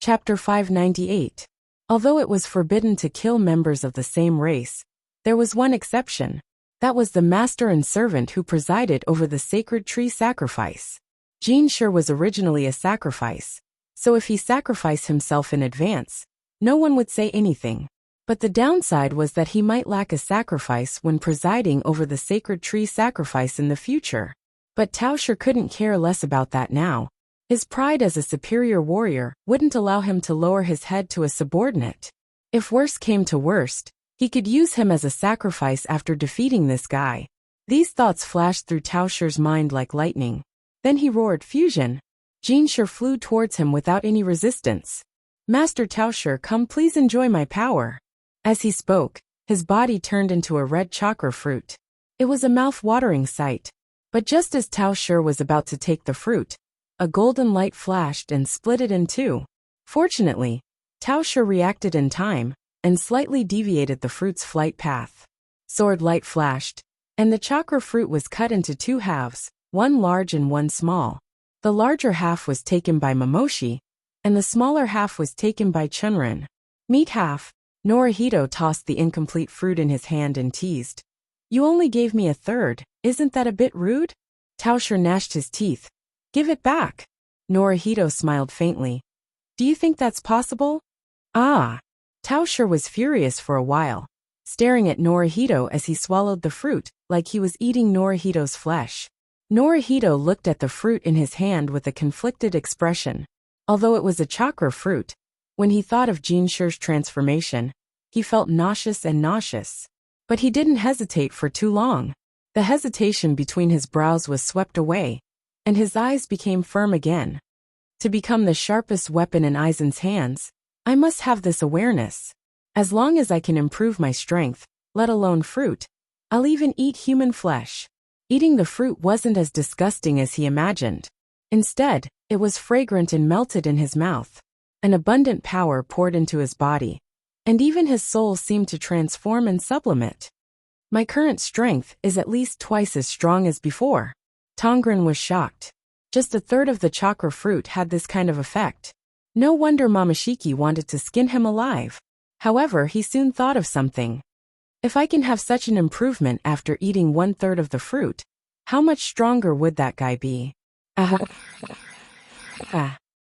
Chapter 598. Although it was forbidden to kill members of the same race, there was one exception. That was the master and servant who presided over the sacred tree sacrifice. Jinshi was originally a sacrifice, so if he sacrificed himself in advance, no one would say anything. But the downside was that he might lack a sacrifice when presiding over the sacred tree sacrifice in the future. But Taoshi couldn't care less about that now. His pride as a superior warrior wouldn't allow him to lower his head to a subordinate. If worst came to worst, he could use him as a sacrifice after defeating this guy. These thoughts flashed through Taoshi's mind like lightning. Then he roared, "Fusion!" Jinshi flew towards him without any resistance. "Master Taoshi, come please enjoy my power." As he spoke, his body turned into a red chakra fruit. It was a mouth-watering sight. But just as Taoshi was about to take the fruit, a golden light flashed and split it in two. Fortunately, Taoshi reacted in time and slightly deviated the fruit's flight path. Sword light flashed, and the chakra fruit was cut into two halves, one large and one small. The larger half was taken by Momoshi, and the smaller half was taken by Chunrin. "Meat half." Norihito tossed the incomplete fruit in his hand and teased. "You only gave me a third, isn't that a bit rude?" Taoshi gnashed his teeth. "Give it back." Norihito smiled faintly. "Do you think that's possible?" "Ah." Taoshi was furious for a while, staring at Norihito as he swallowed the fruit like he was eating Norihito's flesh. Norihito looked at the fruit in his hand with a conflicted expression. Although it was a chakra fruit, when he thought of Jinshi's transformation, he felt nauseous. But he didn't hesitate for too long. The hesitation between his brows was swept away, and his eyes became firm again. To become the sharpest weapon in Aizen's hands, I must have this awareness. As long as I can improve my strength, let alone fruit, I'll even eat human flesh. Eating the fruit wasn't as disgusting as he imagined. Instead, it was fragrant and melted in his mouth. An abundant power poured into his body, and even his soul seemed to transform and sublimate. My current strength is at least twice as strong as before. Tongren was shocked. Just a third of the chakra fruit had this kind of effect. No wonder Momoshiki wanted to skin him alive. However, he soon thought of something. If I can have such an improvement after eating 1/3 of the fruit, how much stronger would that guy be?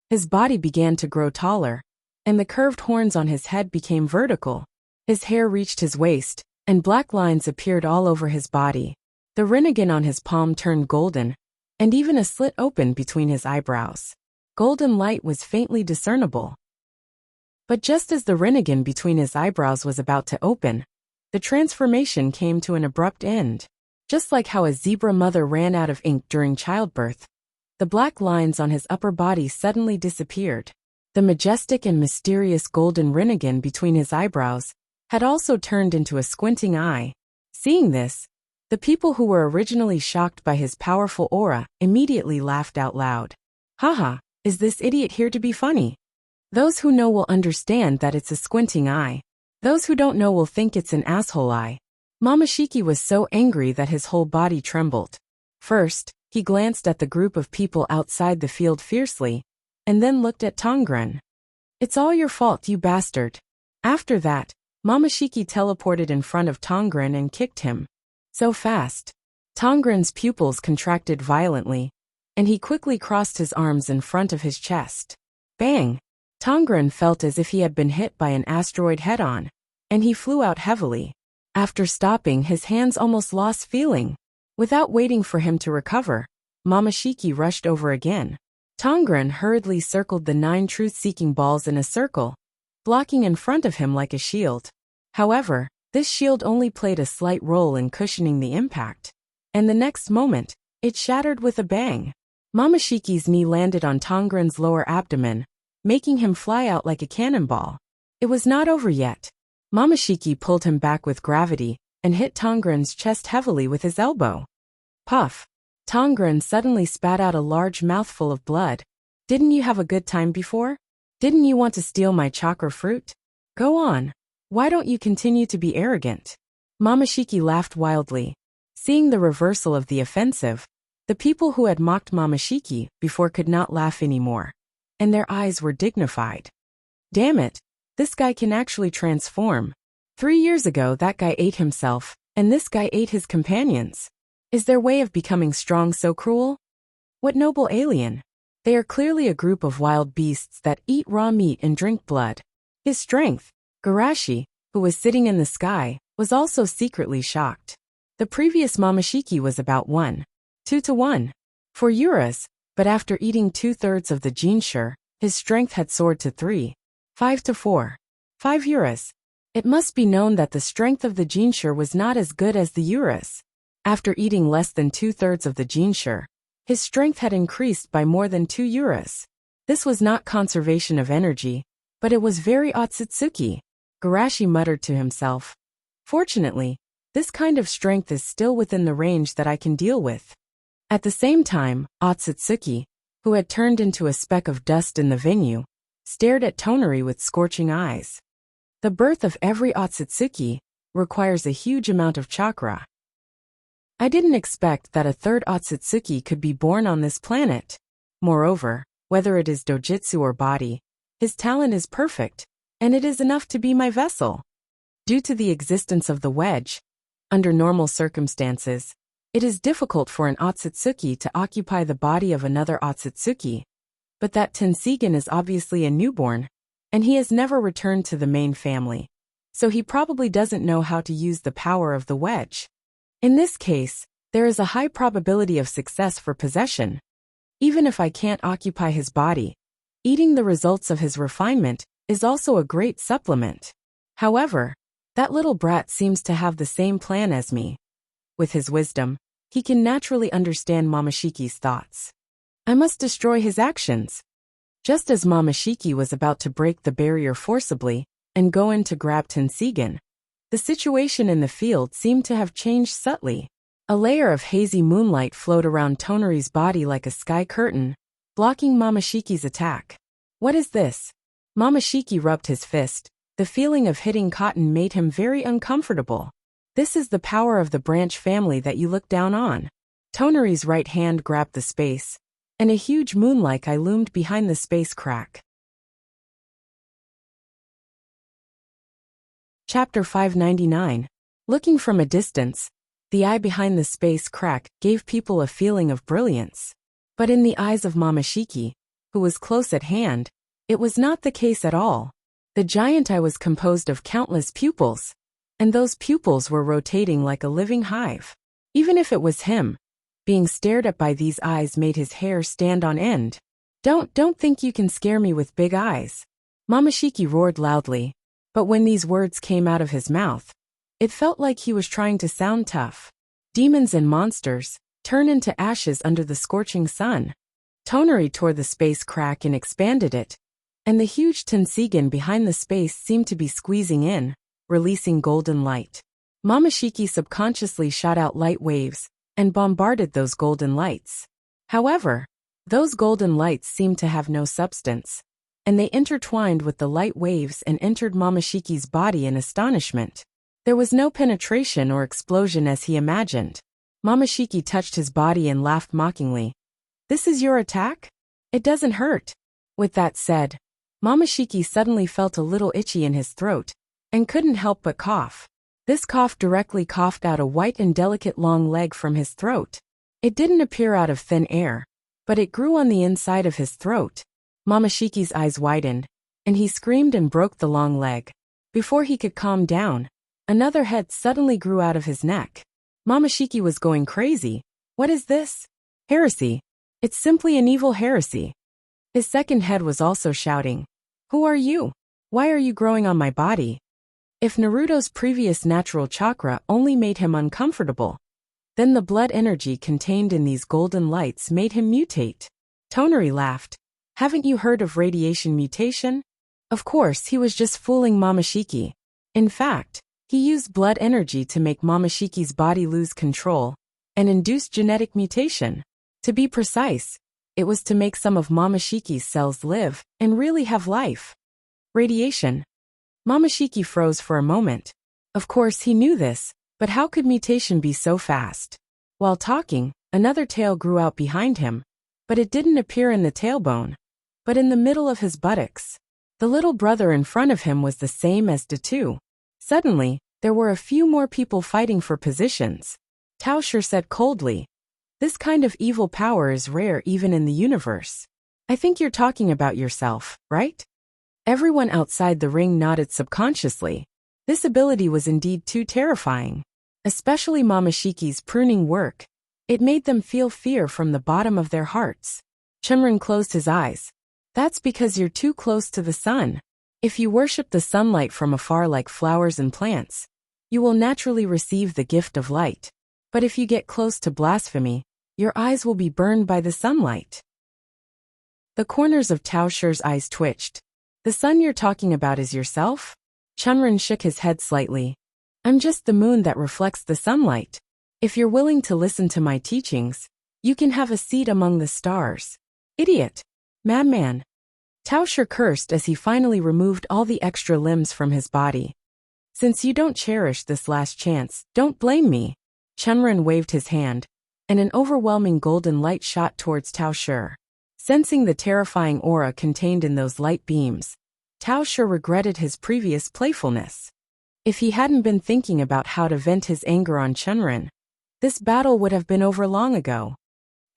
His body began to grow taller, and the curved horns on his head became vertical. His hair reached his waist, and black lines appeared all over his body. The rinnegan on his palm turned golden, and even a slit opened between his eyebrows. Golden light was faintly discernible. But just as the rinnegan between his eyebrows was about to open, the transformation came to an abrupt end. Just like how a zebra mother ran out of ink during childbirth, the black lines on his upper body suddenly disappeared. The majestic and mysterious golden rinnegan between his eyebrows had also turned into a squinting eye. Seeing this, the people who were originally shocked by his powerful aura immediately laughed out loud. "Haha, is this idiot here to be funny?" Those who know will understand that it's a squinting eye. Those who don't know will think it's an asshole eye. Momoshiki was so angry that his whole body trembled. First, he glanced at the group of people outside the field fiercely, and then looked at Tongren. "It's all your fault, you bastard." After that, Momoshiki teleported in front of Tongren and kicked him. So fast. Tongren's pupils contracted violently, and he quickly crossed his arms in front of his chest. Bang! Tongren felt as if he had been hit by an asteroid head-on, and he flew out heavily. After stopping, his hands almost lost feeling. Without waiting for him to recover, Momoshiki rushed over again. Tongren hurriedly circled the 9 truth-seeking balls in a circle, blocking in front of him like a shield. However, this shield only played a slight role in cushioning the impact, and the next moment, it shattered with a bang. Momoshiki's knee landed on Tongren's lower abdomen, making him fly out like a cannonball. It was not over yet. Momoshiki pulled him back with gravity and hit Tongren's chest heavily with his elbow. Puff! Tongren suddenly spat out a large mouthful of blood. "Didn't you have a good time before? Didn't you want to steal my chakra fruit? Go on. Why don't you continue to be arrogant?" Momoshiki laughed wildly. Seeing the reversal of the offensive, the people who had mocked Momoshiki before could not laugh anymore. and their eyes were dignified. Damn it, this guy can actually transform. 3 years ago that guy ate himself, and this guy ate his companions. Is their way of becoming strong so cruel? What noble alien? They are clearly a group of wild beasts that eat raw meat and drink blood. His strength. Garashi, who was sitting in the sky, was also secretly shocked. The previous Momoshiki was about 2 to 1 for Yuras, but after eating 2/3 of the Jinshur, his strength had soared to 5 to 5 Yuras. It must be known that the strength of the Jinshur was not as good as the Yuras. After eating less than 2/3 of the Jinshur, his strength had increased by more than 2 Yuras. This was not conservation of energy, but it was very Otsutsuki. Garashi muttered to himself. Fortunately, this kind of strength is still within the range that I can deal with. At the same time, Otsutsuki, who had turned into a speck of dust in the venue, stared at Tonari with scorching eyes. The birth of every Otsutsuki requires a huge amount of chakra. I didn't expect that a third Otsutsuki could be born on this planet. Moreover, whether it is dojitsu or body, his talent is perfect, and it is enough to be my vessel. Due to the existence of the wedge, under normal circumstances, it is difficult for an Otsutsuki to occupy the body of another Otsutsuki, but that Tensigen is obviously a newborn, and he has never returned to the main family, so he probably doesn't know how to use the power of the wedge. In this case, there is a high probability of success for possession. Even if I can't occupy his body, eating the results of his refinement is also a great supplement. However, that little brat seems to have the same plan as me. With his wisdom, he can naturally understand Momoshiki's thoughts. I must destroy his actions. Just as Momoshiki was about to break the barrier forcibly and go in to grab Tensigen, the situation in the field seemed to have changed subtly. A layer of hazy moonlight flowed around Tonari's body like a sky curtain, blocking Momoshiki's attack. What is this? Momoshiki rubbed his fist. The feeling of hitting cotton made him very uncomfortable. This is the power of the branch family that you look down on. Tonari's right hand grabbed the space, and a huge moon-like eye loomed behind the space crack. Chapter 599. Looking from a distance, the eye behind the space crack gave people a feeling of brilliance. But in the eyes of Momoshiki, who was close at hand, it was not the case at all. The giant eye was composed of countless pupils, and those pupils were rotating like a living hive. Even if it was him, being stared at by these eyes made his hair stand on end. Don't think you can scare me with big eyes. Momoshiki roared loudly, but when these words came out of his mouth, it felt like he was trying to sound tough. Demons and monsters turn into ashes under the scorching sun. Tonari tore the space crack and expanded it, and the huge Tensigen behind the space seemed to be squeezing in, releasing golden light. Momoshiki subconsciously shot out light waves and bombarded those golden lights. However, those golden lights seemed to have no substance, and they intertwined with the light waves and entered Momoshiki's body in astonishment. There was no penetration or explosion as he imagined. Momoshiki touched his body and laughed mockingly. This is your attack? It doesn't hurt. With that said, Momoshiki suddenly felt a little itchy in his throat, and couldn't help but cough. This cough directly coughed out a white and delicate long leg from his throat. It didn't appear out of thin air, but it grew on the inside of his throat. Momoshiki's eyes widened, and he screamed and broke the long leg. Before he could calm down, another head suddenly grew out of his neck. Momoshiki was going crazy. What is this? Heresy. It's simply an evil heresy. His second head was also shouting. Who are you? Why are you growing on my body? If Naruto's previous natural chakra only made him uncomfortable, then the blood energy contained in these golden lights made him mutate. Tonari laughed. Haven't you heard of radiation mutation? Of course, he was just fooling Momoshiki. In fact, he used blood energy to make Momoshiki's body lose control and induce genetic mutation. To be precise, it was to make some of Momoshiki's cells live and really have life. Radiation. Momoshiki froze for a moment. Of course he knew this, but how could mutation be so fast? While talking, another tail grew out behind him, but it didn't appear in the tailbone. but in the middle of his buttocks. The little brother in front of him was the same as Datu. Suddenly, there were a few more people fighting for positions. Taosher said coldly, "This kind of evil power is rare even in the universe. I think you're talking about yourself, right?" Everyone outside the ring nodded subconsciously. This ability was indeed too terrifying. Especially Momoshiki's pruning work. It made them feel fear from the bottom of their hearts. Chunrin closed his eyes. "That's because you're too close to the sun. If you worship the sunlight from afar like flowers and plants, you will naturally receive the gift of light. But if you get close to blasphemy, your eyes will be burned by the sunlight." The corners of Taosher's eyes twitched. "The sun you're talking about is yourself?" Chunrin shook his head slightly. "I'm just the moon that reflects the sunlight. If you're willing to listen to my teachings, you can have a seat among the stars." "Idiot! Madman!" Taosher cursed as he finally removed all the extra limbs from his body. "Since you don't cherish this last chance, don't blame me." Chunrin waved his hand, and an overwhelming golden light shot towards Taosher. Sensing the terrifying aura contained in those light beams, Taosher regretted his previous playfulness. If he hadn't been thinking about how to vent his anger on Chunrin, this battle would have been over long ago.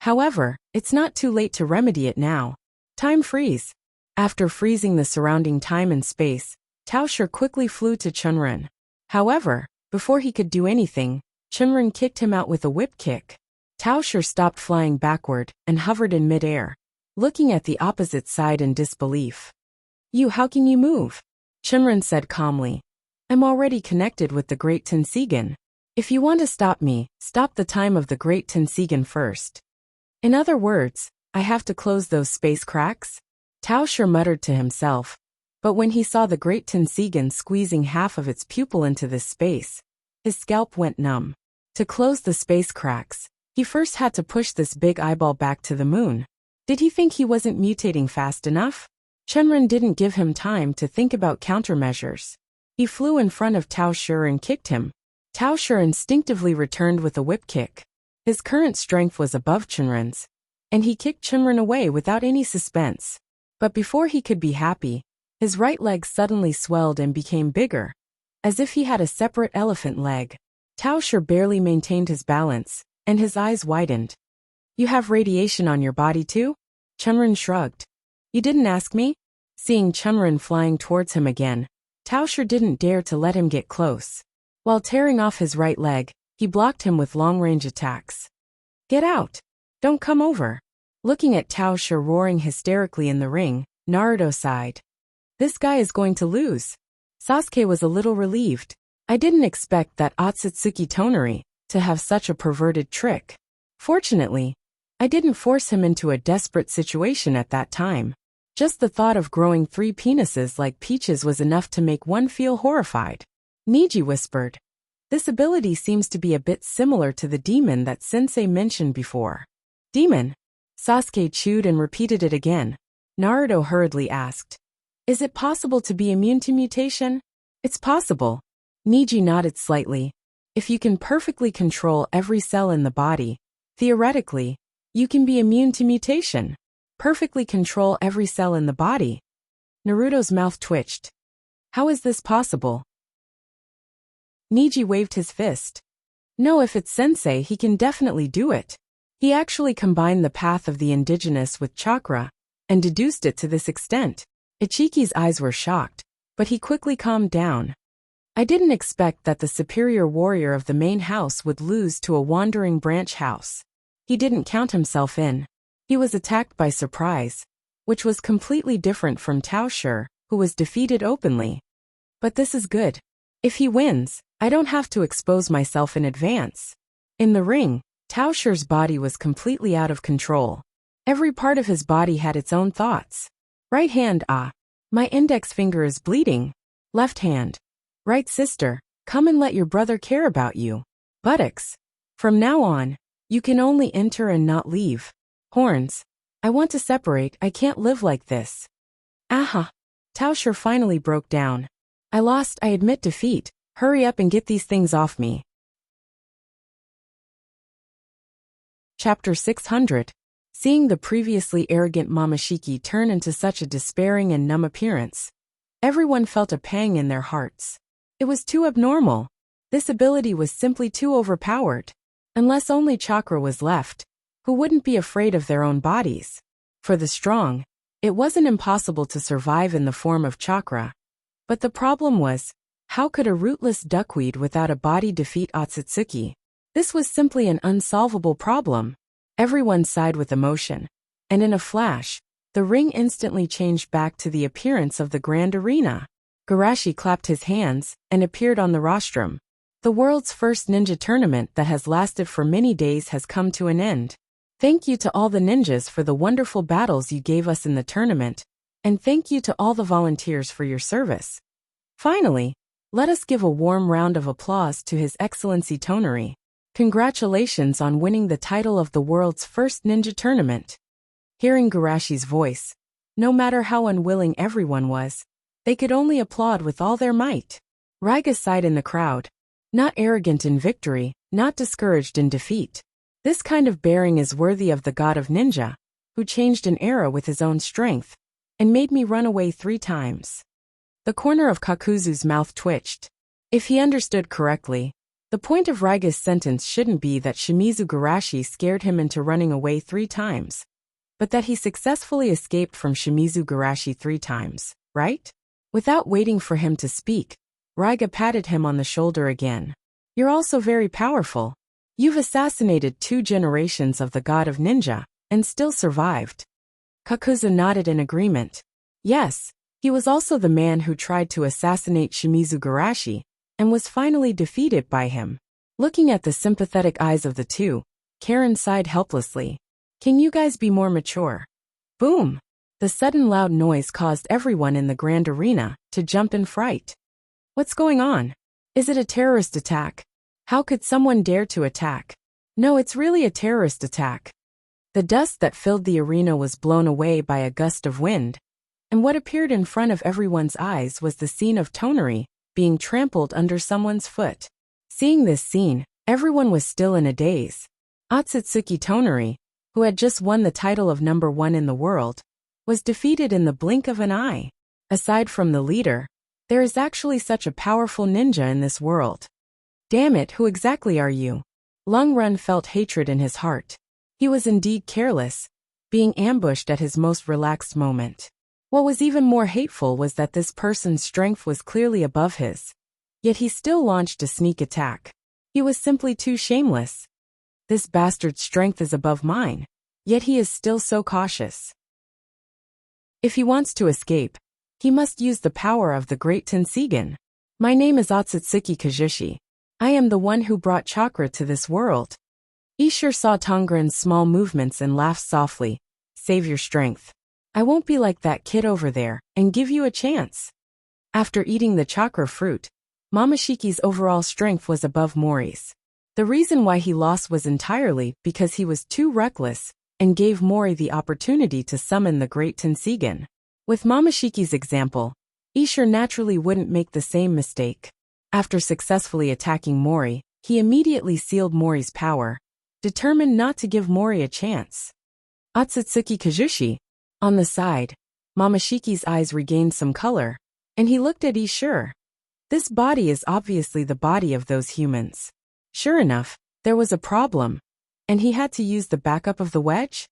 However, it's not too late to remedy it now. Time freeze. After freezing the surrounding time and space, Taosher quickly flew to Chunrin. However, before he could do anything, Chunrin kicked him out with a whip kick. Taosher stopped flying backward and hovered in midair, looking at the opposite side in disbelief. How can you move?" Chunrin said calmly. "I'm already connected with the Great Tensigen. If you want to stop me, stop the time of the Great Tensigen first." "In other words, I have to close those space cracks?" Taosher muttered to himself, but when he saw the Great Tensigen squeezing half of its pupil into this space, his scalp went numb. To close the space cracks, he first had to push this big eyeball back to the moon. Did he think he wasn't mutating fast enough? Chunrin didn't give him time to think about countermeasures. He flew in front of Taosher and kicked him. Taosher instinctively returned with a whip kick. His current strength was above Chunrin's, and he kicked Chunrin away without any suspense. But before he could be happy, his right leg suddenly swelled and became bigger, as if he had a separate elephant leg. Taosher barely maintained his balance, and his eyes widened. "You have radiation on your body too?" Chunrin shrugged. "You didn't ask me?" Seeing Chunrin flying towards him again, Taosher didn't dare to let him get close. While tearing off his right leg, he blocked him with long-range attacks. "Get out! Don't come over!" Looking at Taosher roaring hysterically in the ring, Naruto sighed. "This guy is going to lose." Sasuke was a little relieved. "I didn't expect that Otsutsuki Tonari to have such a perverted trick. Fortunately, I didn't force him into a desperate situation at that time. Just the thought of growing 3 penises like peaches was enough to make one feel horrified." Niji whispered. "This ability seems to be a bit similar to the demon that Sensei mentioned before." "Demon?" Sasuke chewed and repeated it again. Naruto hurriedly asked, "Is it possible to be immune to mutation?" "It's possible." Niji nodded slightly. "If you can perfectly control every cell in the body, theoretically, you can be immune to mutation. Perfectly control every cell in the body." Naruto's mouth twitched. "How is this possible?" Niji waved his fist. "No, if it's Sensei, he can definitely do it. He actually combined the path of the indigenous with chakra, and deduced it to this extent." Ichiki's eyes were shocked, but he quickly calmed down. "I didn't expect that the superior warrior of the main house would lose to a wandering branch house. He didn't count himself in. He was attacked by surprise, which was completely different from Taosher, who was defeated openly. But this is good. If he wins, I don't have to expose myself in advance." In the ring, Taosher's body was completely out of control. Every part of his body had its own thoughts. Right hand, my index finger is bleeding. Left hand, right sister, come and let your brother care about you. Buttocks, from now on, you can only enter and not leave. Horns, I want to separate, I can't live like this. Aha! Taosher finally broke down. I lost, I admit defeat. Hurry up and get these things off me. Chapter 600. Seeing the previously arrogant Momoshiki turn into such a despairing and numb appearance, everyone felt a pang in their hearts. It was too abnormal. This ability was simply too overpowered. Unless only chakra was left, who wouldn't be afraid of their own bodies? For the strong, it wasn't impossible to survive in the form of chakra. But the problem was, how could a rootless duckweed without a body defeat Otsutsuki? This was simply an unsolvable problem. Everyone sighed with emotion, and in a flash, the ring instantly changed back to the appearance of the grand arena. Garashi clapped his hands and appeared on the rostrum. The world's first ninja tournament that has lasted for many days has come to an end. Thank you to all the ninjas for the wonderful battles you gave us in the tournament, and thank you to all the volunteers for your service. Finally, let us give a warm round of applause to His Excellency Tonari. Congratulations on winning the title of the world's first ninja tournament. Hearing Garashi's voice, no matter how unwilling everyone was, they could only applaud with all their might. Raiga sighed in the crowd. Not arrogant in victory, not discouraged in defeat. This kind of bearing is worthy of the god of ninja, who changed an era with his own strength, and made me run away 3 times. The corner of Kakuzu's mouth twitched. If he understood correctly, the point of Raiga's sentence shouldn't be that Shimizu Garashi scared him into running away 3 times, but that he successfully escaped from Shimizu Garashi 3 times, right? Without waiting for him to speak, Raiga patted him on the shoulder again. You're also very powerful. You've assassinated 2 generations of the god of ninja, and still survived. Kakuzu nodded in agreement. Yes, he was also the man who tried to assassinate Shimizu Garashi, and was finally defeated by him. Looking at the sympathetic eyes of the two, Karen sighed helplessly. Can you guys be more mature? Boom! The sudden loud noise caused everyone in the grand arena to jump in fright. What's going on? Is it a terrorist attack? How could someone dare to attack? No, it's really a terrorist attack. The dust that filled the arena was blown away by a gust of wind, and what appeared in front of everyone's eyes was the scene of Tonari being trampled under someone's foot. Seeing this scene, everyone was still in a daze. Otsutsuki Tonari, who had just won the title of number 1 in the world, was defeated in the blink of an eye. Aside from the leader, there is actually such a powerful ninja in this world. Damn it, who exactly are you? Lung Run felt hatred in his heart. He was indeed careless, being ambushed at his most relaxed moment. What was even more hateful was that this person's strength was clearly above his. Yet he still launched a sneak attack. He was simply too shameless. This bastard's strength is above mine, yet he is still so cautious. If he wants to escape, he must use the power of the great Tensigen. My name is Otsutsuki Kajushi. I am the one who brought chakra to this world. Ishur saw Tongren's small movements and laughed softly. Save your strength. I won't be like that kid over there, and give you a chance. After eating the chakra fruit, Momoshiki's overall strength was above Mori's. The reason why he lost was entirely because he was too reckless, and gave Mori the opportunity to summon the great Tensigen. With Momoshiki's example, Ishur naturally wouldn't make the same mistake. After successfully attacking Mori, he immediately sealed Mori's power, determined not to give Mori a chance. Otsutsuki Kajushi. On the side, Momoshiki's eyes regained some color, and he looked at Ishur. This body is obviously the body of those humans. Sure enough, there was a problem, and he had to use the backup of the wedge?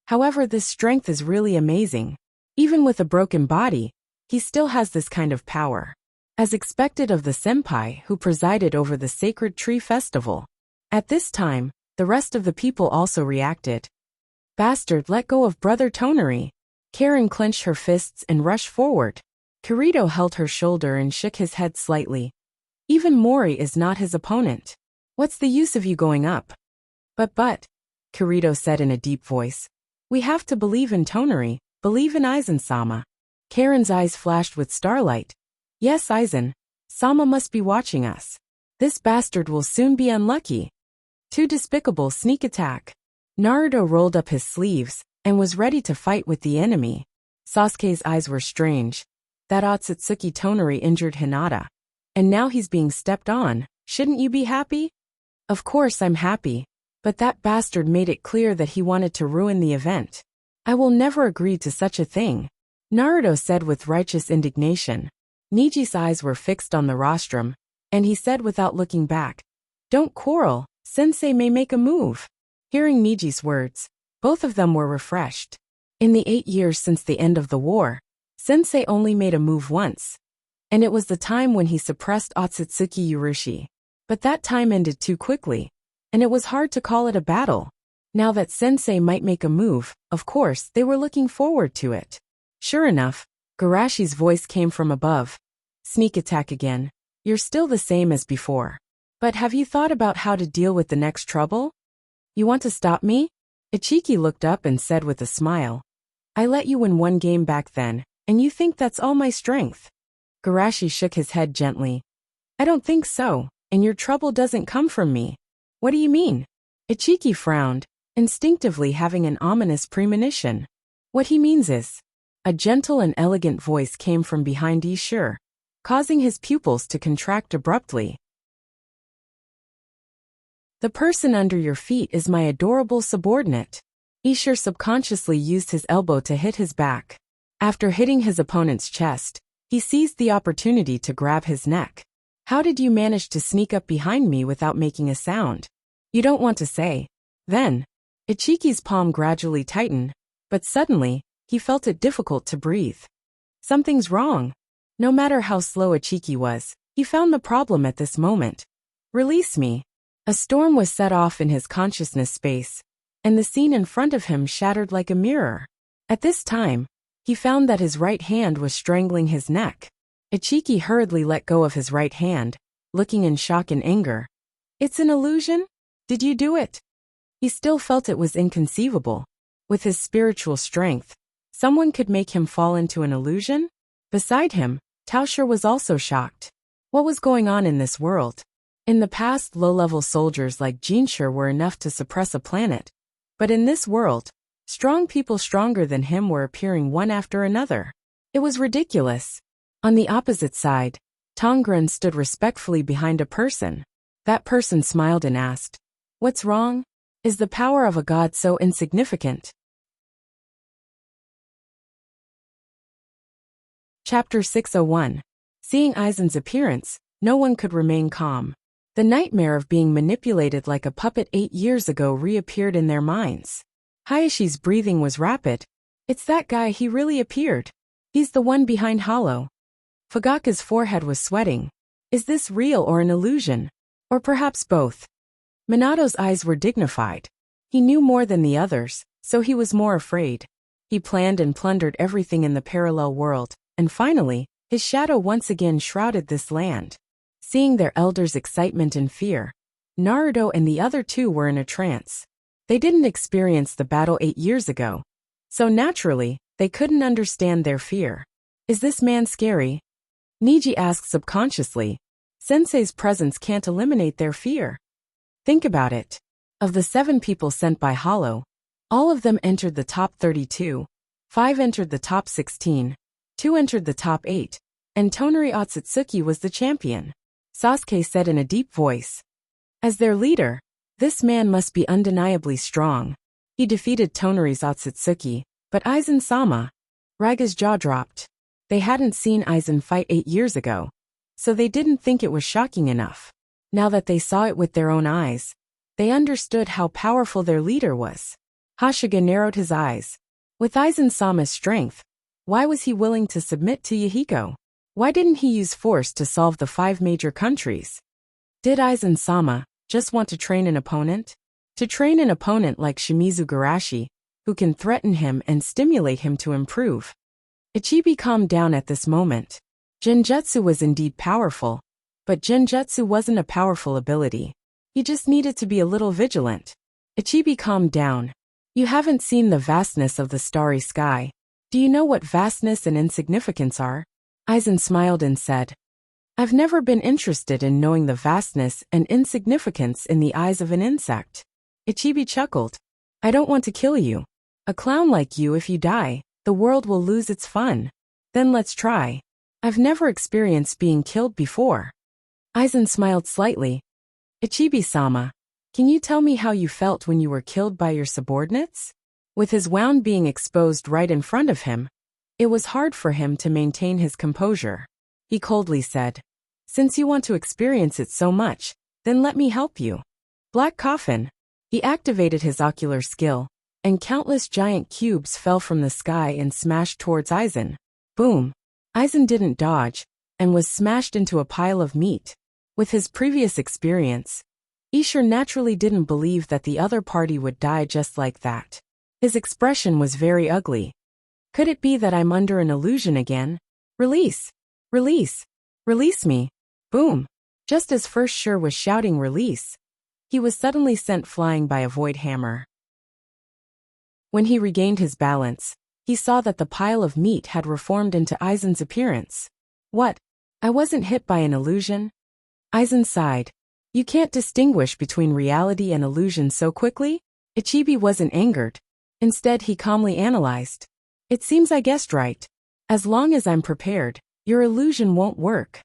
However, this strength is really amazing. Even with a broken body, he still has this kind of power. As expected of the senpai who presided over the Sacred Tree Festival. At this time, the rest of the people also reacted. Bastard, let go of Brother Tonari. Karen clenched her fists and rushed forward. Kirito held her shoulder and shook his head slightly. Even Mori is not his opponent. What's the use of you going up? But, Kirito said in a deep voice. We have to believe in Tonari, believe in Aizen-sama. Karen's eyes flashed with starlight. Yes, Aizen. Sama must be watching us. This bastard will soon be unlucky. Too despicable sneak attack. Naruto rolled up his sleeves and was ready to fight with the enemy. Sasuke's eyes were strange. That Otsutsuki Tonari injured Hinata. And now he's being stepped on. Shouldn't you be happy? Of course I'm happy. But that bastard made it clear that he wanted to ruin the event. I will never agree to such a thing, Naruto said with righteous indignation. Niji's eyes were fixed on the rostrum, and he said without looking back, "Don't quarrel, Sensei may make a move." Hearing Niji's words, both of them were refreshed. In the 8 years since the end of the war, Sensei only made a move once, and it was the time when he suppressed Otsutsuki Urushi. But that time ended too quickly, and it was hard to call it a battle. Now that Sensei might make a move, of course, they were looking forward to it. Sure enough, Garashi's voice came from above. "Sneak attack again. You're still the same as before. But have you thought about how to deal with the next trouble? You want to stop me?" Ichiki looked up and said with a smile, "I let you win one game back then, and you think that's all my strength?" Garashi shook his head gently. "I don't think so, and your trouble doesn't come from me." "What do you mean?" Ichiki frowned, instinctively having an ominous premonition. "What he means is..." A gentle and elegant voice came from behind Ishur, causing his pupils to contract abruptly. "The person under your feet is my adorable subordinate." Ishur subconsciously used his elbow to hit his back. After hitting his opponent's chest, he seized the opportunity to grab his neck. "How did you manage to sneak up behind me without making a sound?" "You don't want to say." Then, Ichiki's palm gradually tightened, but suddenly, he felt it difficult to breathe. Something's wrong. No matter how slow Ichiki was, he found the problem at this moment. "Release me." A storm was set off in his consciousness space, and the scene in front of him shattered like a mirror. At this time, he found that his right hand was strangling his neck. Ichiki hurriedly let go of his right hand, looking in shock and anger. "It's an illusion? Did you do it?" He still felt it was inconceivable. With his spiritual strength, someone could make him fall into an illusion? Beside him, Taoshir was also shocked. What was going on in this world? In the past, low-level soldiers like Jinshur were enough to suppress a planet. But in this world, strong people stronger than him were appearing one after another. It was ridiculous. On the opposite side, Tongren stood respectfully behind a person. That person smiled and asked, "What's wrong? Is the power of a god so insignificant?" Chapter 601. Seeing Aizen's appearance, no one could remain calm. The nightmare of being manipulated like a puppet 8 years ago reappeared in their minds. Hayashi's breathing was rapid. "It's that guy, he really appeared. He's the one behind Hollow." Fugaka's forehead was sweating. Is this real or an illusion? Or perhaps both? Minato's eyes were dignified. He knew more than the others, so he was more afraid. He planned and plundered everything in the parallel world, and finally, his shadow once again shrouded this land. Seeing their elders' excitement and fear, Naruto and the other two were in a trance. They didn't experience the battle 8 years ago, so naturally, they couldn't understand their fear. "Is this man scary?" Niji asked subconsciously. Sensei's presence can't eliminate their fear. Think about it. Of the 7 people sent by Hollow, all of them entered the top 32, 5 entered the top 16, 2 entered the top 8, and Tonari Otsutsuki was the champion. Sasuke said in a deep voice. As their leader, this man must be undeniably strong. He defeated Tonari's Otsutsuki, but Aizen-sama. Raga's jaw dropped. They hadn't seen Aizen fight 8 years ago, so they didn't think it was shocking enough. Now that they saw it with their own eyes, they understood how powerful their leader was. Hashiga narrowed his eyes. With Aizen-sama's strength, why was he willing to submit to Yahiko? Why didn't he use force to solve the 5 major countries? Did Aizen-sama just want to train an opponent? To train an opponent like Shimizu Garashi, who can threaten him and stimulate him to improve. Ichibi calmed down at this moment. Genjutsu was indeed powerful, but Genjutsu wasn't a powerful ability. He just needed to be a little vigilant. Ichibi calmed down. You haven't seen the vastness of the starry sky. Do you know what vastness and insignificance are? Aizen smiled and said, I've never been interested in knowing the vastness and insignificance in the eyes of an insect. Ichibi chuckled. I don't want to kill you. A clown like you, if you die, the world will lose its fun. Then let's try. I've never experienced being killed before. Aizen smiled slightly. Ichibi-sama, Can you tell me how you felt when you were killed by your subordinates? With his wound being exposed right in front of him, it was hard for him to maintain his composure. He coldly said, "Since you want to experience it so much, then let me help you." Black coffin. He activated his ocular skill, and countless giant cubes fell from the sky and smashed towards Aizen. Boom. Aizen didn't dodge, and was smashed into a pile of meat. With his previous experience, Isher naturally didn't believe that the other party would die just like that. His expression was very ugly. Could it be that I'm under an illusion again? Release! Release! Release me! Boom! Just as First Sure was shouting release, he was suddenly sent flying by a void hammer. When he regained his balance, he saw that the pile of meat had reformed into Aizen's appearance. What? I wasn't hit by an illusion? Aizen sighed. You can't distinguish between reality and illusion so quickly? Ichibi wasn't angered. Instead, he calmly analyzed. It seems I guessed right. As long as I'm prepared, your illusion won't work.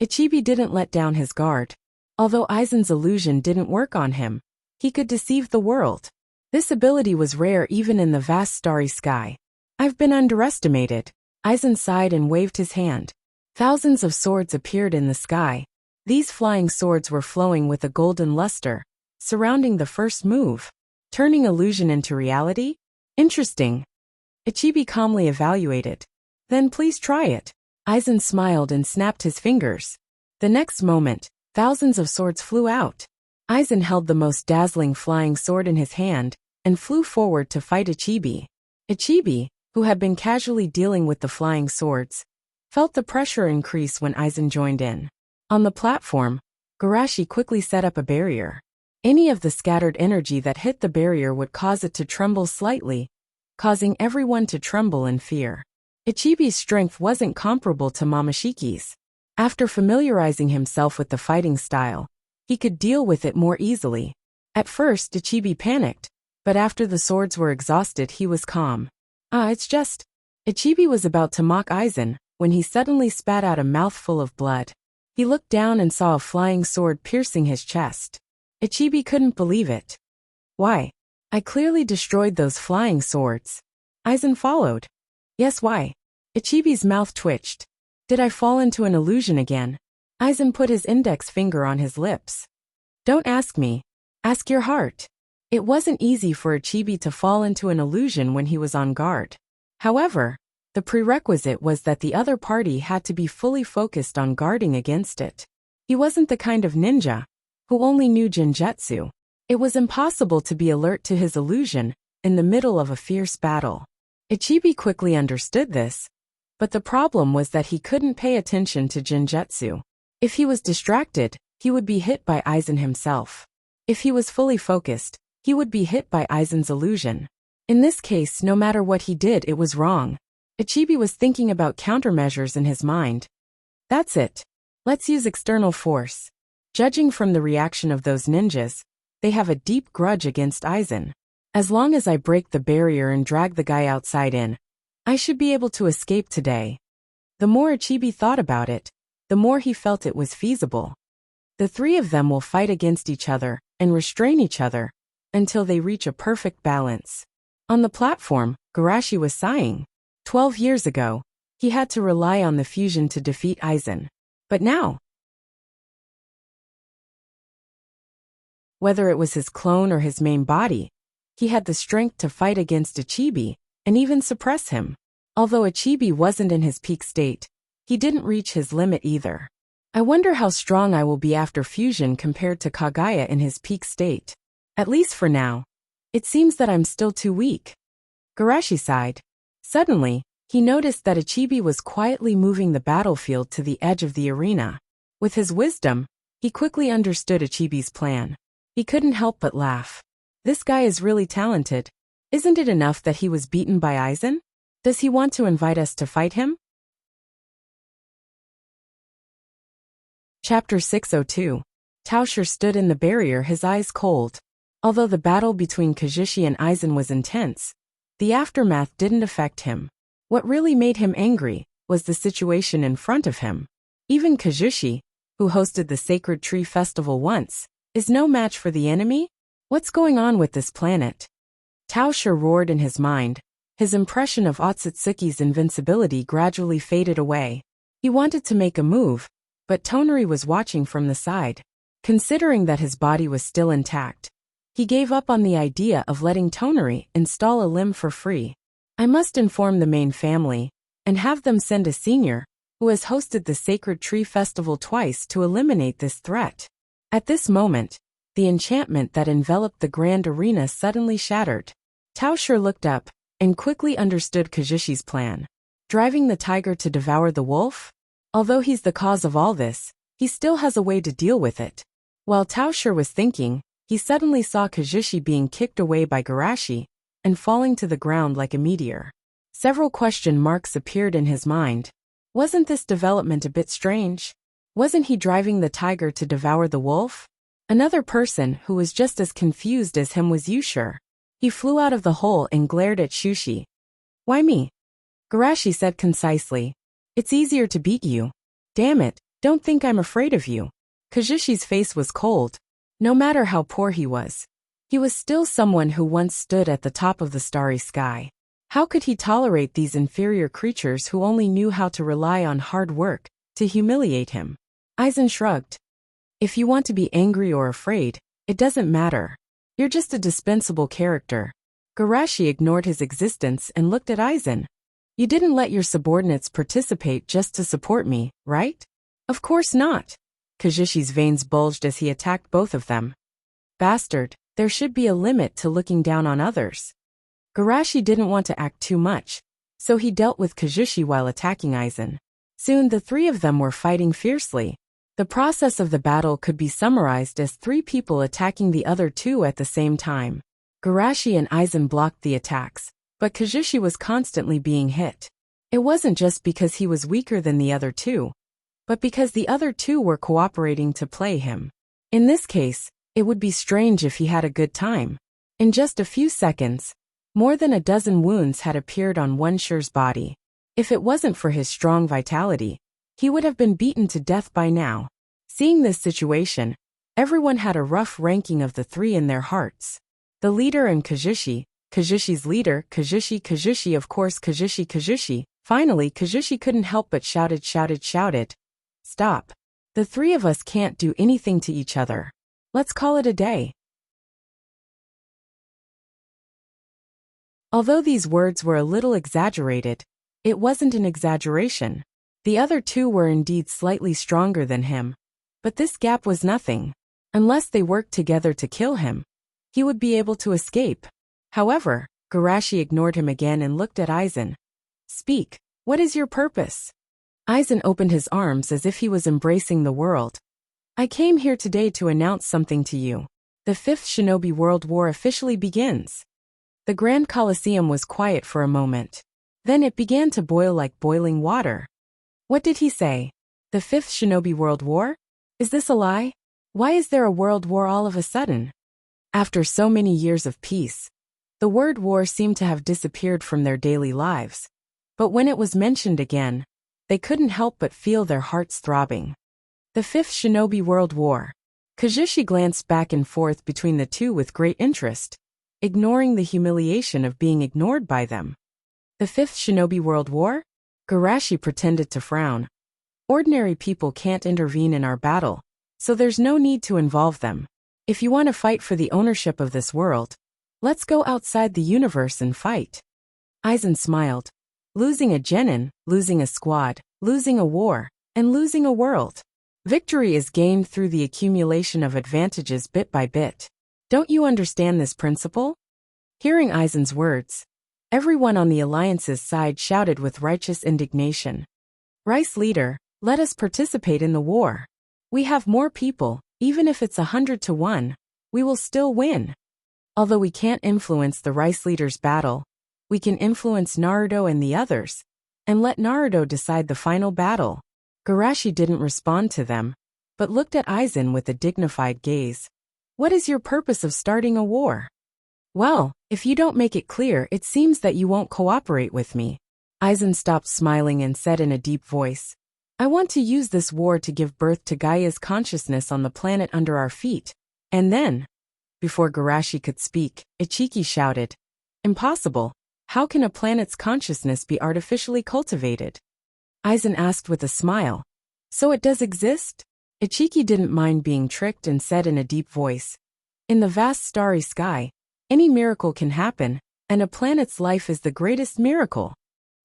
Ichibi didn't let down his guard. Although Aizen's illusion didn't work on him, he could deceive the world. This ability was rare even in the vast starry sky. I've been underestimated. Aizen sighed and waved his hand. Thousands of swords appeared in the sky. These flying swords were flowing with a golden luster, surrounding the first move. Turning illusion into reality? Interesting. Ichibi calmly evaluated. Then please try it. Aizen smiled and snapped his fingers. The next moment, thousands of swords flew out. Aizen held the most dazzling flying sword in his hand and flew forward to fight Ichibi. Ichibi, who had been casually dealing with the flying swords, felt the pressure increase when Aizen joined in. On the platform, Garashi quickly set up a barrier. Any of the scattered energy that hit the barrier would cause it to tremble slightly, causing everyone to tremble in fear. Ichibi's strength wasn't comparable to Momoshiki's. After familiarizing himself with the fighting style, he could deal with it more easily. At first, Ichibi panicked, but after the swords were exhausted, he was calm. It's just... Ichibi was about to mock Aizen when he suddenly spat out a mouthful of blood. He looked down and saw a flying sword piercing his chest. Ichibi couldn't believe it. Why? I clearly destroyed those flying swords. Aizen followed. Yes, why? Ichibi's mouth twitched. Did I fall into an illusion again? Aizen put his index finger on his lips. Don't ask me. Ask your heart. It wasn't easy for Ichibi to fall into an illusion when he was on guard. However, the prerequisite was that the other party had to be fully focused on guarding against it. He wasn't the kind of ninja who only knew Genjutsu. It was impossible to be alert to his illusion in the middle of a fierce battle. Ichibi quickly understood this, but the problem was that he couldn't pay attention to Genjutsu. If he was distracted, he would be hit by Aizen himself. If he was fully focused, he would be hit by Aizen's illusion. In this case, no matter what he did, it was wrong. Ichibi was thinking about countermeasures in his mind. That's it. Let's use external force. Judging from the reaction of those ninjas, they have a deep grudge against Aizen. As long as I break the barrier and drag the guy outside in, I should be able to escape today. The more Ichibi thought about it, the more he felt it was feasible. The three of them will fight against each other and restrain each other until they reach a perfect balance. On the platform, Garashi was sighing. 12 years ago, he had to rely on the fusion to defeat Aizen. But now, whether it was his clone or his main body, he had the strength to fight against Ichibi and even suppress him. Although Ichibi wasn't in his peak state, he didn't reach his limit either. I wonder how strong I will be after fusion compared to Kagaya in his peak state. At least for now. It seems that I'm still too weak. Garashi sighed. Suddenly, he noticed that Ichibi was quietly moving the battlefield to the edge of the arena. With his wisdom, he quickly understood Ichibi's plan. He couldn't help but laugh. This guy is really talented. Isn't it enough that he was beaten by Aizen? Does he want to invite us to fight him? Chapter 602. Tauscher stood in the barrier, his eyes cold. Although the battle between Kazushi and Aizen was intense, the aftermath didn't affect him. What really made him angry was the situation in front of him. Even Kazushi, who hosted the Sacred Tree Festival once, is no match for the enemy? What's going on with this planet? Taosha roared in his mind. His impression of Otsutsuki's invincibility gradually faded away. He wanted to make a move, but Tonari was watching from the side. Considering that his body was still intact, he gave up on the idea of letting Tonari install a limb for free. I must inform the main family, and have them send a senior, who has hosted the Sacred Tree Festival twice to eliminate this threat. At this moment, the enchantment that enveloped the grand arena suddenly shattered. Taosha looked up, and quickly understood Kajishi's plan. Driving the tiger to devour the wolf? Although he's the cause of all this, he still has a way to deal with it. While Taosha was thinking, he suddenly saw Kajishi being kicked away by Garashi, and falling to the ground like a meteor. Several question marks appeared in his mind. Wasn't this development a bit strange? Wasn't he driving the tiger to devour the wolf? Another person who was just as confused as him was Yushir. He flew out of the hole and glared at Shushi. Why me? Garashi said concisely. It's easier to beat you. Damn it, don't think I'm afraid of you. Kajishi's face was cold. No matter how poor he was still someone who once stood at the top of the starry sky. How could he tolerate these inferior creatures who only knew how to rely on hard work to humiliate him? Aizen shrugged. If you want to be angry or afraid, it doesn't matter. You're just a dispensable character. Garashi ignored his existence and looked at Aizen. You didn't let your subordinates participate just to support me, right? Of course not. Kajishi's veins bulged as he attacked both of them. Bastard, there should be a limit to looking down on others. Garashi didn't want to act too much, so he dealt with Kajishi while attacking Aizen. Soon the three of them were fighting fiercely. The process of the battle could be summarized as three people attacking the other two at the same time. Garashi and Aizen blocked the attacks, but Kajishi was constantly being hit. It wasn't just because he was weaker than the other two, but because the other two were cooperating to play him. In this case, it would be strange if he had a good time. In just a few seconds, more than a dozen wounds had appeared on Wonshir's body. If it wasn't for his strong vitality, he would have been beaten to death by now. Seeing this situation, everyone had a rough ranking of the three in their hearts. The leader and Kajishi, Kajishi's leader, Kajishi, of course Kajishi. Finally, Kajishi couldn't help but shouted. Stop. The three of us can't do anything to each other. Let's call it a day. Although these words were a little exaggerated, it wasn't an exaggeration. The other two were indeed slightly stronger than him, but this gap was nothing. Unless they worked together to kill him, he would be able to escape. However, Garashi ignored him again and looked at Aizen. Speak, what is your purpose? Aizen opened his arms as if he was embracing the world. I came here today to announce something to you. The Fifth Shinobi World War officially begins. The Grand Colosseum was quiet for a moment. Then it began to boil like boiling water. What did he say? The Fifth Shinobi World War? Is this a lie? Why is there a world war all of a sudden? After so many years of peace, the word war seemed to have disappeared from their daily lives. But when it was mentioned again, they couldn't help but feel their hearts throbbing. The Fifth Shinobi World War. Kajishi glanced back and forth between the two with great interest, ignoring the humiliation of being ignored by them. The Fifth Shinobi World War? Garashi pretended to frown. Ordinary people can't intervene in our battle, so there's no need to involve them. If you want to fight for the ownership of this world, let's go outside the universe and fight. Aizen smiled. Losing a genin, losing a squad, losing a war, and losing a world. Victory is gained through the accumulation of advantages bit by bit. Don't you understand this principle? Hearing Aizen's words, everyone on the Alliance's side shouted with righteous indignation. Rice leader, let us participate in the war. We have more people, even if it's 100 to 1, we will still win. Although we can't influence the Rice leader's battle, we can influence Naruto and the others, and let Naruto decide the final battle. Garashi didn't respond to them, but looked at Aizen with a dignified gaze. What is your purpose of starting a war? Well, if you don't make it clear, it seems that you won't cooperate with me. Aizen stopped smiling and said in a deep voice, I want to use this war to give birth to Gaia's consciousness on the planet under our feet, And then, before Garashi could speak, Ichiki shouted, "Impossible! How can a planet's consciousness be artificially cultivated?" Aizen asked with a smile, "So it does exist?" Ichiki didn't mind being tricked and said in a deep voice, "In the vast starry sky, any miracle can happen, and a planet's life is the greatest miracle."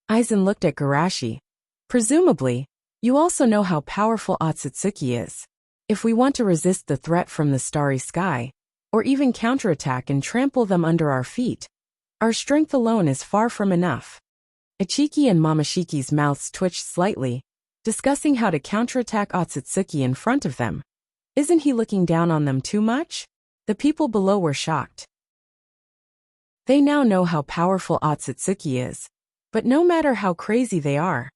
Aizen looked at Garashi. "Presumably, you also know how powerful Otsutsuki is. If we want to resist the threat from the starry sky, or even counterattack and trample them under our feet, our strength alone is far from enough." Ichiki and Momoshiki's mouths twitched slightly, discussing how to counterattack Otsutsuki in front of them. Isn't he looking down on them too much? The people below were shocked. They now know how powerful Otsutsuki is, but no matter how crazy they are,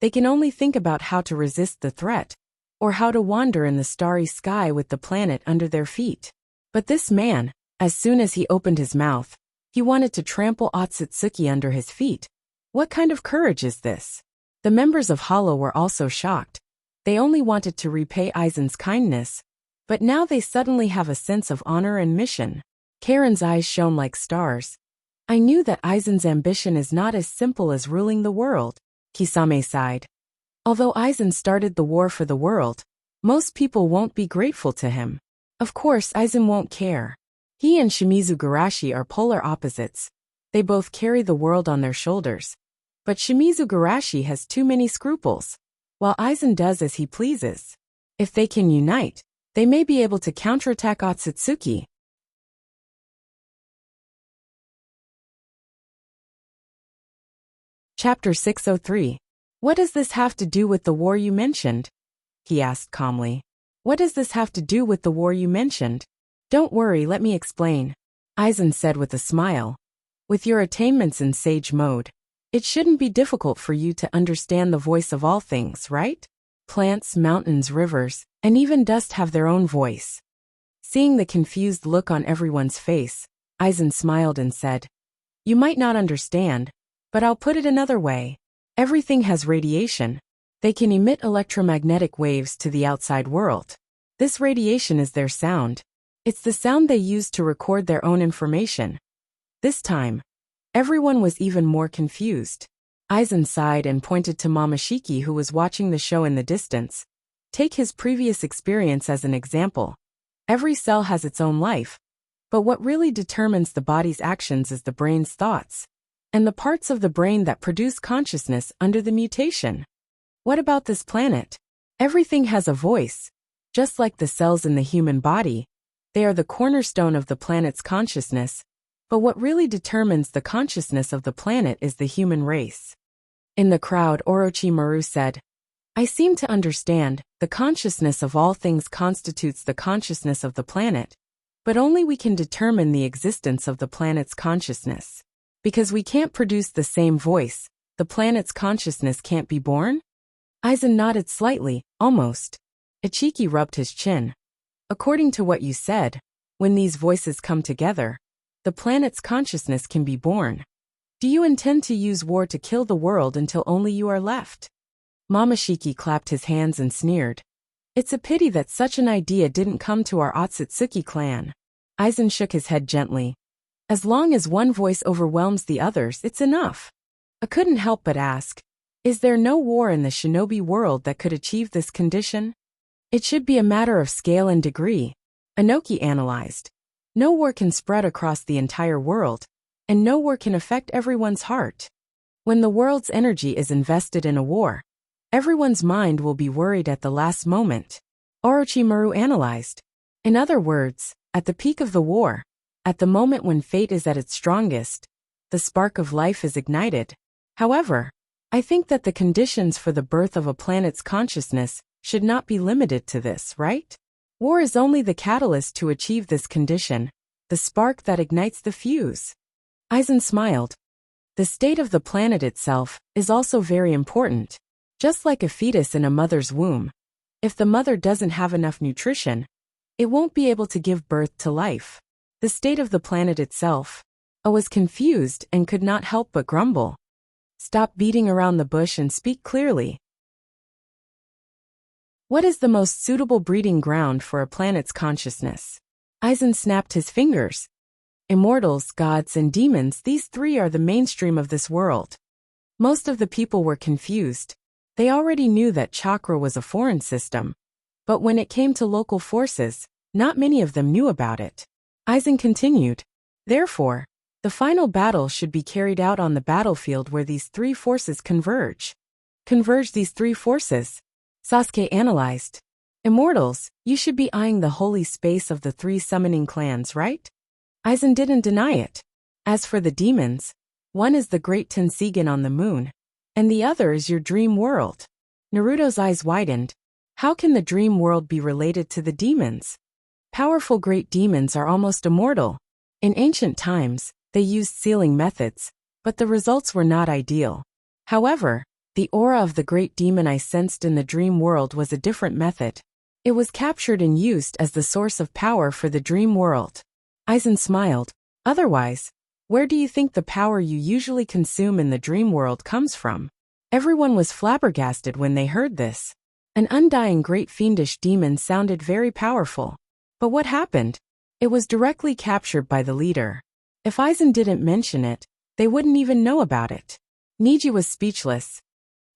they can only think about how to resist the threat, or how to wander in the starry sky with the planet under their feet. But this man, as soon as he opened his mouth, he wanted to trample Otsutsuki under his feet. What kind of courage is this? The members of Hollow were also shocked. They only wanted to repay Aizen's kindness, but now they suddenly have a sense of honor and mission. Karen's eyes shone like stars. "I knew that Aizen's ambition is not as simple as ruling the world," Kisame sighed. "Although Aizen started the war for the world, most people won't be grateful to him. Of course Aizen won't care. He and Shimizu Garashi are polar opposites. They both carry the world on their shoulders. But Shimizu Garashi has too many scruples, while Aizen does as he pleases. If they can unite, they may be able to counterattack Otsutsuki." Chapter 603. "What does this have to do with the war you mentioned?" he asked calmly. "What does this have to do with the war you mentioned?" "Don't worry, let me explain," Aizen said with a smile. "With your attainments in sage mode, it shouldn't be difficult for you to understand the voice of all things, right? Plants, mountains, rivers, and even dust have their own voice." Seeing the confused look on everyone's face, Aizen smiled and said, "You might not understand, but I'll put it another way. Everything has radiation. They can emit electromagnetic waves to the outside world. This radiation is their sound. It's the sound they use to record their own information." This time, everyone was even more confused. Aizen sighed and pointed to Momoshiki, who was watching the show in the distance. Take his previous experience as an example. Every cell has its own life, but what really determines the body's actions is the brain's thoughts, and the parts of the brain that produce consciousness under the mutation. What about this planet? Everything has a voice. Just like the cells in the human body, they are the cornerstone of the planet's consciousness, but what really determines the consciousness of the planet is the human race. In the crowd, Orochimaru said, "I seem to understand, the consciousness of all things constitutes the consciousness of the planet, but only we can determine the existence of the planet's consciousness. Because we can't produce the same voice, the planet's consciousness can't be born?" Aizen nodded slightly, almost. Ichiki rubbed his chin. "According to what you said, when these voices come together, the planet's consciousness can be born. Do you intend to use war to kill the world until only you are left?" Momoshiki clapped his hands and sneered. "It's a pity that such an idea didn't come to our Otsutsuki clan." Aizen shook his head gently. "As long as one voice overwhelms the others, it's enough." I couldn't help but ask, is there no war in the shinobi world that could achieve this condition? "It should be a matter of scale and degree," Inoki analyzed. "No war can spread across the entire world, and no war can affect everyone's heart. When the world's energy is invested in a war, everyone's mind will be worried at the last moment," Orochimaru analyzed. "In other words, at the peak of the war, at the moment when fate is at its strongest, the spark of life is ignited. However, I think that the conditions for the birth of a planet's consciousness should not be limited to this, right? War is only the catalyst to achieve this condition, the spark that ignites the fuse." Aizen smiled. "The state of the planet itself is also very important. Just like a fetus in a mother's womb, if the mother doesn't have enough nutrition, it won't be able to give birth to life. The state of the planet itself." I was confused and could not help but grumble. "Stop beating around the bush and speak clearly. What is the most suitable breeding ground for a planet's consciousness?" Aizen snapped his fingers. Immortals, gods, and demons, these three are the mainstream of this world. Most of the people were confused. They already knew that chakra was a foreign system. But when it came to local forces, not many of them knew about it. Aizen continued. Therefore, the final battle should be carried out on the battlefield where these three forces converge. Converge these three forces? Sasuke analyzed. Immortals, you should be eyeing the holy space of the three summoning clans, right? Aizen didn't deny it. As for the demons, one is the great Tensigen on the moon, and the other is your dream world. Naruto's eyes widened. How can the dream world be related to the demons? Powerful great demons are almost immortal. In ancient times, they used sealing methods, but the results were not ideal. However, the aura of the great demon I sensed in the dream world was a different method. It was captured and used as the source of power for the dream world. Aizen smiled. Otherwise, where do you think the power you usually consume in the dream world comes from? Everyone was flabbergasted when they heard this. An undying great fiendish demon sounded very powerful. But what happened? It was directly captured by the leader. If Aizen didn't mention it, they wouldn't even know about it. Niji was speechless.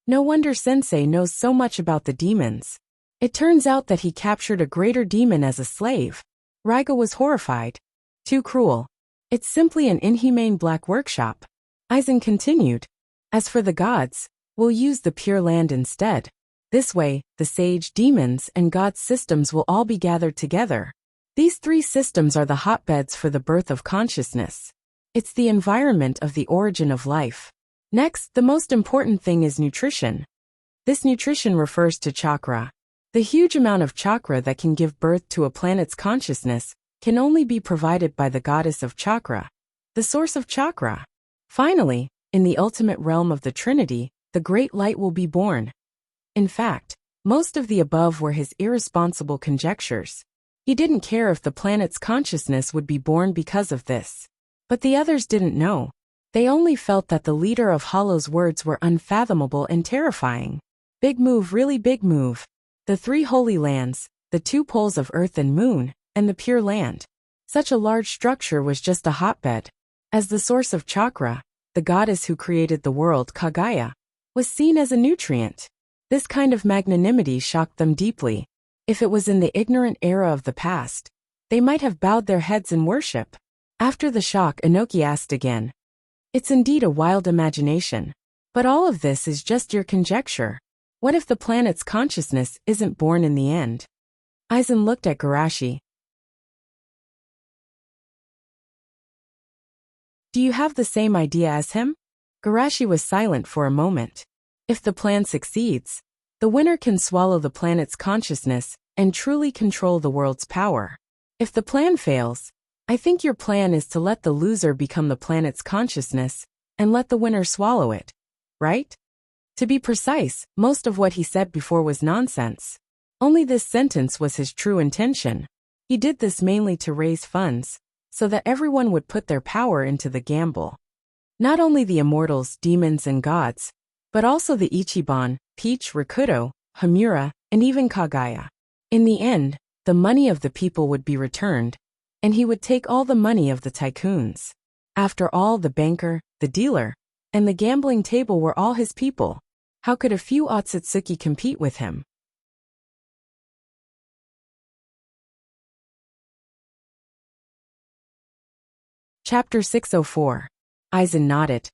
No wonder Sensei knows so much about the demons. It turns out that he captured a greater demon as a slave. Raiga was horrified. Too cruel. It's simply an inhumane black workshop. Aizen continued. As for the gods, we'll use the Pure Land instead. This way, the sage, demons, and gods systems will all be gathered together. These three systems are the hotbeds for the birth of consciousness. It's the environment of the origin of life. Next, the most important thing is nutrition. This nutrition refers to chakra. The huge amount of chakra that can give birth to a planet's consciousness can only be provided by the goddess of chakra, the source of chakra. Finally, in the ultimate realm of the Trinity, the great light will be born. In fact, most of the above were his irresponsible conjectures. He didn't care if the planet's consciousness would be born because of this. But the others didn't know. They only felt that the leader of Hollow's words were unfathomable and terrifying. Big move, really big move. The three holy lands, the two poles of earth and moon, and the Pure Land. Such a large structure was just a hotbed. As the source of chakra, the goddess who created the world, Kagaya, was seen as a nutrient. This kind of magnanimity shocked them deeply. If it was in the ignorant era of the past, they might have bowed their heads in worship. After the shock, Inoki asked again. It's indeed a wild imagination. But all of this is just your conjecture. What if the planet's consciousness isn't born in the end? Aizen looked at Garashi. Do you have the same idea as him? Garashi was silent for a moment. If the plan succeeds, the winner can swallow the planet's consciousness and truly control the world's power. If the plan fails, I think your plan is to let the loser become the planet's consciousness and let the winner swallow it, right? To be precise, most of what he said before was nonsense. Only this sentence was his true intention. He did this mainly to raise funds, so that everyone would put their power into the gamble. Not only the immortals, demons, and gods, but also the Ichiban, Peach, Rakuto, Hamura, and even Kagaya. In the end, the money of the people would be returned, and he would take all the money of the tycoons. After all, the banker, the dealer, and the gambling table were all his people. How could a few Otsutsuki compete with him? Chapter 604. Aizen nodded.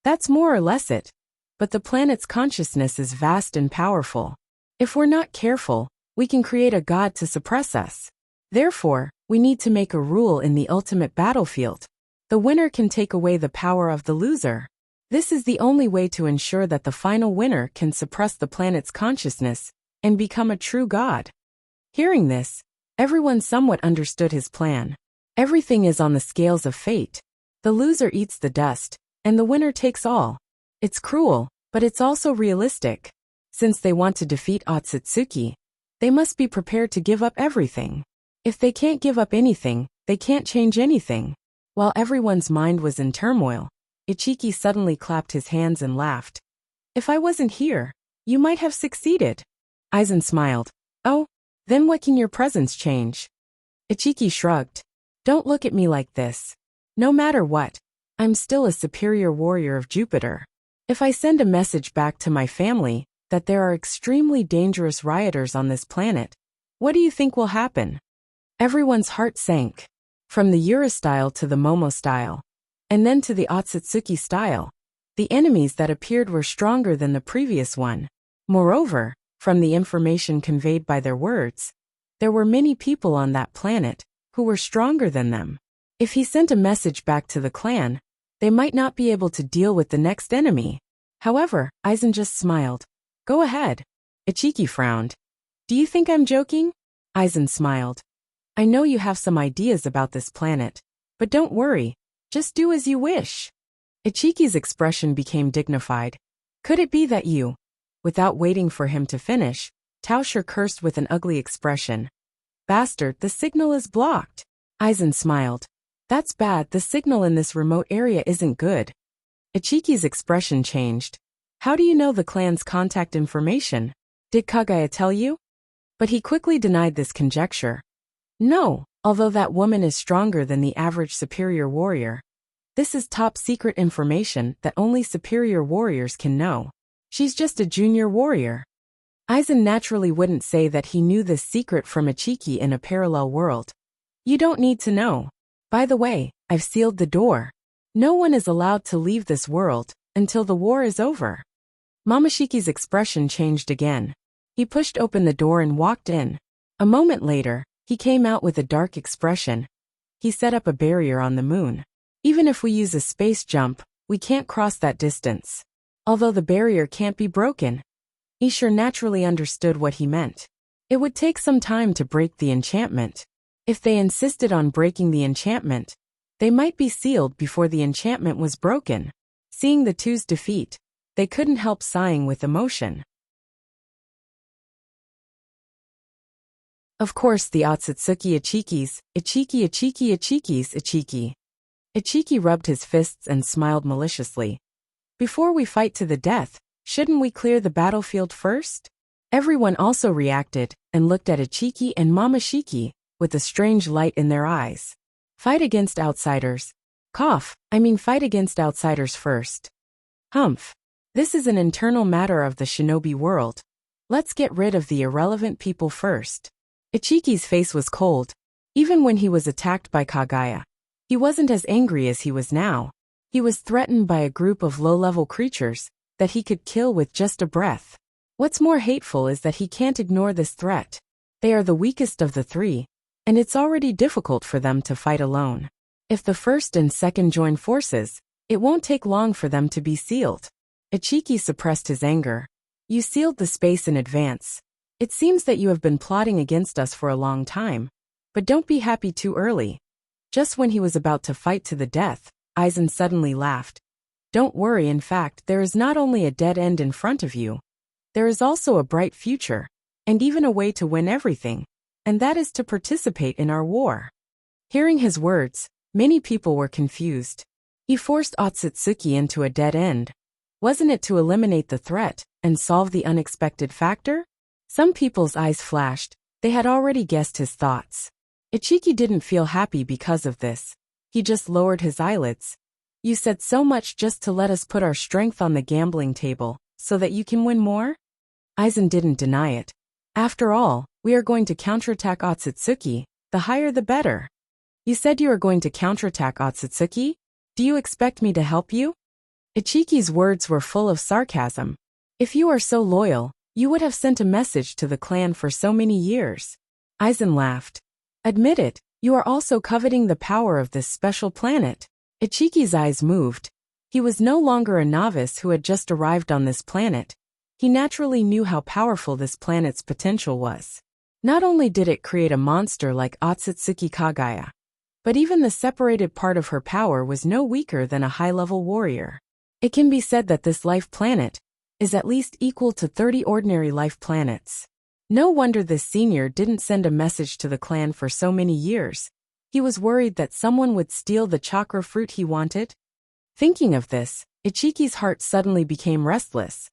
That's more or less it. But the planet's consciousness is vast and powerful. If we're not careful, we can create a god to suppress us. Therefore, we need to make a rule in the ultimate battlefield. The winner can take away the power of the loser. This is the only way to ensure that the final winner can suppress the planet's consciousness and become a true god. Hearing this, everyone somewhat understood his plan. Everything is on the scales of fate. The loser eats the dust, and the winner takes all. It's cruel, but it's also realistic. Since they want to defeat Otsutsuki, they must be prepared to give up everything. If they can't give up anything, they can't change anything. While everyone's mind was in turmoil, Ichiki suddenly clapped his hands and laughed. If I wasn't here, you might have succeeded. Aizen smiled. Oh, then what can your presence change? Ichiki shrugged. Don't look at me like this. No matter what, I'm still a superior warrior of Jupiter. If I send a message back to my family that there are extremely dangerous rioters on this planet, what do you think will happen? Everyone's heart sank. From the Yura style to the Momo style, and then to the Otsutsuki style, the enemies that appeared were stronger than the previous one. Moreover, from the information conveyed by their words, there were many people on that planet who were stronger than them. If he sent a message back to the clan, they might not be able to deal with the next enemy. However, Aizen just smiled. Go ahead. Ichiki frowned. Do you think I'm joking? Aizen smiled. I know you have some ideas about this planet, but don't worry, just do as you wish. Ichiki's expression became dignified. Could it be that you? Without waiting for him to finish, Tauscher cursed with an ugly expression. Bastard, the signal is blocked. Aizen smiled. That's bad, the signal in this remote area isn't good. Ichiki's expression changed. How do you know the clan's contact information? Did Kagaya tell you? But he quickly denied this conjecture. No, although that woman is stronger than the average superior warrior. This is top secret information that only superior warriors can know. She's just a junior warrior. Aizen naturally wouldn't say that he knew this secret from Ichiki in a parallel world. You don't need to know. By the way, I've sealed the door. No one is allowed to leave this world until the war is over. Momoshiki's expression changed again. He pushed open the door and walked in. A moment later, he came out with a dark expression. He set up a barrier on the moon. Even if we use a space jump, we can't cross that distance. Although the barrier can't be broken. Ishur naturally understood what he meant. It would take some time to break the enchantment. If they insisted on breaking the enchantment, they might be sealed before the enchantment was broken. Seeing the two's defeat, they couldn't help sighing with emotion. Of course, the Otsutsuki Ichikis, Ichiki. Ichiki rubbed his fists and smiled maliciously. Before we fight to the death, shouldn't we clear the battlefield first? Everyone also reacted and looked at Ichiki and Momoshiki with a strange light in their eyes. Fight against outsiders. Fight against outsiders first. Humph. This is an internal matter of the shinobi world. Let's get rid of the irrelevant people first. Ichiki's face was cold. Even when he was attacked by Kagaya, he wasn't as angry as he was now. He was threatened by a group of low-level creatures that he could kill with just a breath. What's more hateful is that he can't ignore this threat. They are the weakest of the three, and it's already difficult for them to fight alone. If the first and second join forces, it won't take long for them to be sealed. Ichiki suppressed his anger. You sealed the space in advance. It seems that you have been plotting against us for a long time. But don't be happy too early. Just when he was about to fight to the death, Aizen suddenly laughed. Don't worry, in fact, there is not only a dead end in front of you. There is also a bright future, and even a way to win everything, and that is to participate in our war. Hearing his words, many people were confused. He forced Otsutsuki into a dead end. Wasn't it to eliminate the threat and solve the unexpected factor? Some people's eyes flashed. They had already guessed his thoughts. Ichiki didn't feel happy because of this. He just lowered his eyelids. You said so much just to let us put our strength on the gambling table, so that you can win more? Aizen didn't deny it. After all, we are going to counterattack Otsutsuki, the higher the better. You said you are going to counterattack Otsutsuki? Do you expect me to help you? Ichiki's words were full of sarcasm. If you are so loyal, you would have sent a message to the clan for so many years. Aizen laughed. Admit it, you are also coveting the power of this special planet. Ichiki's eyes moved. He was no longer a novice who had just arrived on this planet. He naturally knew how powerful this planet's potential was. Not only did it create a monster like Otsutsuki Kagaya, but even the separated part of her power was no weaker than a high-level warrior. It can be said that this life planet is at least equal to 30 ordinary life planets. No wonder this senior didn't send a message to the clan for so many years. He was worried that someone would steal the chakra fruit he wanted. Thinking of this, Ichiki's heart suddenly became restless.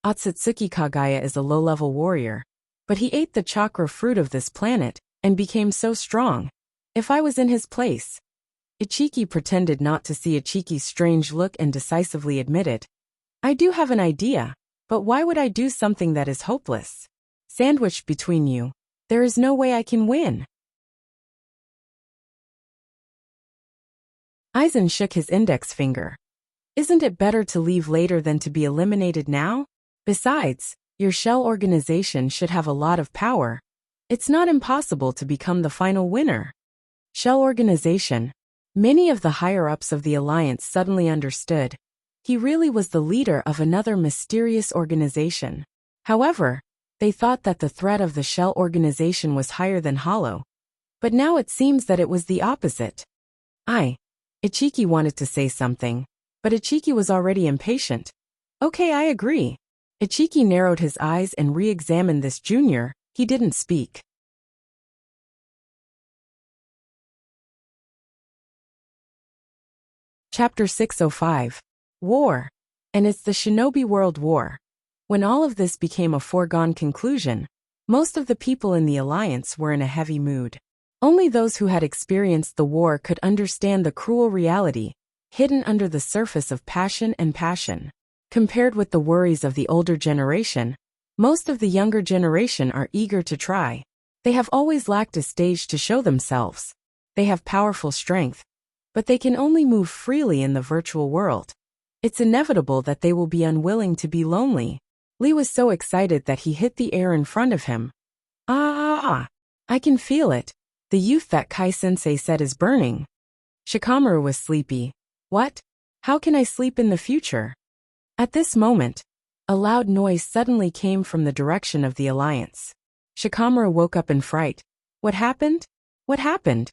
Otsutsuki Kagaya is a low-level warrior, but he ate the chakra fruit of this planet and became so strong. If I was in his place. Ichiki pretended not to see Ichiki's strange look and decisively admitted, I do have an idea, but why would I do something that is hopeless? Sandwiched between you, there is no way I can win. Aizen shook his index finger. Isn't it better to leave later than to be eliminated now? Besides, your shell organization should have a lot of power. It's not impossible to become the final winner. Shell organization. Many of the higher-ups of the alliance suddenly understood. He really was the leader of another mysterious organization. However, they thought that the threat of the shell organization was higher than Hollow. But now it seems that it was the opposite. Ichiki wanted to say something, but Ichiki was already impatient. Okay, I agree. Ichiki narrowed his eyes and re-examined this junior. He didn't speak. Chapter 605. War. And it's the Shinobi World War. When all of this became a foregone conclusion, most of the people in the alliance were in a heavy mood. Only those who had experienced the war could understand the cruel reality, hidden under the surface of passion and passion. Compared with the worries of the older generation, most of the younger generation are eager to try. They have always lacked a stage to show themselves. They have powerful strength, but they can only move freely in the virtual world. It's inevitable that they will be unwilling to be lonely. Lee was so excited that he hit the air in front of him. I can feel it. The youth that Kai-sensei said is burning. Shikamaru was sleepy. What? How can I sleep in the future? At this moment, a loud noise suddenly came from the direction of the alliance. Shikamaru woke up in fright. What happened? What happened?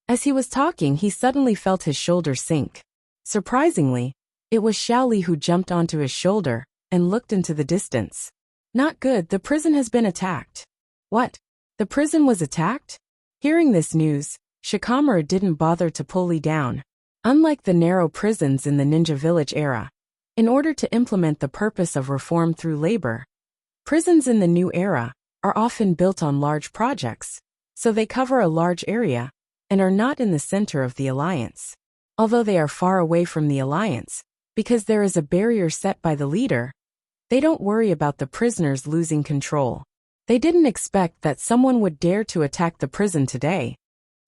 As he was talking, he suddenly felt his shoulder sink. Surprisingly, it was Xiaoli who jumped onto his shoulder and looked into the distance. Not good, the prison has been attacked. What? The prison was attacked? Hearing this news, Shikamaru didn't bother to pull Lee down. Unlike the narrow prisons in the Ninja Village era, in order to implement the purpose of reform through labor, prisons in the new era are often built on large projects, so they cover a large area and are not in the center of the alliance. Although they are far away from the alliance, because there is a barrier set by the leader, they don't worry about the prisoners losing control. They didn't expect that someone would dare to attack the prison today.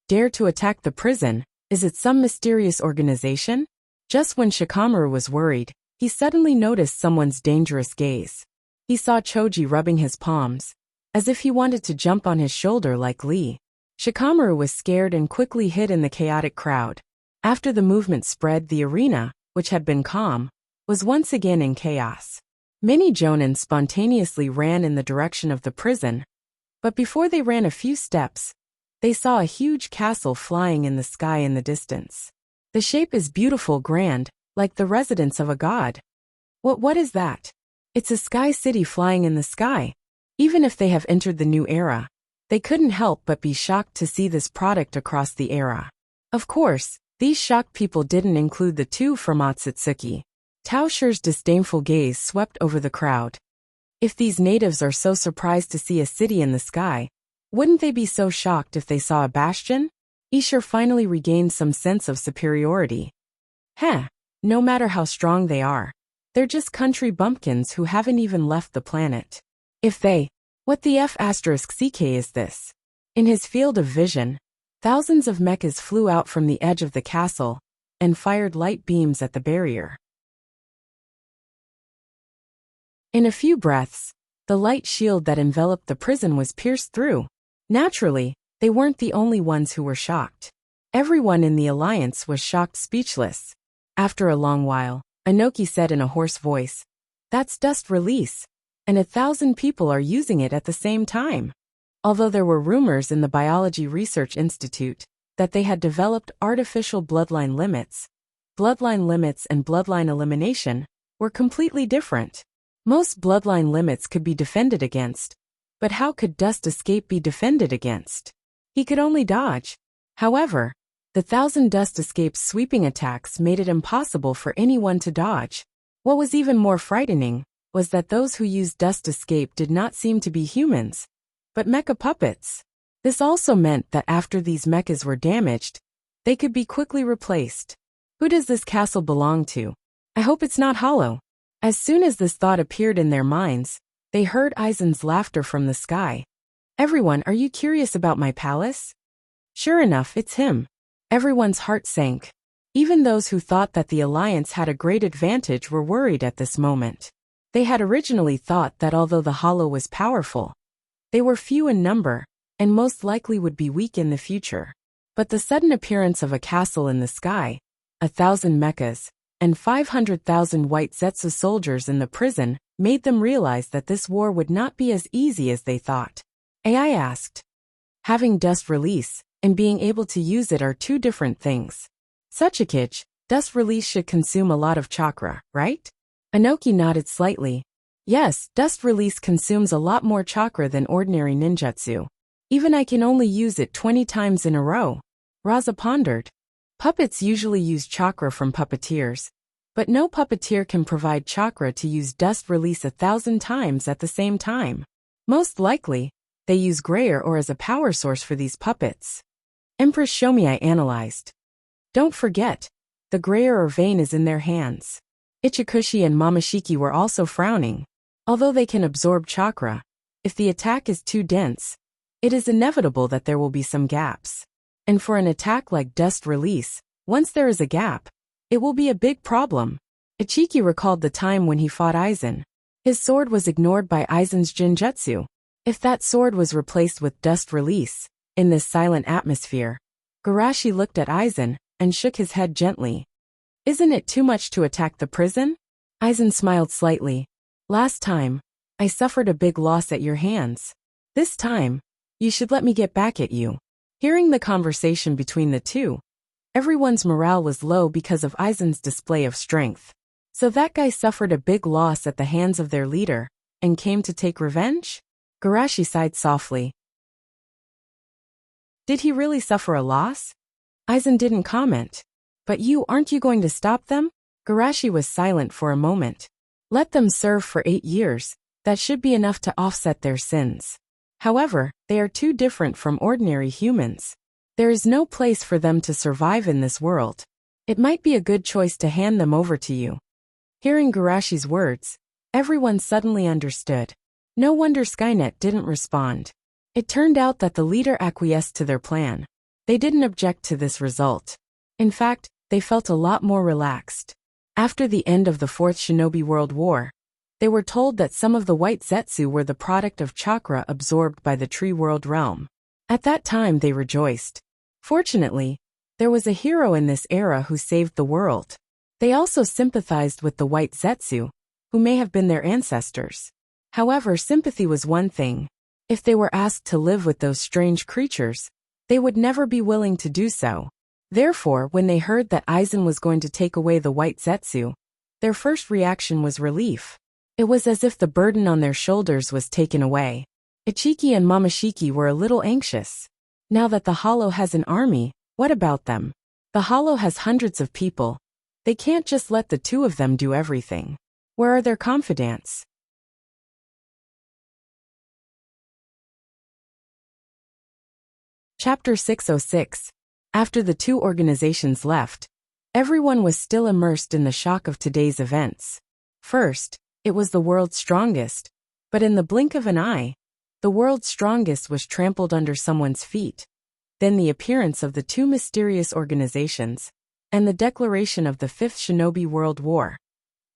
Dare to attack the prison? Is it some mysterious organization? Just when Shikamaru was worried, he suddenly noticed someone's dangerous gaze. He saw Choji rubbing his palms, as if he wanted to jump on his shoulder like Lee. Shikamaru was scared and quickly hid in the chaotic crowd. After the movement spread, the arena, which had been calm, was once again in chaos. Many jonin spontaneously ran in the direction of the prison, but before they ran a few steps, they saw a huge castle flying in the sky in the distance. The shape is beautiful, grand, like the residence of a god. What is that? It's a sky city flying in the sky. Even if they have entered the new era, they couldn't help but be shocked to see this product across the era. Of course, these shocked people didn't include the two from Otsutsuki. Tao Shi's disdainful gaze swept over the crowd. If these natives are so surprised to see a city in the sky, wouldn't they be so shocked if they saw a bastion? Ishir finally regained some sense of superiority. No matter how strong they are, they're just country bumpkins who haven't even left the planet. What the F***ck is this? In his field of vision, thousands of mechas flew out from the edge of the castle and fired light beams at the barrier. In a few breaths, the light shield that enveloped the prison was pierced through. Naturally, they weren't the only ones who were shocked. Everyone in the alliance was shocked, speechless. After a long while, Inoki said in a hoarse voice, "That's dust release, and 1,000 people are using it at the same time." Although there were rumors in the Biology Research Institute that they had developed artificial bloodline limits and bloodline elimination were completely different. Most bloodline limits could be defended against, but how could Dust Escape be defended against? He could only dodge. However, the 1,000 Dust Escape's sweeping attacks made it impossible for anyone to dodge. What was even more frightening was that those who used Dust Escape did not seem to be humans, but mecha puppets. This also meant that after these mechas were damaged, they could be quickly replaced. Who does this castle belong to? I hope it's not hollow. As soon as this thought appeared in their minds, they heard Aizen's laughter from the sky. Everyone, are you curious about my palace? Sure enough, it's him. Everyone's heart sank. Even those who thought that the alliance had a great advantage were worried at this moment. They had originally thought that although the hollow was powerful, they were few in number, and most likely would be weak in the future. But the sudden appearance of a castle in the sky, 1,000 mechas, and 500,000 white Zetsu soldiers in the prison made them realize that this war would not be as easy as they thought. AI asked. Having dust release and being able to use it are two different things. Suchikage, dust release should consume a lot of chakra, right? Anoki nodded slightly. Yes, dust release consumes a lot more chakra than ordinary ninjutsu. Even I can only use it 20 times in a row. Raza pondered. Puppets usually use chakra from puppeteers, but no puppeteer can provide chakra to use dust release 1,000 times at the same time. Most likely, they use Grayer or as a power source for these puppets. Empress Shomiai analyzed. Don't forget, the Grayer or vein is in their hands. Ichikushi and Mamashiki were also frowning. Although they can absorb chakra, if the attack is too dense, it is inevitable that there will be some gaps. And for an attack like dust release, once there is a gap, it will be a big problem. Ichiki recalled the time when he fought Aizen. His sword was ignored by Aizen's Jinjutsu. If that sword was replaced with dust release, in this silent atmosphere, Garashi looked at Aizen and shook his head gently. Isn't it too much to attack the prison? Aizen smiled slightly. Last time, I suffered a big loss at your hands. This time, you should let me get back at you. Hearing the conversation between the two, everyone's morale was low because of Aizen's display of strength. So that guy suffered a big loss at the hands of their leader, and came to take revenge? Garashi sighed softly. Did he really suffer a loss? Aizen didn't comment. But aren't you going to stop them? Garashi was silent for a moment. Let them serve for 8 years, that should be enough to offset their sins. However, they are too different from ordinary humans. There is no place for them to survive in this world. It might be a good choice to hand them over to you. Hearing Garashi's words, everyone suddenly understood. No wonder Skynet didn't respond. It turned out that the leader acquiesced to their plan. They didn't object to this result. In fact, they felt a lot more relaxed. After the end of the Fourth Shinobi World War, they were told that some of the white Zetsu were the product of chakra absorbed by the Tree World realm. At that time they rejoiced. Fortunately, there was a hero in this era who saved the world. They also sympathized with the white Zetsu, who may have been their ancestors. However, sympathy was one thing. If they were asked to live with those strange creatures, they would never be willing to do so. Therefore, when they heard that Aizen was going to take away the white Zetsu, their first reaction was relief. It was as if the burden on their shoulders was taken away. Ichiki and Mamashiki were a little anxious. Now that the Hollow has an army, what about them? The Hollow has hundreds of people. They can't just let the two of them do everything. Where are their confidants? Chapter 606. After the two organizations left, everyone was still immersed in the shock of today's events. First, it was the world's strongest, but in the blink of an eye, the world's strongest was trampled under someone's feet. Then the appearance of the two mysterious organizations, and the declaration of the Fifth Shinobi World War.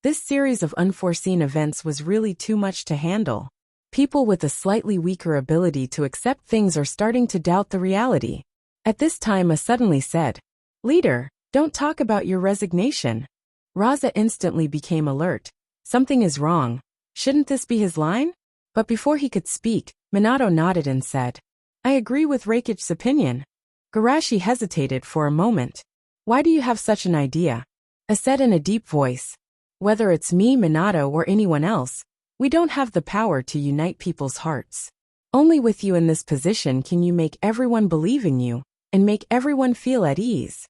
This series of unforeseen events was really too much to handle. People with a slightly weaker ability to accept things are starting to doubt the reality. At this time, A suddenly said, "Leader, don't talk about your resignation." Raza instantly became alert. Something is wrong. Shouldn't this be his line? But before he could speak, Minato nodded and said, "I agree with Reikich's opinion." Garashi hesitated for a moment. "Why do you have such an idea?" I said in a deep voice. "Whether it's me, Minato, or anyone else, we don't have the power to unite people's hearts. Only with you in this position can you make everyone believe in you, and make everyone feel at ease."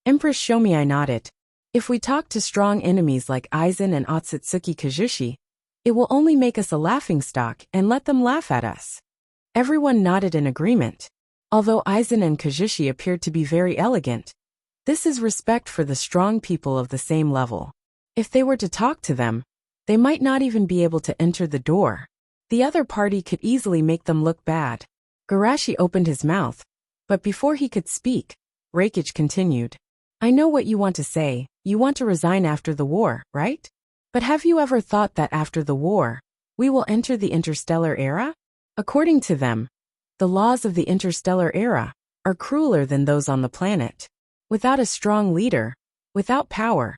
Empress Shomiai nodded. "If we talk to strong enemies like Aizen and Otsutsuki Kazushi, it will only make us a laughingstock and let them laugh at us." Everyone nodded in agreement. Although Aizen and Kazushi appeared to be very elegant, this is respect for the strong people of the same level. If they were to talk to them, they might not even be able to enter the door. The other party could easily make them look bad. Garashi opened his mouth, but before he could speak, Reikage continued. I know what you want to say, you want to resign after the war, right? But have you ever thought that after the war, we will enter the interstellar era? According to them, the laws of the interstellar era are crueler than those on the planet. Without a strong leader, without power,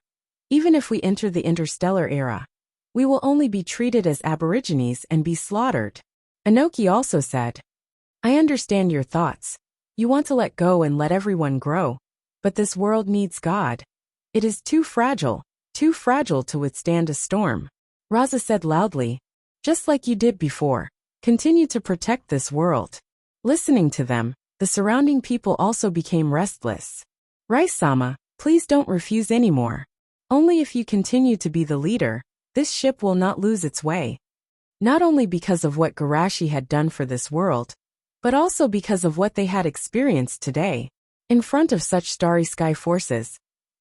even if we enter the interstellar era, we will only be treated as aborigines and be slaughtered. Inoki also said, I understand your thoughts. You want to let go and let everyone grow. But this world needs God. It is too fragile to withstand a storm. Raza said loudly, just like you did before, continue to protect this world. Listening to them, the surrounding people also became restless. Rice-sama, please don't refuse anymore. Only if you continue to be the leader, this ship will not lose its way. Not only because of what Garashi had done for this world, but also because of what they had experienced today. In front of such starry sky forces,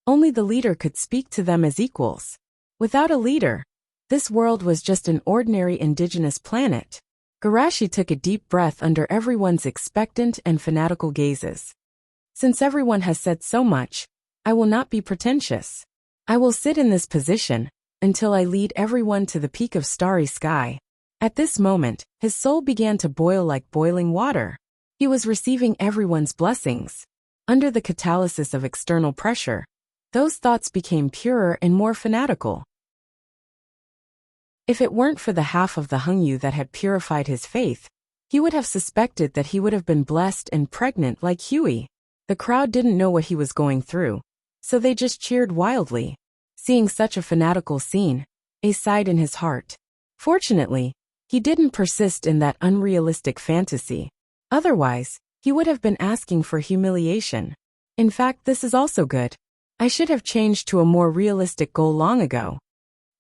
only the leader could speak to them as equals. Without a leader, this world was just an ordinary indigenous planet. Garashi took a deep breath under everyone's expectant and fanatical gazes. Since everyone has said so much, I will not be pretentious. I will sit in this position until I lead everyone to the peak of starry sky. At this moment, his soul began to boil like boiling water. He was receiving everyone's blessings. Under the catalysis of external pressure, those thoughts became purer and more fanatical. If it weren't for the half of the Hungyu that had purified his faith, he would have suspected that he would have been blessed and pregnant like Huey. The crowd didn't know what he was going through, so they just cheered wildly. Seeing such a fanatical scene, Ace sighed in his heart. Fortunately, he didn't persist in that unrealistic fantasy. Otherwise, he would have been asking for humiliation. In fact, this is also good. I should have changed to a more realistic goal long ago.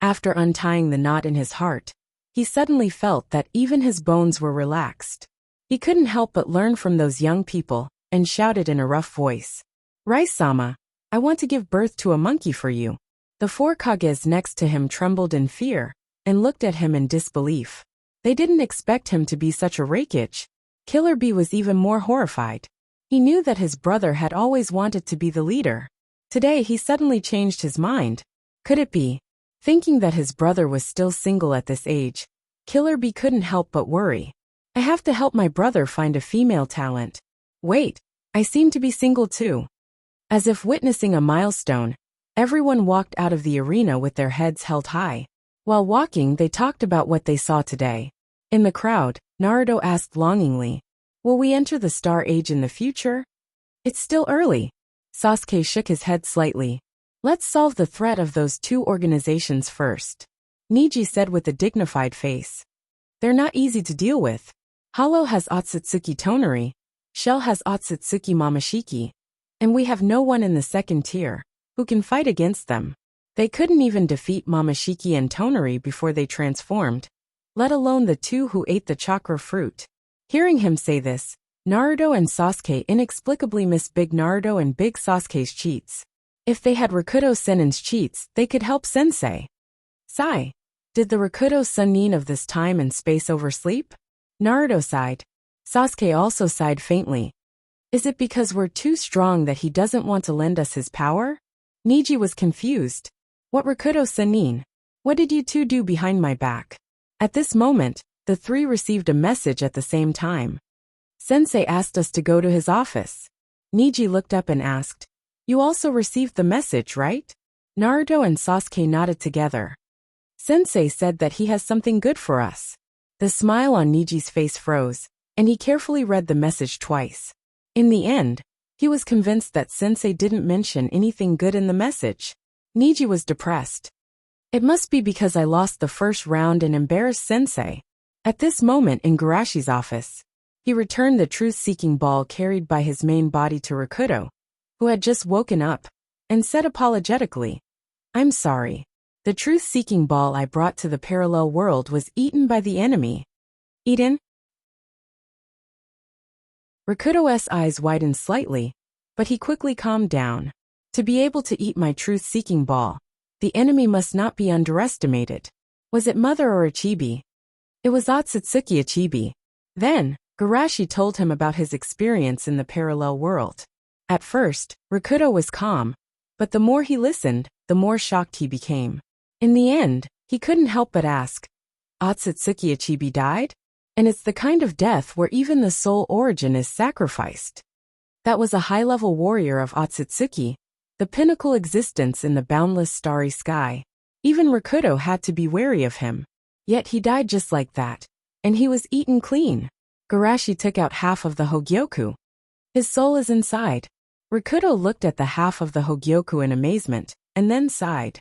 After untying the knot in his heart, he suddenly felt that even his bones were relaxed. He couldn't help but learn from those young people, and shouted in a rough voice. Rice-sama, I want to give birth to a monkey for you. The four Kages next to him trembled in fear, and looked at him in disbelief. They didn't expect him to be such a Reikage. Killer Bee was even more horrified. He knew that his brother had always wanted to be the leader. Today he suddenly changed his mind. Could it be? Thinking that his brother was still single at this age, Killer Bee couldn't help but worry. I have to help my brother find a female talent. Wait, I seem to be single too. As if witnessing a milestone, everyone walked out of the arena with their heads held high. While walking, they talked about what they saw today. In the crowd, Naruto asked longingly, will we enter the Star Age in the future? It's still early. Sasuke shook his head slightly. Let's solve the threat of those two organizations first. Niji said with a dignified face. They're not easy to deal with. Hollow has Otsutsuki Tonari, Shell has Otsutsuki Momoshiki, and we have no one in the second tier who can fight against them. They couldn't even defeat Momoshiki and Tonari before they transformed, let alone the two who ate the chakra fruit. Hearing him say this, Naruto and Sasuke inexplicably missed Big Naruto and Big Sasuke's cheats. If they had Rakuto Senin's cheats, they could help Sensei. Sigh. Did the Rakuto Senin of this time and space oversleep? Naruto sighed. Sasuke also sighed faintly. Is it because we're too strong that he doesn't want to lend us his power? Niji was confused. What Rakuto Senin? What did you two do behind my back? At this moment, the three received a message at the same time. Sensei asked us to go to his office. Niji looked up and asked, you also received the message, right? Naruto and Sasuke nodded together. Sensei said that he has something good for us. The smile on Niji's face froze, and he carefully read the message twice. In the end, he was convinced that Sensei didn't mention anything good in the message. Niji was depressed. It must be because I lost the first round and embarrassed Sensei. At this moment in Garashi's office, he returned the truth-seeking ball carried by his main body to Rakuto, who had just woken up, and said apologetically, I'm sorry. The truth-seeking ball I brought to the parallel world was eaten by the enemy. Eaten? Rakuto's eyes widened slightly, but he quickly calmed down. To be able to eat my truth-seeking ball, the enemy must not be underestimated. Was it Mother or Ichibi? It was Otsutsuki Ichibi. Then, Garashi told him about his experience in the parallel world. At first, Rakuto was calm, but the more he listened, the more shocked he became. In the end, he couldn't help but ask, Otsutsuki Ichibi died? And it's the kind of death where even the soul origin is sacrificed. That was a high-level warrior of Otsutsuki, the pinnacle existence in the boundless starry sky. Even Rakuto had to be wary of him. Yet he died just like that. And he was eaten clean. Garashi took out half of the Hogyoku. His soul is inside. Rakuto looked at the half of the Hogyoku in amazement, and then sighed.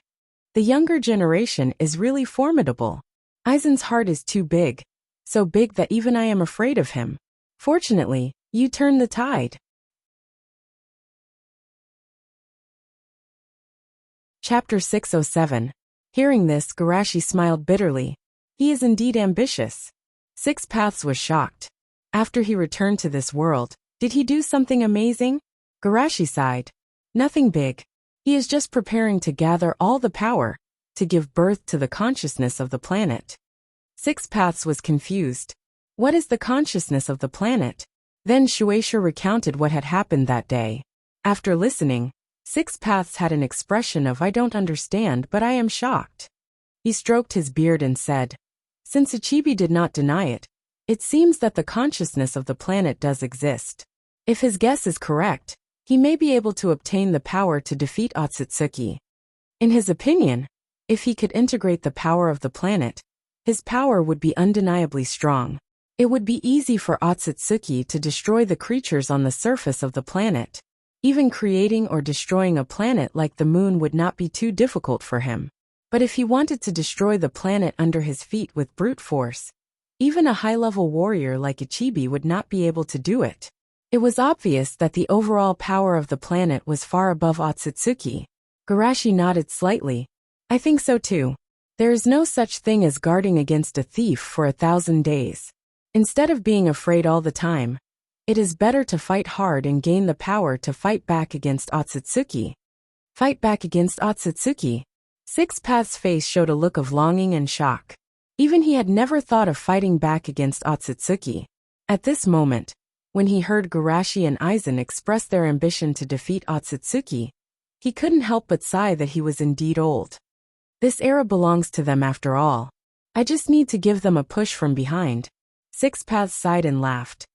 The younger generation is really formidable. Aizen's heart is too big. So big that even I am afraid of him. Fortunately, you turned the tide. Chapter 607. Hearing this, Garashi smiled bitterly. He is indeed ambitious. Six Paths was shocked. After he returned to this world, did he do something amazing? Garashi sighed. Nothing big. He is just preparing to gather all the power, to give birth to the consciousness of the planet. Six Paths was confused. What is the consciousness of the planet? Then Shueisha recounted what had happened that day. After listening, Six Paths had an expression of I don't understand but I am shocked. He stroked his beard and said, since Ichibi did not deny it, it seems that the consciousness of the planet does exist. If his guess is correct, he may be able to obtain the power to defeat Otsutsuki. In his opinion, if he could integrate the power of the planet, his power would be undeniably strong. It would be easy for Otsutsuki to destroy the creatures on the surface of the planet. Even creating or destroying a planet like the moon would not be too difficult for him. But if he wanted to destroy the planet under his feet with brute force, even a high-level warrior like Ichibi would not be able to do it. It was obvious that the overall power of the planet was far above Otsutsuki. Garashi nodded slightly. I think so too. There is no such thing as guarding against a thief for 1,000 days. Instead of being afraid all the time, it is better to fight hard and gain the power to fight back against Otsutsuki. Fight back against Otsutsuki? Six Paths' face showed a look of longing and shock. Even he had never thought of fighting back against Otsutsuki. At this moment, when he heard Garashi and Aizen express their ambition to defeat Otsutsuki, he couldn't help but sigh that he was indeed old. This era belongs to them after all. I just need to give them a push from behind. Six Paths sighed and laughed.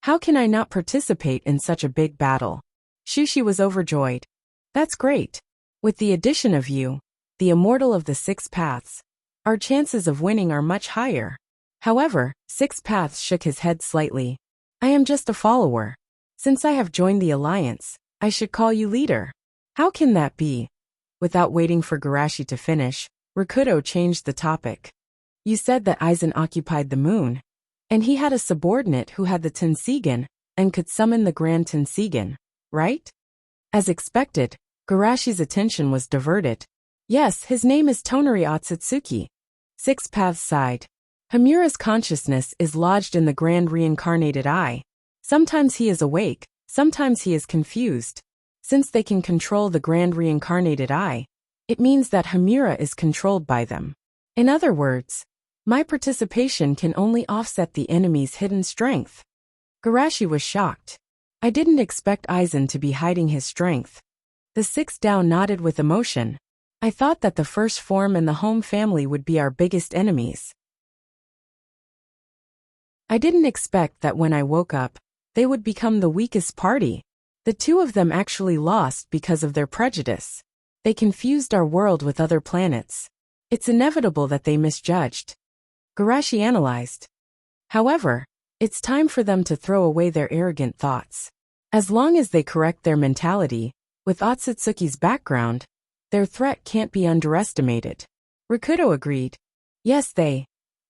How can I not participate in such a big battle? Shushi was overjoyed. That's great. With the addition of you, the immortal of the Six Paths, our chances of winning are much higher. However, Six Paths shook his head slightly. I am just a follower. Since I have joined the alliance, I should call you leader. How can that be? Without waiting for Garashi to finish, Rakuto changed the topic. You said that Aizen occupied the moon, and he had a subordinate who had the Tensigen and could summon the Grand Tensigen, right? As expected, Garashi's attention was diverted. Yes, his name is Tonari Otsutsuki. Six Paths sighed. Hamura's consciousness is lodged in the Grand Reincarnated Eye. Sometimes he is awake, sometimes he is confused. Since they can control the Grand Reincarnated Eye, it means that Hamura is controlled by them. In other words, my participation can only offset the enemy's hidden strength. Garashi was shocked. I didn't expect Aizen to be hiding his strength. The Six Dao nodded with emotion. I thought that the first form and the home family would be our biggest enemies. I didn't expect that when I woke up, they would become the weakest party. The two of them actually lost because of their prejudice. They confused our world with other planets. It's inevitable that they misjudged. Garashi analyzed. However, it's time for them to throw away their arrogant thoughts. As long as they correct their mentality, with Otsutsuki's background, their threat can't be underestimated. Rakuto agreed. Yes, they.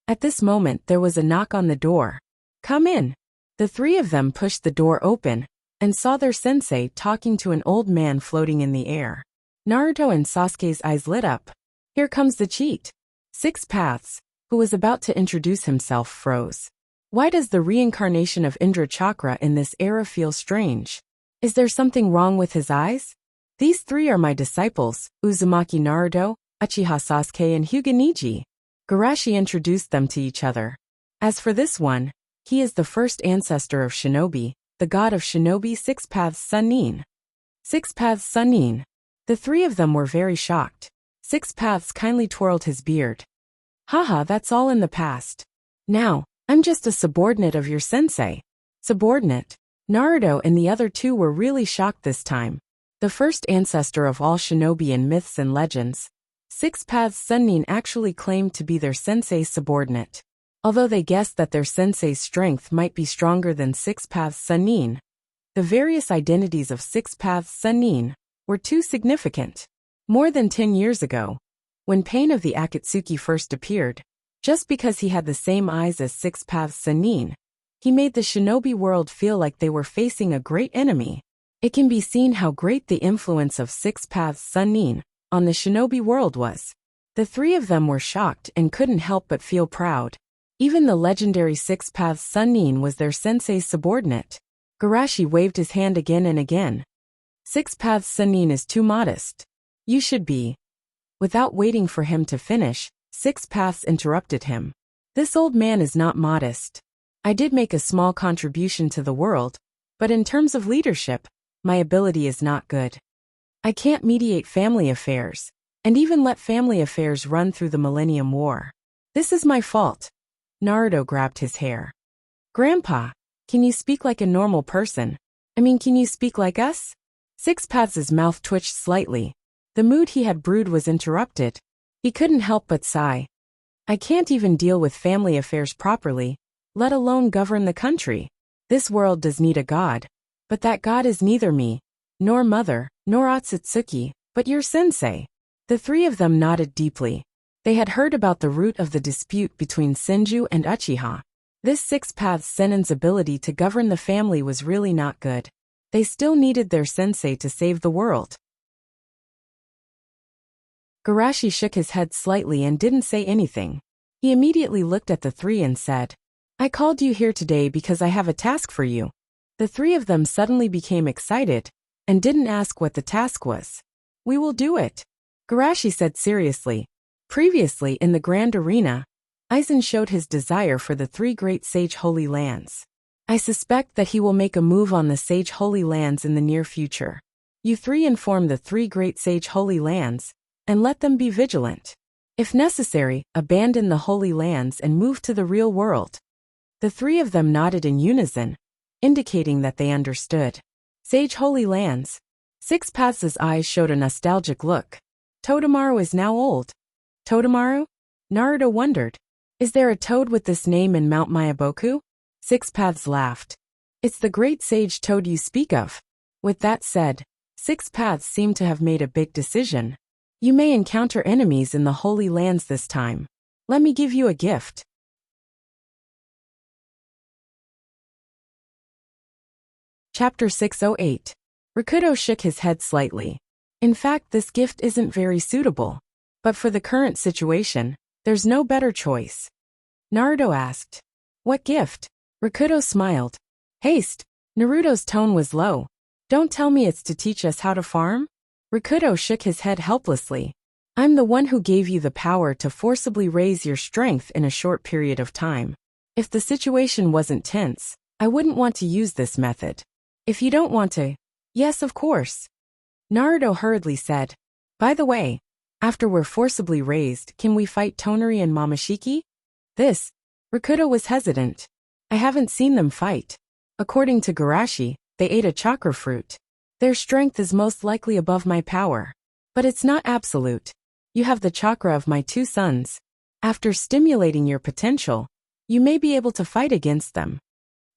At this moment there was a knock on the door. Come in. The three of them pushed the door open, and saw their sensei talking to an old man floating in the air. Naruto and Sasuke's eyes lit up. Here comes the cheat. Six Paths, who was about to introduce himself, froze. Why does the reincarnation of Indra chakra in this era feel strange? Is there something wrong with his eyes? These three are my disciples, Uzumaki Naruto, Uchiha Sasuke and Hyuga Neji. Garashi introduced them to each other. As for this one, he is the first ancestor of shinobi, the god of shinobi Six Paths Sannin. Six Paths Sannin. The three of them were very shocked. Six Paths kindly twirled his beard. Haha, that's all in the past. Now, I'm just a subordinate of your sensei. Subordinate. Naruto and the other two were really shocked this time. The first ancestor of all shinobi in myths and legends, Six Paths Sannin actually claimed to be their sensei's subordinate. Although they guessed that their sensei's strength might be stronger than Six Paths Sannin, the various identities of Six Paths Sannin were too significant. More than 10 years ago, when Pain of the Akatsuki first appeared, just because he had the same eyes as Six Paths Sannin, he made the shinobi world feel like they were facing a great enemy. It can be seen how great the influence of Six Paths Sannin on the shinobi world was. The three of them were shocked and couldn't help but feel proud. Even the legendary Six Paths Sannin was their sensei's subordinate. Garashi waved his hand again and again. Six Paths Sannin is too modest. You should be. Without waiting for him to finish, Six Paths interrupted him. This old man is not modest. I did make a small contribution to the world, but in terms of leadership, my ability is not good. I can't mediate family affairs, and even let family affairs run through the Millennium War. This is my fault. Naruto grabbed his hair. Grandpa, can you speak like a normal person? Can you speak like us? Six Paths' mouth twitched slightly. The mood he had brewed was interrupted. He couldn't help but sigh. I can't even deal with family affairs properly, let alone govern the country. This world does need a god, but that god is neither me, nor mother, nor Otsutsuki, but your sensei. The three of them nodded deeply. They had heard about the root of the dispute between Senju and Uchiha. This Six Paths Sennin's ability to govern the family was really not good. They still needed their sensei to save the world. Garashi shook his head slightly and didn't say anything. He immediately looked at the three and said, I called you here today because I have a task for you. The three of them suddenly became excited and didn't ask what the task was. We will do it, Garashi said seriously. Previously in the Grand Arena, Aizen showed his desire for the three great Sage Holy Lands. I suspect that he will make a move on the Sage Holy Lands in the near future. You three inform the three great Sage Holy Lands, and let them be vigilant. If necessary, abandon the Holy Lands and move to the real world. The three of them nodded in unison, indicating that they understood. Sage Holy Lands. Six Paths' eyes showed a nostalgic look. Totemaru is now old. Totemaru? Naruto wondered. Is there a toad with this name in Mount Mayaboku? Six Paths laughed. It's the great sage toad you speak of. With that said, Six Paths seemed to have made a big decision. You may encounter enemies in the Holy Lands this time. Let me give you a gift. Chapter 608. Rikudo shook his head slightly. In fact, this gift isn't very suitable. But for the current situation, there's no better choice. Naruto asked. What gift? Rikudo smiled. Haste. Naruto's tone was low. Don't tell me it's to teach us how to farm? Rikudo shook his head helplessly. I'm the one who gave you the power to forcibly raise your strength in a short period of time. If the situation wasn't tense, I wouldn't want to use this method. If you don't want to, yes, of course. Naruto hurriedly said. By the way, after we're forcibly raised, can we fight Tonari and Momoshiki? Rikudo was hesitant. I haven't seen them fight. According to Garashi, they ate a chakra fruit. Their strength is most likely above my power. But it's not absolute. You have the chakra of my two sons. After stimulating your potential, you may be able to fight against them.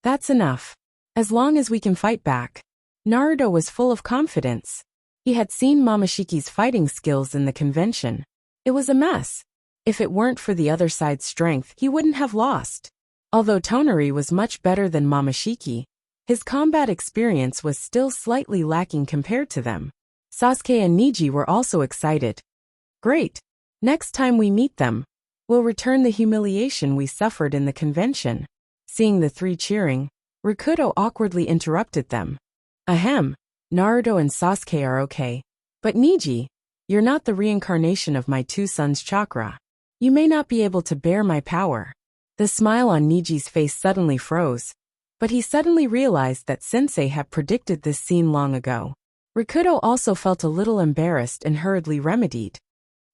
That's enough. As long as we can fight back. Naruto was full of confidence. He had seen Momoshiki's fighting skills in the convention. It was a mess. If it weren't for the other side's strength, he wouldn't have lost. Although Tonari was much better than Momoshiki, his combat experience was still slightly lacking compared to them. Sasuke and Neji were also excited. Great. Next time we meet them, we'll return the humiliation we suffered in the convention. Seeing the three cheering, Rikudo awkwardly interrupted them. Ahem, Naruto and Sasuke are okay. But Niji, you're not the reincarnation of my two sons' chakra. You may not be able to bear my power. The smile on Niji's face suddenly froze. But he suddenly realized that Sensei had predicted this scene long ago. Rikudo also felt a little embarrassed and hurriedly remedied.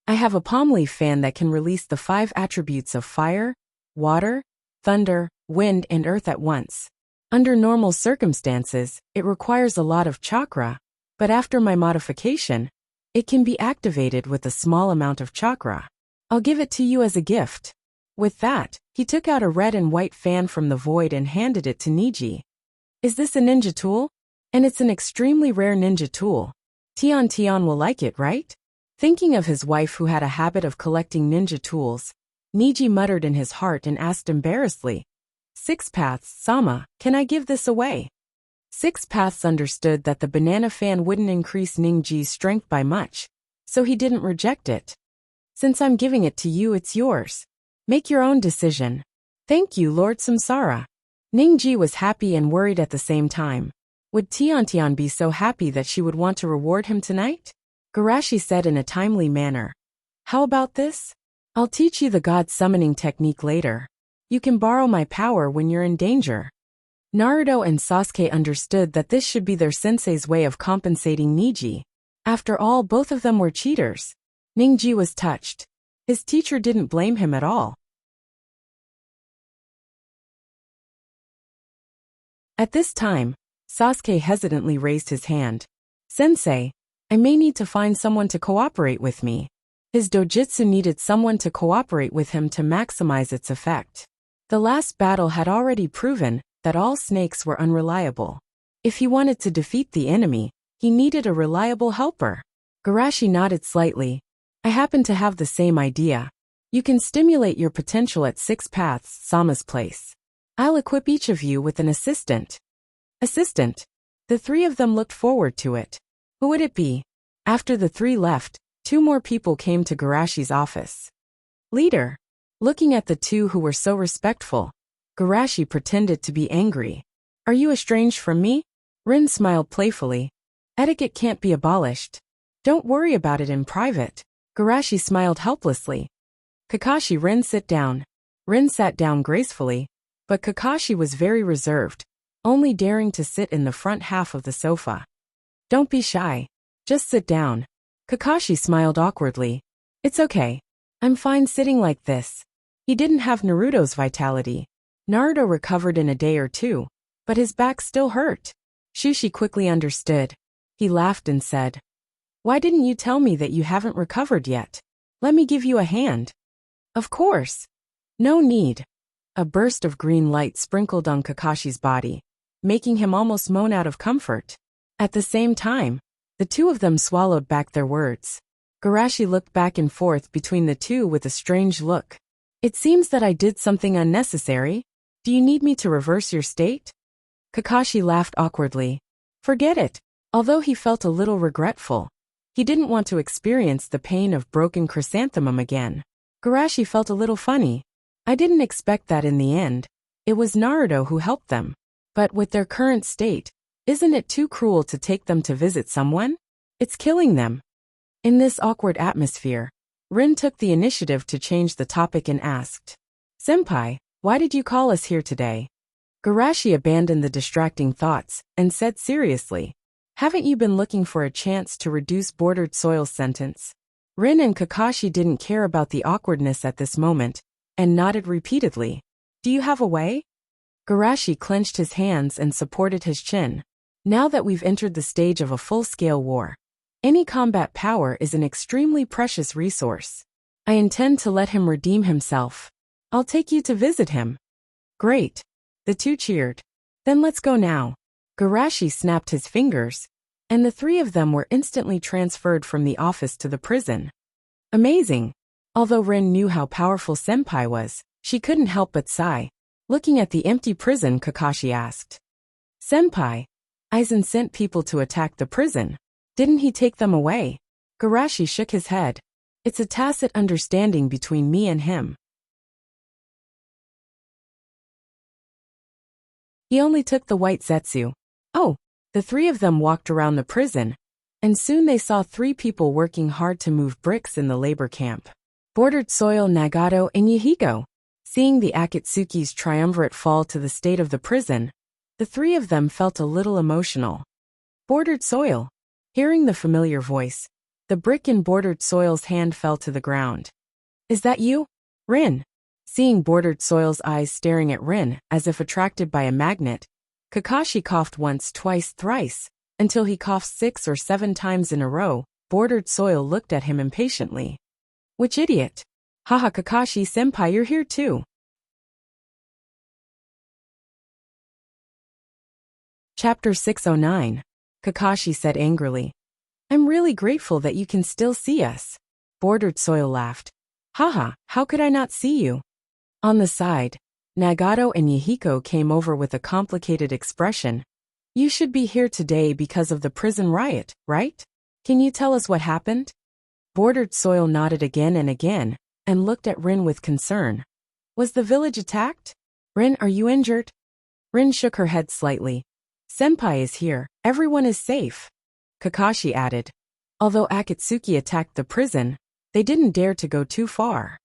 I have a palm leaf fan that can release the 5 attributes of fire, water, thunder, wind, and earth at once. Under normal circumstances, it requires a lot of chakra, but after my modification, it can be activated with a small amount of chakra. I'll give it to you as a gift. With that, he took out a red and white fan from the void and handed it to Niji. Is this a ninja tool? And it's an extremely rare ninja tool. Tion will like it, right? Thinking of his wife who had a habit of collecting ninja tools, Niji muttered in his heart and asked embarrassedly, Six Paths, Sama, can I give this away? Six Paths understood that the banana fan wouldn't increase Ningji's strength by much, so he didn't reject it. Since I'm giving it to you, it's yours. Make your own decision. Thank you, Lord Samsara. Ningji was happy and worried at the same time. Would Tion be so happy that she would want to reward him tonight? Garashi said in a timely manner. How about this? I'll teach you the god summoning technique later. You can borrow my power when you're in danger. Naruto and Sasuke understood that this should be their sensei's way of compensating Niji. After all, both of them were cheaters. Ningji was touched. His teacher didn't blame him at all. At this time, Sasuke hesitantly raised his hand. Sensei, I may need to find someone to cooperate with me. His dojutsu needed someone to cooperate with him to maximize its effect. The last battle had already proven that all snakes were unreliable. If he wanted to defeat the enemy, he needed a reliable helper. Garashi nodded slightly. I happen to have the same idea. You can stimulate your potential at Six Paths, Sama's place. I'll equip each of you with an assistant. Assistant. The three of them looked forward to it. Who would it be? After the three left, 2 more people came to Garashi's office. Leader. Looking at the 2 who were so respectful, Garashi pretended to be angry. Are you estranged from me? Rin smiled playfully. Etiquette can't be abolished. Don't worry about it in private. Garashi smiled helplessly. Kakashi, Rin, sit down. Rin sat down gracefully, but Kakashi was very reserved, only daring to sit in the front half of the sofa. Don't be shy. Just sit down. Kakashi smiled awkwardly. It's okay. I'm fine sitting like this. He didn't have Naruto's vitality. Naruto recovered in a day or 2, but his back still hurt. Shushi quickly understood. He laughed and said, Why didn't you tell me that you haven't recovered yet? Let me give you a hand. Of course. No need. A burst of green light sprinkled on Kakashi's body, making him almost moan out of comfort. At the same time, the 2 of them swallowed back their words. Garashi looked back and forth between the 2 with a strange look. It seems that I did something unnecessary. Do you need me to reverse your state? Kakashi laughed awkwardly. Forget it. Although he felt a little regretful, he didn't want to experience the pain of broken chrysanthemum again. Garashi felt a little funny. I didn't expect that in the end. It was Naruto who helped them. But with their current state, isn't it too cruel to take them to visit someone? It's killing them. In this awkward atmosphere, Rin took the initiative to change the topic and asked, Senpai, why did you call us here today? Garashi abandoned the distracting thoughts and said seriously, Haven't you been looking for a chance to reduce bordered soil's sentence? Rin and Kakashi didn't care about the awkwardness at this moment, and nodded repeatedly. Do you have a way? Garashi clenched his hands and supported his chin. Now that we've entered the stage of a full-scale war, any combat power is an extremely precious resource. I intend to let him redeem himself. I'll take you to visit him. Great. The 2 cheered. Then let's go now. Garashi snapped his fingers, and the 3 of them were instantly transferred from the office to the prison. Amazing. Although Rin knew how powerful Senpai was, she couldn't help but sigh. Looking at the empty prison, Kakashi asked, Senpai, Aizen sent people to attack the prison. Didn't he take them away? Garashi shook his head. It's a tacit understanding between me and him. He only took the white zetsu. Oh, the three of them walked around the prison, and soon they saw three people working hard to move bricks in the labor camp. Bordered Soil, Nagato, and Yahiko. Seeing the Akatsuki's triumvirate fall to the state of the prison, the three of them felt a little emotional. Bordered Soil. Hearing the familiar voice, the brick in Bordered Soil's hand fell to the ground. Is that you, Rin? Seeing Bordered Soil's eyes staring at Rin as if attracted by a magnet, Kakashi coughed once, twice, thrice, until he coughed 6 or 7 times in a row. Bordered Soil looked at him impatiently. Which idiot? Haha, Kakashi-senpai, you're here too. Chapter 609. Kakashi said angrily. I'm really grateful that you can still see us. Bordered Soil laughed. Haha, how could I not see you? On the side, Nagato and Yahiko came over with a complicated expression. You should be here today because of the prison riot, right? Can you tell us what happened? Bordered Soil nodded again and looked at Rin with concern. Was the village attacked? Rin, are you injured? Rin shook her head slightly. Senpai is here, everyone is safe. Kakashi added. Although Akatsuki attacked the prison, they didn't dare to go too far.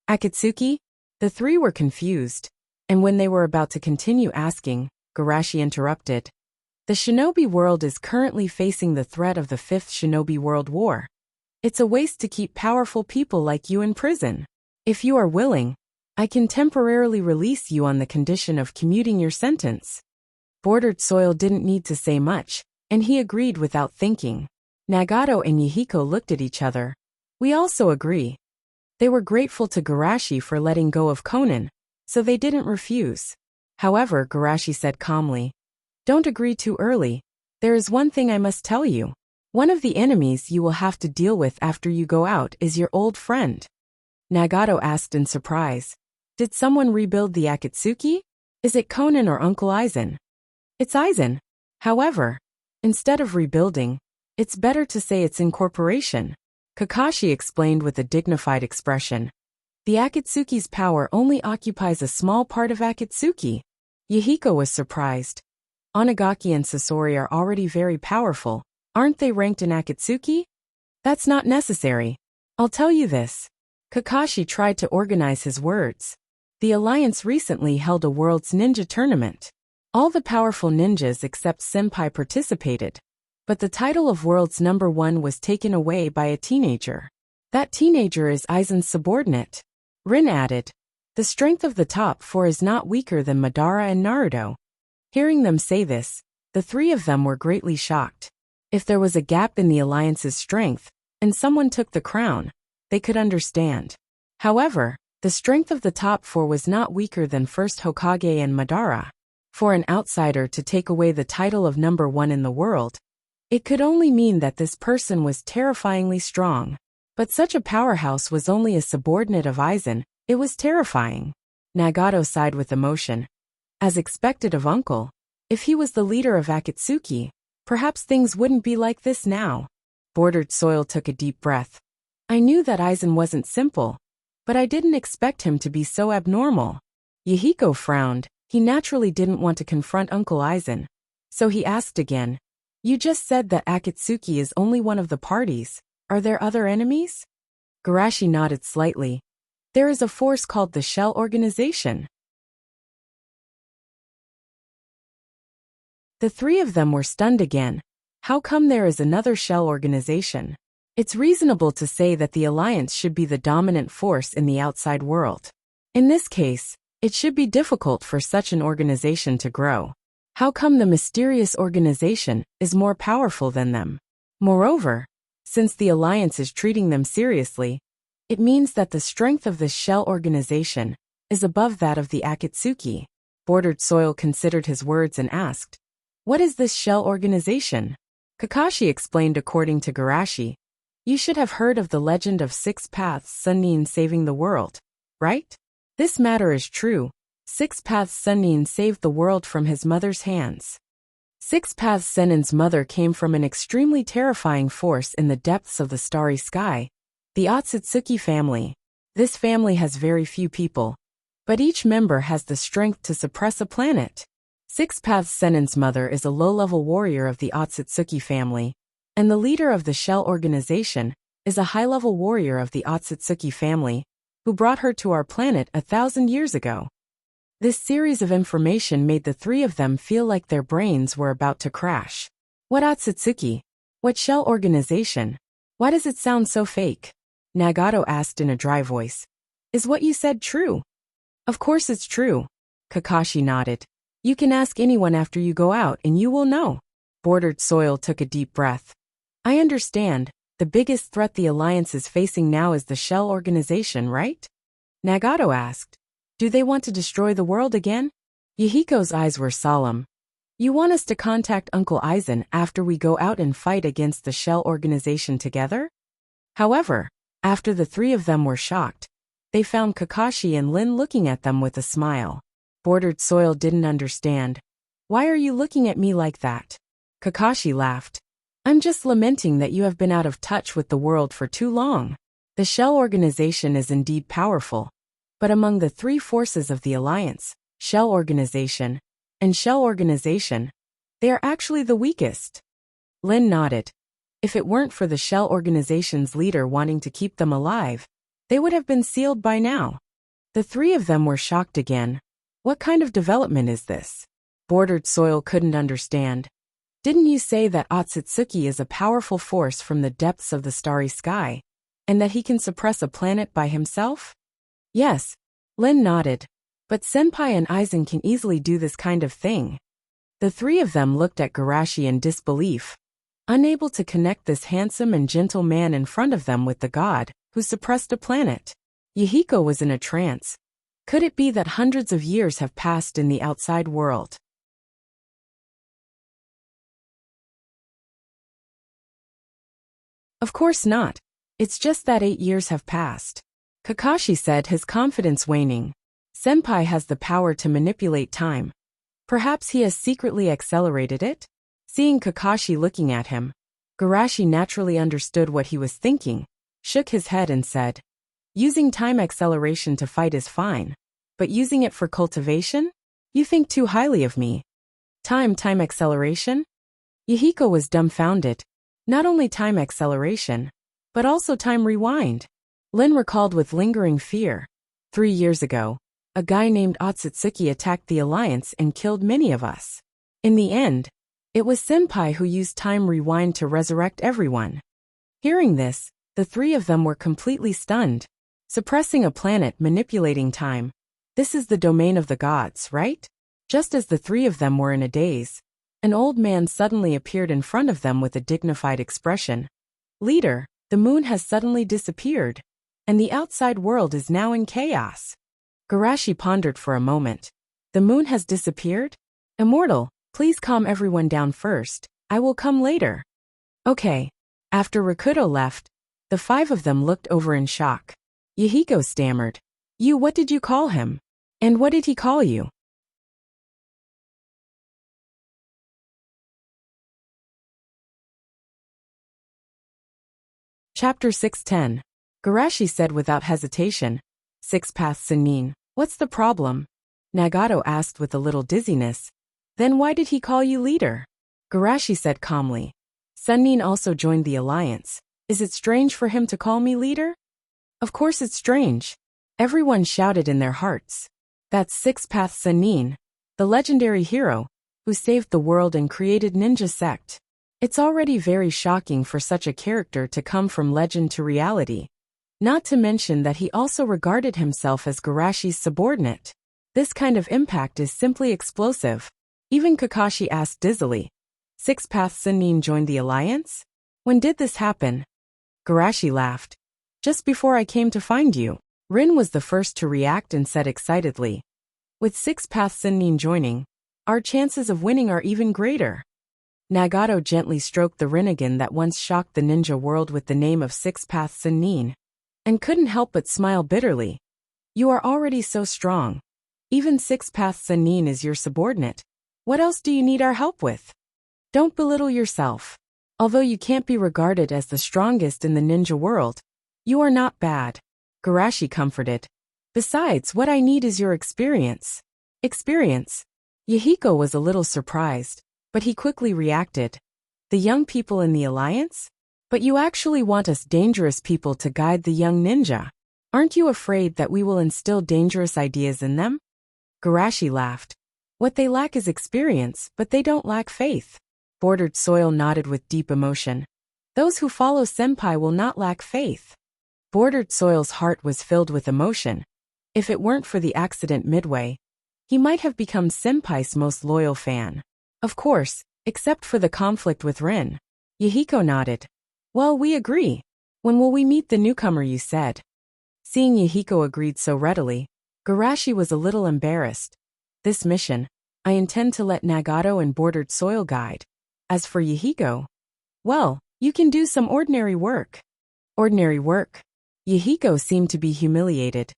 Akatsuki? The three were confused, and when they were about to continue asking, Garashi interrupted. The shinobi world is currently facing the threat of the 5th Shinobi World War. It's a waste to keep powerful people like you in prison. If you are willing, I can temporarily release you on the condition of commuting your sentence. Bordered Soil didn't need to say much, and he agreed without thinking. Nagato and Yahiko looked at each other. We also agree. They were grateful to Garashi for letting go of Conan, so they didn't refuse. However, Garashi said calmly, don't agree too early. There is one thing I must tell you. One of the enemies you will have to deal with after you go out is your old friend. Nagato asked in surprise. Did someone rebuild the Akatsuki? Is it Conan or Uncle Aizen? It's Aizen. However, instead of rebuilding, it's better to say it's incorporation. Kakashi explained with a dignified expression. The Akatsuki's power only occupies a small part of Akatsuki. Yahiko was surprised. Onigaki and Sasori are already very powerful. Aren't they ranked in Akatsuki? That's not necessary. I'll tell you this. Kakashi tried to organize his words. The Alliance recently held a World's Ninja Tournament. All the powerful ninjas except Senpai participated. But the title of World's #1 was taken away by a teenager. That teenager is Aizen's subordinate. Rin added. The strength of the top 4 is not weaker than Madara and Naruto. Hearing them say this, the three of them were greatly shocked. If there was a gap in the Alliance's strength, and someone took the crown, they could understand. However, the strength of the top 4 was not weaker than First Hokage and Madara. For an outsider to take away the title of #1 in the world, it could only mean that this person was terrifyingly strong. But such a powerhouse was only a subordinate of Aizen. It was terrifying. Nagato sighed with emotion. As expected of Uncle, if he was the leader of Akatsuki, perhaps things wouldn't be like this now. Bordered Soil took a deep breath. I knew that Aizen wasn't simple, but I didn't expect him to be so abnormal. Yahiko frowned. He naturally didn't want to confront Uncle Aizen. So he asked again. You just said that Akatsuki is only one of the parties. Are there other enemies? Garashi nodded slightly. There is a force called the Shell Organization. The three of them were stunned again. How come there is another Shell Organization? It's reasonable to say that the Alliance should be the dominant force in the outside world. In this case, it should be difficult for such an organization to grow. How come the mysterious organization is more powerful than them? Moreover, since the Alliance is treating them seriously, it means that the strength of this Shell Organization is above that of the Akatsuki. Bordered Soil considered his words and asked, what is this Shell Organization? Kakashi explained according to Garashi. You should have heard of the legend of 6 Paths Sunnin saving the world, right? This matter is true. 6 Paths Sunnin saved the world from his mother's hands. 6 Paths Sennin's mother came from an extremely terrifying force in the depths of the starry sky, the Otsutsuki family. This family has very few people, but each member has the strength to suppress a planet. Six Paths Sennin's mother is a low-level warrior of the Otsutsuki family, and the leader of the Shell organization is a high-level warrior of the Otsutsuki family, who brought her to our planet 1,000 years ago. This series of information made the three of them feel like their brains were about to crash. What Otsutsuki? What Shell organization? Why does it sound so fake? Nagato asked in a dry voice. Is what you said true? Of course it's true. Kakashi nodded. You can ask anyone after you go out and you will know. Bordered Soil took a deep breath. I understand. The biggest threat the Alliance is facing now is the Shell organization, right? Nagato asked. Do they want to destroy the world again? Yahiko's eyes were solemn. You want us to contact Uncle Aizen after we go out and fight against the Shell organization together? However, after the three of them were shocked, they found Kakashi and Lin looking at them with a smile. Bordered Soil didn't understand. Why are you looking at me like that? Kakashi laughed. I'm just lamenting that you have been out of touch with the world for too long. The Shell organization is indeed powerful. But among the three forces of the Alliance, Shell Organization, and Shell Organization, they are actually the weakest. Lin nodded. If it weren't for the Shell Organization's leader wanting to keep them alive, they would have been sealed by now. The three of them were shocked again. What kind of development is this? Bordered Soil couldn't understand. Didn't you say that Otsutsuki is a powerful force from the depths of the starry sky, and that he can suppress a planet by himself? Yes, Lin nodded. But Senpai and Aizen can easily do this kind of thing. The three of them looked at Garashi in disbelief, unable to connect this handsome and gentle man in front of them with the god who suppressed a planet. Yahiko was in a trance. Could it be that hundreds of years have passed in the outside world? Of course not. It's just that 8 years have passed. Kakashi said, his confidence waning. Senpai has the power to manipulate time. Perhaps he has secretly accelerated it? Seeing Kakashi looking at him, Garashi naturally understood what he was thinking, shook his head and said, using time acceleration to fight is fine, but using it for cultivation? You think too highly of me. Time acceleration? Yahiko was dumbfounded. Not only time acceleration, but also time rewind. Lin recalled with lingering fear. 3 years ago, a guy named Otsutsuki attacked the Alliance and killed many of us. In the end, it was Senpai who used time rewind to resurrect everyone. Hearing this, the three of them were completely stunned. Suppressing a planet, manipulating time. This is the domain of the gods, right? Just as the three of them were in a daze, an old man suddenly appeared in front of them with a dignified expression. Leader, the moon has suddenly disappeared, and the outside world is now in chaos. Garashi pondered for a moment. The moon has disappeared? Immortal, please calm everyone down first. I will come later. Okay. After Rakuto left, the five of them looked over in shock. Yahiko stammered. What did you call him? And what did he call you? Chapter 610. Garashi said without hesitation. Six Paths Sennin, what's the problem? Nagato asked with a little dizziness. Then why did he call you leader? Garashi said calmly. Sennin also joined the Alliance. Is it strange for him to call me leader? Of course it's strange. Everyone shouted in their hearts. That's Six Paths Sennin, the legendary hero, who saved the world and created ninja sect. It's already very shocking for such a character to come from legend to reality. Not to mention that he also regarded himself as Garashi's subordinate. This kind of impact is simply explosive. Even Kakashi asked dizzily. Six Paths Sennin joined the Alliance? When did this happen? Garashi laughed. Just before I came to find you. Rin was the first to react and said excitedly. With Six Paths Sennin joining, our chances of winning are even greater. Nagato gently stroked the Rinnegan that once shocked the ninja world with the name of Six Paths Sennin, and couldn't help but smile bitterly. You are already so strong. Even Six Paths Sennin is your subordinate. What else do you need our help with? Don't belittle yourself. Although you can't be regarded as the strongest in the ninja world, you are not bad. Garashi comforted. Besides, what I need is your experience. Experience? Yahiko was a little surprised, but he quickly reacted. The young people in the alliance? But you actually want us dangerous people to guide the young ninja. Aren't you afraid that we will instill dangerous ideas in them? Garashi laughed. What they lack is experience, but they don't lack faith. Bordered Soil nodded with deep emotion. Those who follow Senpai will not lack faith. Bordered Soil's heart was filled with emotion. If it weren't for the accident midway, he might have become Senpai's most loyal fan. Of course, except for the conflict with Rin. Yahiko nodded. Well, we agree. When will we meet the newcomer you said? Seeing Yahiko agreed so readily, Garashi was a little embarrassed. This mission, I intend to let Nagato and Bordered Soil guide. As for Yahiko, well, you can do some ordinary work. Ordinary work? Yahiko seemed to be humiliated.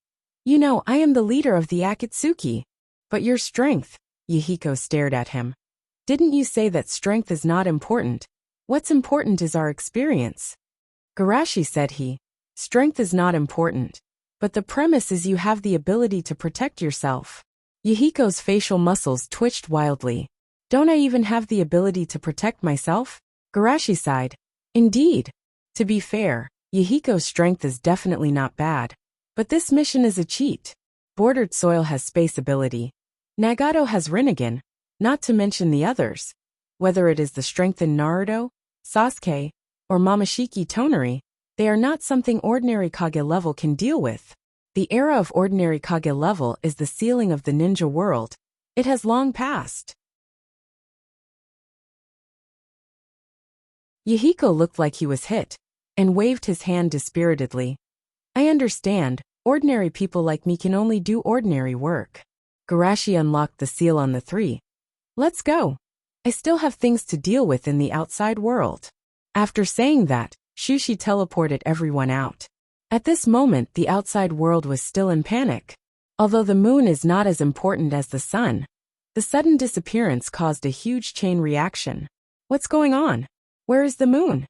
You know, I am the leader of the Akatsuki. But your strength, Yahiko stared at him. Didn't you say that strength is not important? What's important is our experience. Garashi said strength is not important. But the premise is you have the ability to protect yourself. Yahiko's facial muscles twitched wildly. Don't I even have the ability to protect myself? Garashi sighed. Indeed. To be fair, Yahiko's strength is definitely not bad. But this mission is a cheat. Bordered Soil has space ability. Nagato has Rinnegan, not to mention the others. Whether it is the strengthened Naruto, Sasuke, or Momoshiki Tonari, they are not something ordinary Kage level can deal with. The era of ordinary Kage level is the ceiling of the ninja world. It has long passed. Yahiko looked like he was hit, and waved his hand dispiritedly. I understand, ordinary people like me can only do ordinary work. Garashi unlocked the seal on the 3. Let's go. I still have things to deal with in the outside world. After saying that, Shushi teleported everyone out. At this moment, the outside world was still in panic. Although the moon is not as important as the sun, the sudden disappearance caused a huge chain reaction. What's going on? Where is the moon?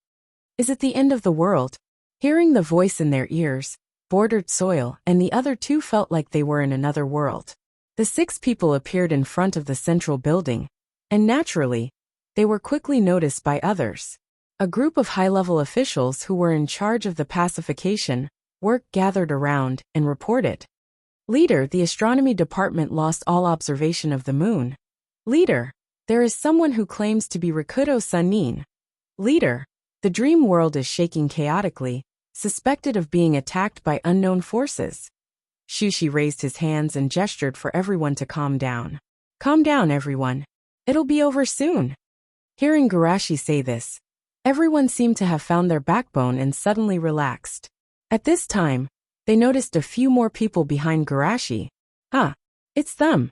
Is it the end of the world? Hearing the voice in their ears, Bordered Soil and the other 2 felt like they were in another world. The 6 people appeared in front of the central building, and naturally, they were quickly noticed by others. A group of high-level officials who were in charge of the pacification work gathered around and reported. Leader, the astronomy department lost all observation of the moon. Leader, there is someone who claims to be Rikudo Sanin. Leader, the dream world is shaking chaotically, suspected of being attacked by unknown forces. Shushi raised his hands and gestured for everyone to calm down. Calm down, everyone. It'll be over soon. Hearing Garashi say this, everyone seemed to have found their backbone and suddenly relaxed. At this time, they noticed a few more people behind Garashi. It's them.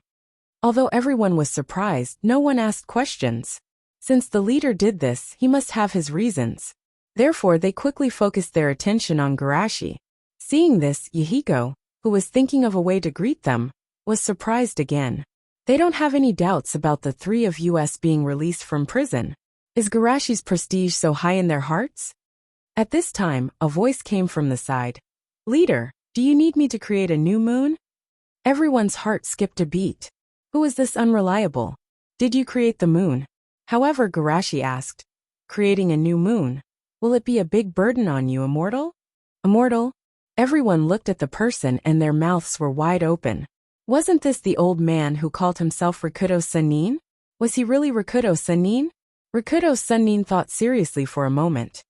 Although everyone was surprised, no one asked questions. Since the leader did this, he must have his reasons. Therefore, they quickly focused their attention on Garashi. Seeing this, Yahiko, who was thinking of a way to greet them, was surprised again. They don't have any doubts about the 3 of us being released from prison. Is Garashi's prestige so high in their hearts? At this time, a voice came from the side. Leader, do you need me to create a new moon? Everyone's heart skipped a beat. Who is this unreliable? Did you create the moon? However, Garashi asked, creating a new moon, will it be a big burden on you, Immortal? Immortal? Everyone looked at the person and their mouths were wide open. Wasn't this the old man who called himself Rikudo Sanin? Was he really Rikudo Sanin? Rikudo Sanin thought seriously for a moment.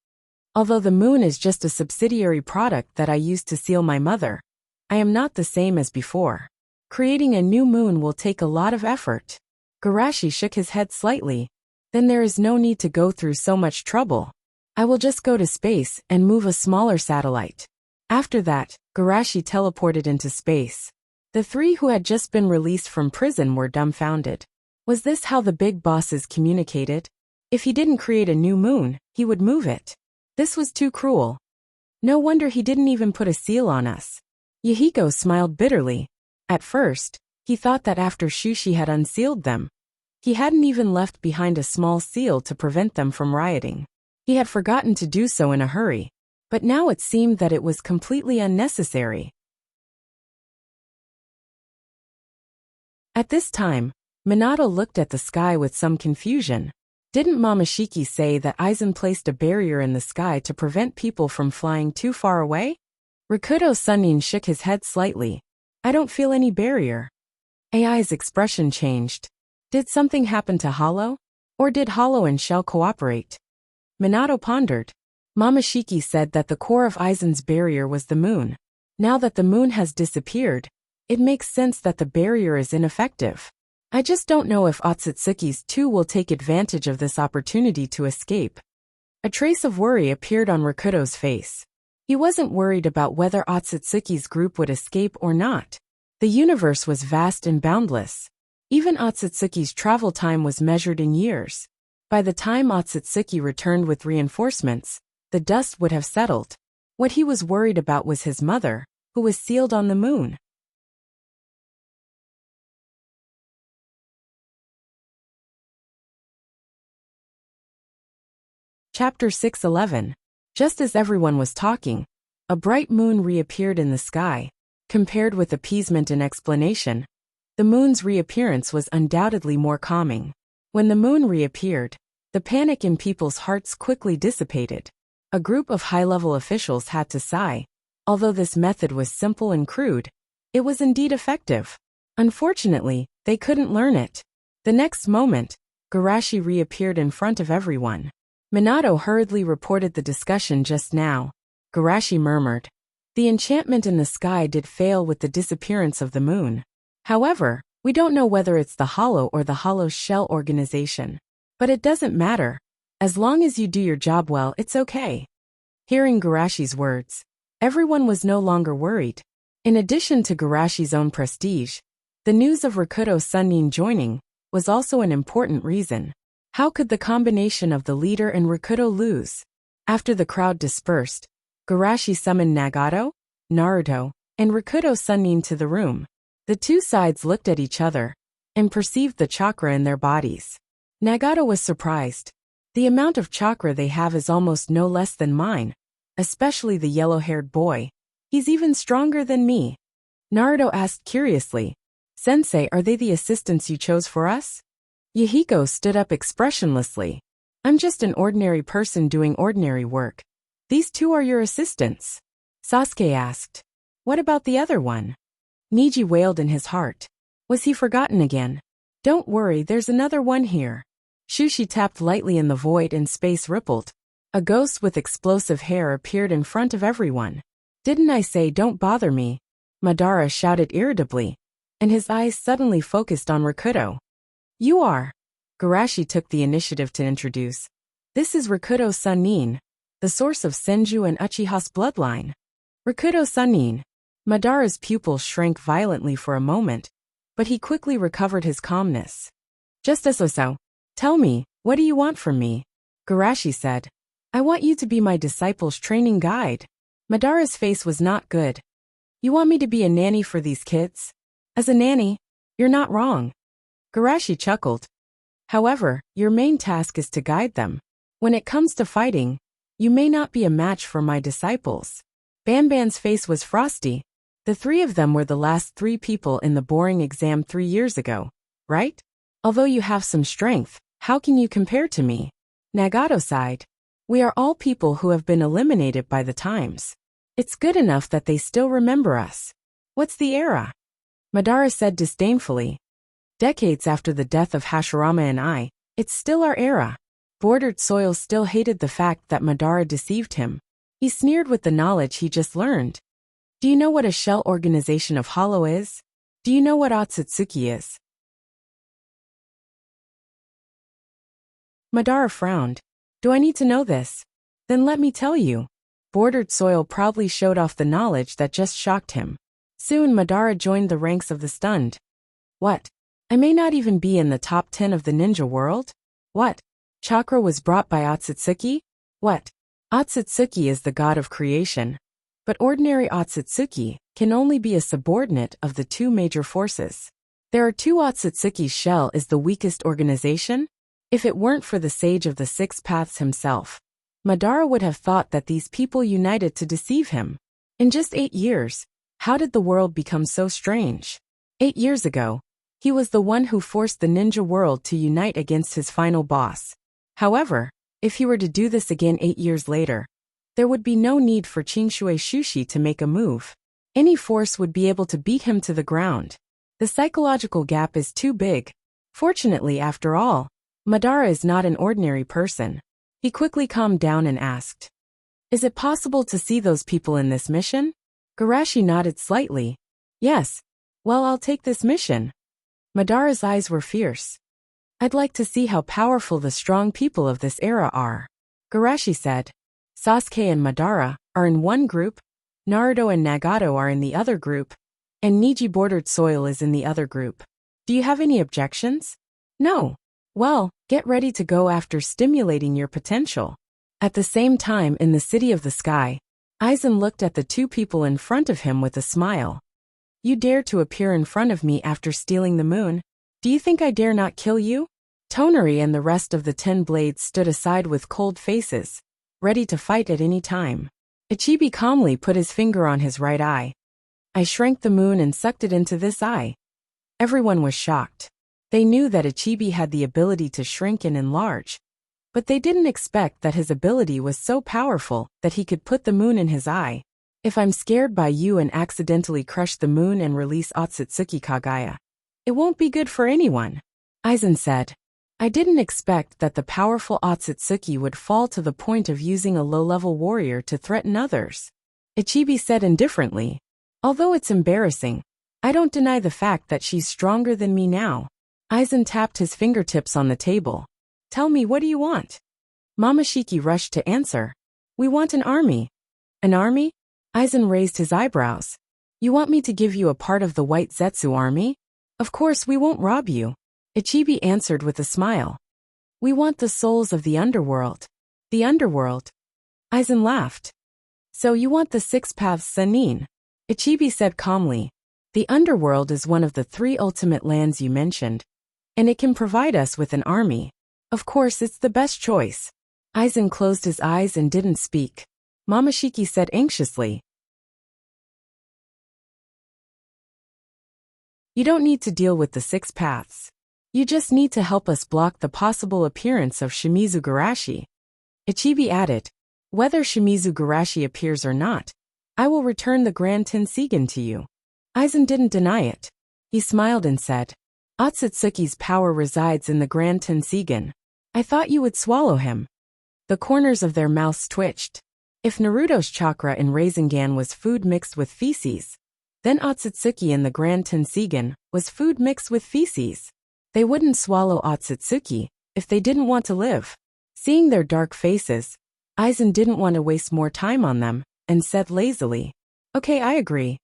Although the moon is just a subsidiary product that I used to seal my mother, I am not the same as before. Creating a new moon will take a lot of effort. Garashi shook his head slightly. Then there is no need to go through so much trouble. I will just go to space and move a smaller satellite. After that, Garashi teleported into space. The 3 who had just been released from prison were dumbfounded. Was this how the big bosses communicated? If he didn't create a new moon, he would move it. This was too cruel. No wonder he didn't even put a seal on us. Yahiko smiled bitterly. At first, he thought that after Shushi had unsealed them, he hadn't even left behind a small seal to prevent them from rioting. He had forgotten to do so in a hurry, but now it seemed that it was completely unnecessary. At this time, Minato looked at the sky with some confusion. Didn't Momoshiki say that Aizen placed a barrier in the sky to prevent people from flying too far away? Rikudo Sunin shook his head slightly. I don't feel any barrier. AI's expression changed. Did something happen to Hollow? Or did Hollow and Shell cooperate? Minato pondered. Momoshiki said that the core of Aizen's barrier was the moon. Now that the moon has disappeared, it makes sense that the barrier is ineffective. I just don't know if Otsutsuki's too will take advantage of this opportunity to escape. A trace of worry appeared on Rikudo's face. He wasn't worried about whether Otsutsuki's group would escape or not. The universe was vast and boundless. Even Otsutsuki's travel time was measured in years. By the time Otsutsuki returned with reinforcements, the dust would have settled. What he was worried about was his mother, who was sealed on the moon. Chapter 6:11. Just as everyone was talking, a bright moon reappeared in the sky. Compared with appeasement and explanation, the moon's reappearance was undoubtedly more calming. When the moon reappeared, the panic in people's hearts quickly dissipated. A group of high-level officials had to sigh. Although this method was simple and crude, it was indeed effective. Unfortunately, they couldn't learn it. The next moment, Garashi reappeared in front of everyone. Minato hurriedly reported the discussion just now. Garashi murmured. The enchantment in the sky did fail with the disappearance of the moon. However, we don't know whether it's the Hollow or the Hollow Shell organization. But it doesn't matter. As long as you do your job well, it's okay. Hearing Garashi's words, everyone was no longer worried. In addition to Garashi's own prestige, the news of Rikudo Sunin joining was also an important reason. How could the combination of the leader and Rikudo lose? After the crowd dispersed, Garashi summoned Nagato, Naruto, and Rikudo Sunin to the room. The two sides looked at each other and perceived the chakra in their bodies. Nagato was surprised. The amount of chakra they have is almost no less than mine, especially the yellow-haired boy. He's even stronger than me. Naruto asked curiously, Sensei, are they the assistants you chose for us? Yahiko stood up expressionlessly. I'm just an ordinary person doing ordinary work. These two are your assistants. Sasuke asked. What about the other one? Niji wailed in his heart. Was he forgotten again? Don't worry, there's another one here. Shushi tapped lightly in the void and space rippled. A ghost with explosive hair appeared in front of everyone. Didn't I say don't bother me? Madara shouted irritably, and his eyes suddenly focused on Rikudo. You are. Garashi took the initiative to introduce. This is Rikudo Sunin, the source of Senju and Uchiha's bloodline. Rikudo Sunin. Madara's pupils shrank violently for a moment, but he quickly recovered his calmness. Just as so. Tell me, what do you want from me? Garashi said. I want you to be my disciple's training guide. Madara's face was not good. You want me to be a nanny for these kids? As a nanny, you're not wrong. Garashi chuckled. However, your main task is to guide them. When it comes to fighting, you may not be a match for my disciples. Banban's face was frosty. The three of them were the last three people in the boring exam 3 years ago, right? Although you have some strength, how can you compare to me? Nagato sighed. We are all people who have been eliminated by the times. It's good enough that they still remember us. What's the era? Madara said disdainfully. Decades after the death of Hashirama and I, it's still our era. Bordered Soil still hated the fact that Madara deceived him. He sneered with the knowledge he just learned. Do you know what a shell organization of Hollow is? Do you know what Otsutsuki is? Madara frowned. Do I need to know this? Then let me tell you. Bordered Soil proudly showed off the knowledge that just shocked him. Soon Madara joined the ranks of the stunned. What? I may not even be in the top 10 of the ninja world? What? Chakra was brought by Otsutsuki? What? Otsutsuki is the god of creation. But ordinary Otsutsuki can only be a subordinate of the two major forces. There are two Otsutsuki's shell is the weakest organization? If it weren't for the Sage of the Six Paths himself, Madara would have thought that these people united to deceive him. In just 8 years, how did the world become so strange? 8 years ago, He was the one who forced the ninja world to unite against his final boss. However, if he were to do this again 8 years later, there would be no need for Qingshui Shushi to make a move. Any force would be able to beat him to the ground. The psychological gap is too big. Fortunately, after all, Madara is not an ordinary person. He quickly calmed down and asked, "Is it possible to see those people in this mission?" Garashi nodded slightly. "Yes. Well, I'll take this mission." Madara's eyes were fierce. "I'd like to see how powerful the strong people of this era are." Garashi said, "Sasuke and Madara are in one group, Naruto and Nagato are in the other group, and Niji bordered soil is in the other group. Do you have any objections?" "No." "Well, get ready to go after stimulating your potential." At the same time in the City of the Sky, Aizen looked at the two people in front of him with a smile. "You dare to appear in front of me after stealing the moon? Do you think I dare not kill you?" Tonari and the rest of the 10 Blades stood aside with cold faces, ready to fight at any time. Ichibi calmly put his finger on his right eye. "I shrank the moon and sucked it into this eye." Everyone was shocked. They knew that Ichibi had the ability to shrink and enlarge, but they didn't expect that his ability was so powerful that he could put the moon in his eye. "If I'm scared by you and accidentally crush the moon and release Otsutsuki Kagaya, it won't be good for anyone," Aizen said. "I didn't expect that the powerful Otsutsuki would fall to the point of using a low-level warrior to threaten others." Ichibi said indifferently, "Although it's embarrassing, I don't deny the fact that she's stronger than me now." Aizen tapped his fingertips on the table. "Tell me, what do you want?" Momoshiki rushed to answer. "We want an army." "An army?" Aizen raised his eyebrows. "You want me to give you a part of the White Zetsu army? Of course we won't rob you." Ichibi answered with a smile. "We want the souls of the underworld." "The underworld?" Aizen laughed. "So you want the 6 paths Sannin?" Ichibi said calmly. "The underworld is one of the 3 ultimate lands you mentioned, and it can provide us with an army. Of course, it's the best choice." Aizen closed his eyes and didn't speak. Momoshiki said anxiously, "You don't need to deal with the 6 paths. You just need to help us block the possible appearance of Shimizu Garashi." Ichibi added, "Whether Shimizu Garashi appears or not, I will return the Grand Tensigen to you." Aizen didn't deny it. He smiled and said, "Otsutsuki's power resides in the Grand Tensigen. I thought you would swallow him." The corners of their mouths twitched. If Naruto's chakra in Rasengan was food mixed with feces, then Otsutsuki in the Grand Tensigen was food mixed with feces. They wouldn't swallow Otsutsuki if they didn't want to live. Seeing their dark faces, Aizen didn't want to waste more time on them and said lazily, "Okay, I agree."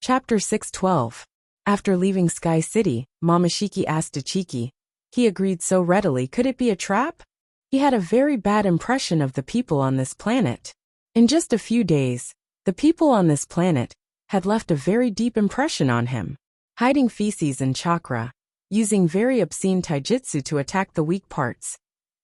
Chapter 612. After leaving Sky City, Momoshiki asked Ichiki. He agreed so readily. Could it be a trap? He had a very bad impression of the people on this planet. In just a few days, the people on this planet had left a very deep impression on him. Hiding feces and chakra, using very obscene taijutsu to attack the weak parts.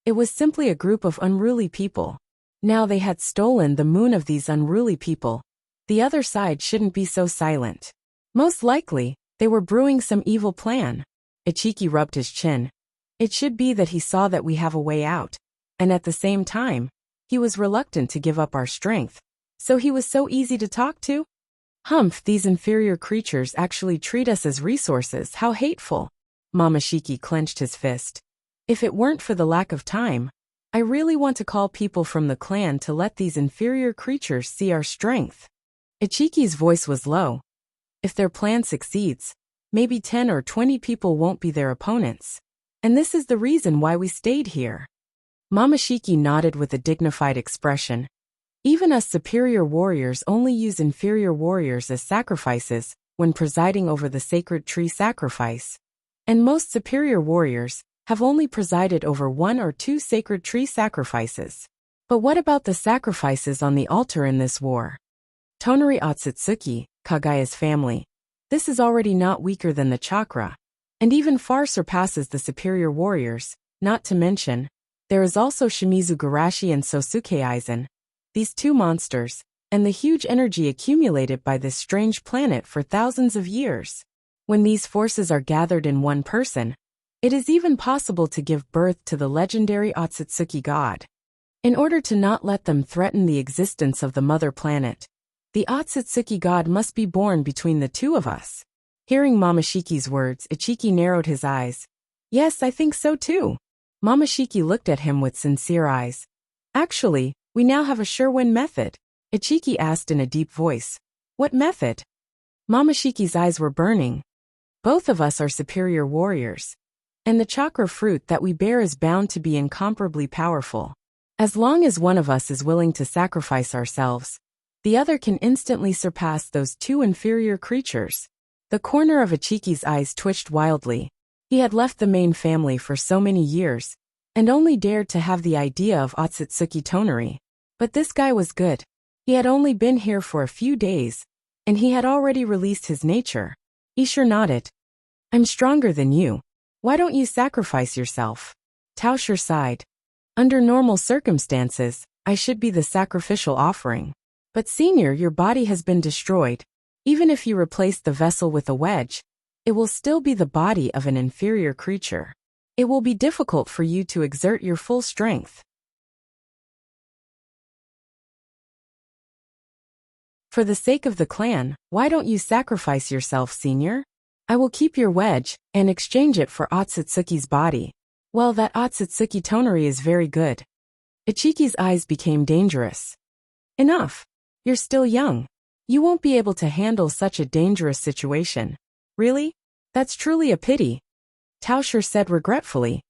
It was simply a group of unruly people. Now they had stolen the moon of these unruly people. The other side shouldn't be so silent. Most likely, they were brewing some evil plan. Ichiki rubbed his chin. It should be that he saw that we have a way out, and at the same time, he was reluctant to give up our strength. So he was so easy to talk to? Humph, these inferior creatures actually treat us as resources. How hateful. Momoshiki clenched his fist. If it weren't for the lack of time, I really want to call people from the clan to let these inferior creatures see our strength. Ichiki's voice was low. If their plan succeeds, maybe 10 or 20 people won't be their opponents. And this is the reason why we stayed here. Momoshiki nodded with a dignified expression. Even us superior warriors only use inferior warriors as sacrifices when presiding over the sacred tree sacrifice. And most superior warriors have only presided over 1 or 2 sacred tree sacrifices. But what about the sacrifices on the altar in this war? Tonari Otsutsuki, Kagaya's family. This is already not weaker than the chakra, and even far surpasses the superior warriors, not to mention, There is also Shimizu Garashi and Sosuke Aizen, these two monsters, and the huge energy accumulated by this strange planet for thousands of years. When these forces are gathered in one person, it is even possible to give birth to the legendary Otsutsuki god. In order to not let them threaten the existence of the mother planet, the Otsutsuki god must be born between the two of us. Hearing Momoshiki's words, Ichiki narrowed his eyes. Yes, I think so too. Momoshiki looked at him with sincere eyes. Actually, we now have a sure-win method, Ichiki asked in a deep voice. What method? Momoshiki's eyes were burning. Both of us are superior warriors, and the chakra fruit that we bear is bound to be incomparably powerful. As long as one of us is willing to sacrifice ourselves, the other can instantly surpass those two inferior creatures. The corner of Ichiki's eyes twitched wildly. He had left the main family for so many years, and only dared to have the idea of Otsutsuki Tonari. But this guy was good. He had only been here for a few days, and he had already released his nature. Ishir nodded. I'm stronger than you. Why don't you sacrifice yourself? Taoshir sighed. Under normal circumstances, I should be the sacrificial offering. But senior, your body has been destroyed. Even if you replace the vessel with a wedge, it will still be the body of an inferior creature. It will be difficult for you to exert your full strength. For the sake of the clan, why don't you sacrifice yourself, senior? I will keep your wedge and exchange it for Otsutsuki's body. Well, that Otsutsuki Tonari is very good. Ichiki's eyes became dangerous. Enough. You're still young. You won't be able to handle such a dangerous situation. Really? That's truly a pity. Taoshir said regretfully.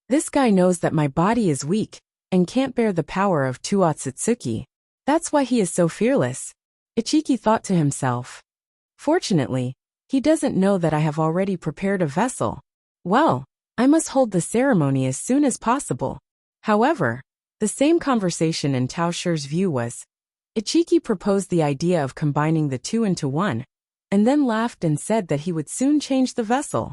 This guy knows that my body is weak and can't bear the power of two Otsutsuki. That's why he is so fearless. Ichiki thought to himself. Fortunately, he doesn't know that I have already prepared a vessel. Well, I must hold the ceremony as soon as possible. However, the same conversation in Taoshir's view was. Ichiki proposed the idea of combining the two into one, and then laughed and said that he would soon change the vessel.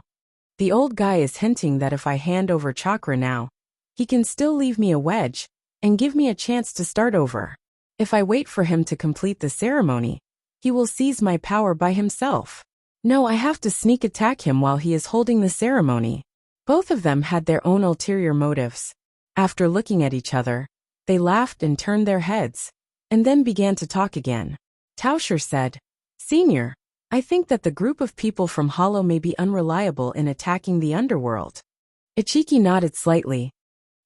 The old guy is hinting that if I hand over chakra now, he can still leave me a wedge and give me a chance to start over. If I wait for him to complete the ceremony, he will seize my power by himself. No, I have to sneak attack him while he is holding the ceremony. Both of them had their own ulterior motives. After looking at each other, they laughed and turned their heads, and then began to talk again. Taoshir said, Senior, I think that the group of people from Hollow may be unreliable in attacking the underworld. Ichiki nodded slightly.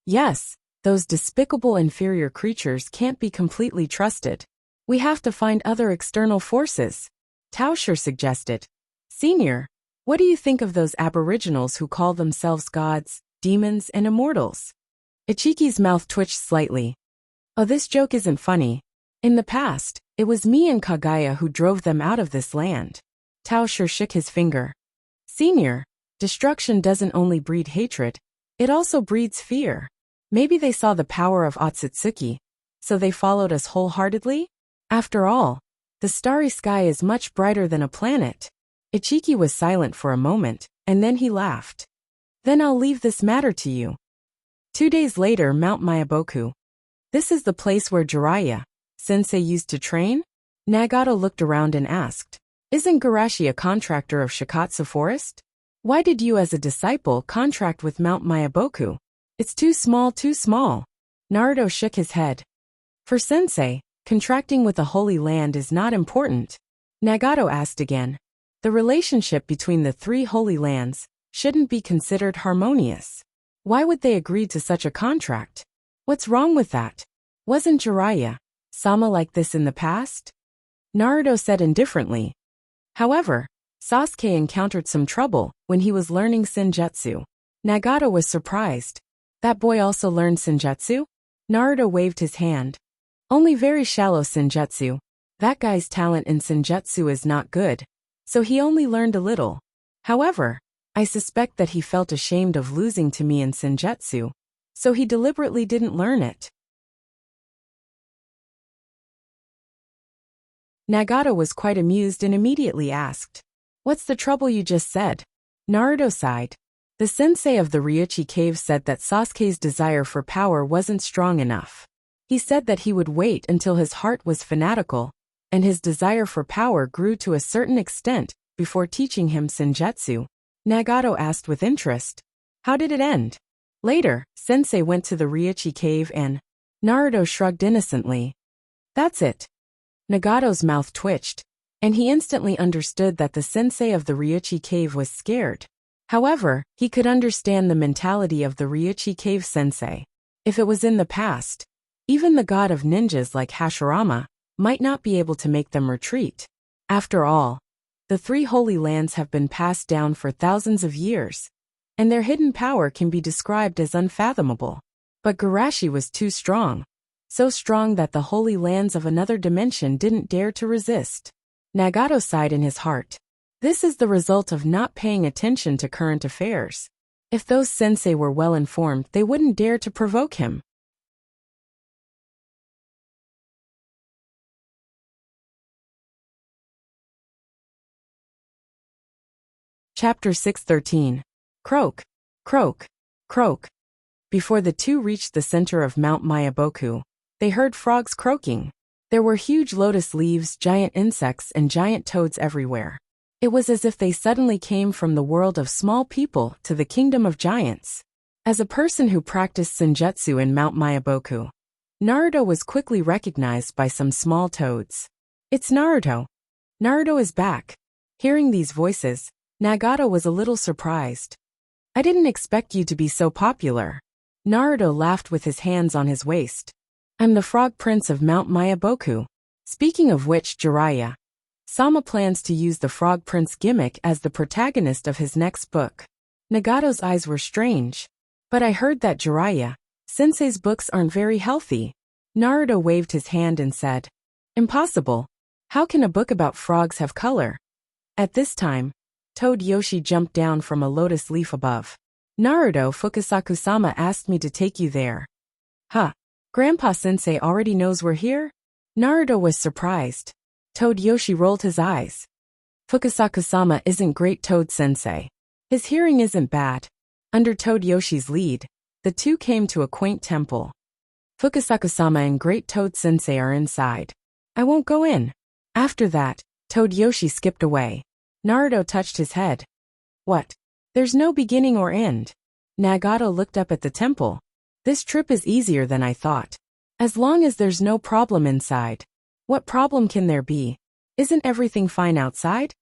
Yes, those despicable inferior creatures can't be completely trusted. We have to find other external forces. Taoshir suggested. Senior, what do you think of those aboriginals who call themselves gods, demons, and immortals? Ichiki's mouth twitched slightly. Oh, this joke isn't funny. In the past, it was me and Kagaya who drove them out of this land. Taoshir shook his finger. Senior, destruction doesn't only breed hatred, it also breeds fear. Maybe they saw the power of Otsutsuki, so they followed us wholeheartedly? After all, the starry sky is much brighter than a planet. Ichiki was silent for a moment, and then he laughed. Then I'll leave this matter to you. 2 days later, Mount Mayaboku. This is the place where Jiraiya Sensei used to train? Nagato looked around and asked, Isn't Garashi a contractor of Shikatsu Forest? Why did you as a disciple contract with Mount Mayaboku? It's too small, too small. Naruto shook his head. For Sensei, contracting with a holy land is not important. Nagato asked again. The relationship between the 3 holy lands shouldn't be considered harmonious. Why would they agree to such a contract? What's wrong with that? Wasn't Jiraiya-sama like this in the past? Naruto said indifferently. However, Sasuke encountered some trouble when he was learning Senjutsu. Nagato was surprised. That boy also learned Senjutsu? Naruto waved his hand. Only very shallow Senjutsu. That guy's talent in Senjutsu is not good, so he only learned a little. However, I suspect that he felt ashamed of losing to me in Senjutsu, so he deliberately didn't learn it. Nagato was quite amused and immediately asked, What's the trouble you just said? Naruto sighed. The sensei of the Ryuchi cave said that Sasuke's desire for power wasn't strong enough. He said that he would wait until his heart was fanatical, and his desire for power grew to a certain extent before teaching him senjutsu. Nagato asked with interest. How did it end? Later, Sensei went to the Ryuchi cave and Naruto shrugged innocently. That's it. Nagato's mouth twitched, and he instantly understood that the sensei of the Ryuchi cave was scared. However, he could understand the mentality of the Ryuchi cave sensei. If it was in the past, even the god of ninjas like Hashirama might not be able to make them retreat. After all, the three holy lands have been passed down for thousands of years, and their hidden power can be described as unfathomable. But Garashi was too strong. So strong that the holy lands of another dimension didn't dare to resist. Nagato sighed in his heart. This is the result of not paying attention to current affairs. If those sensei were well informed, they wouldn't dare to provoke him. Chapter 613. Croak, croak, croak. Before the two reached the center of Mount Mayaboku, they heard frogs croaking. There were huge lotus leaves, giant insects, and giant toads everywhere. It was as if they suddenly came from the world of small people to the kingdom of giants. As a person who practiced senjutsu in Mount Mayaboku, Naruto was quickly recognized by some small toads. It's Naruto. Naruto is back. Hearing these voices, Nagato was a little surprised. I didn't expect you to be so popular. Naruto laughed with his hands on his waist. I'm the Frog Prince of Mount Mayaboku. Speaking of which, Jiraiya Sama plans to use the Frog Prince gimmick as the protagonist of his next book. Nagato's eyes were strange. But I heard that Jiraiya Sensei's books aren't very healthy. Naruto waved his hand and said, Impossible. How can a book about frogs have color? At this time, Toad Yoshi jumped down from a lotus leaf above. Naruto, Fukasaku-sama asked me to take you there. Huh. Grandpa Sensei already knows we're here? Naruto was surprised. Toad Yoshi rolled his eyes. Fukasaku-sama isn't great, Toad Sensei. His hearing isn't bad. Under Toad Yoshi's lead, the two came to a quaint temple. Fukasaku-sama and Great Toad Sensei are inside. I won't go in. After that, Toad Yoshi skipped away. Naruto touched his head. What? There's no beginning or end. Nagato looked up at the temple. This trip is easier than I thought. As long as there's no problem inside. What problem can there be? Isn't everything fine outside?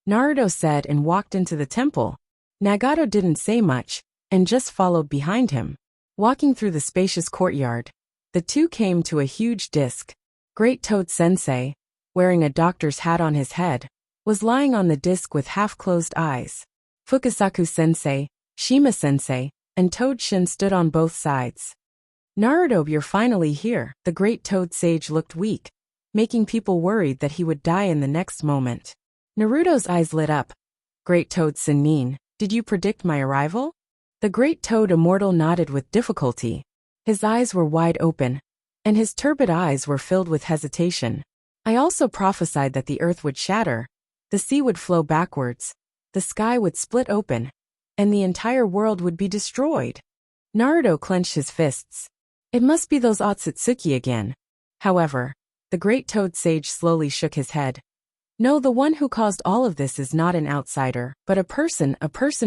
Naruto said and walked into the temple. Nagato didn't say much, and just followed behind him. Walking through the spacious courtyard, the two came to a huge disc. Great Toad Sensei, wearing a doctor's hat on his head, was lying on the disc with half-closed eyes. Fukasaku Sensei, Shima Sensei, and Toad Shin stood on both sides. Naruto, you're finally here. The Great Toad Sage looked weak, making people worried that he would die in the next moment. Naruto's eyes lit up. Great Toad Sennin, did you predict my arrival? The Great Toad Immortal nodded with difficulty. His eyes were wide open, and his turbid eyes were filled with hesitation. I also prophesied that the earth would shatter, the sea would flow backwards, the sky would split open, and the entire world would be destroyed. Naruto clenched his fists. It must be those Otsutsuki again. However, the Great Toad Sage slowly shook his head. No, the one who caused all of this is not an outsider, but a person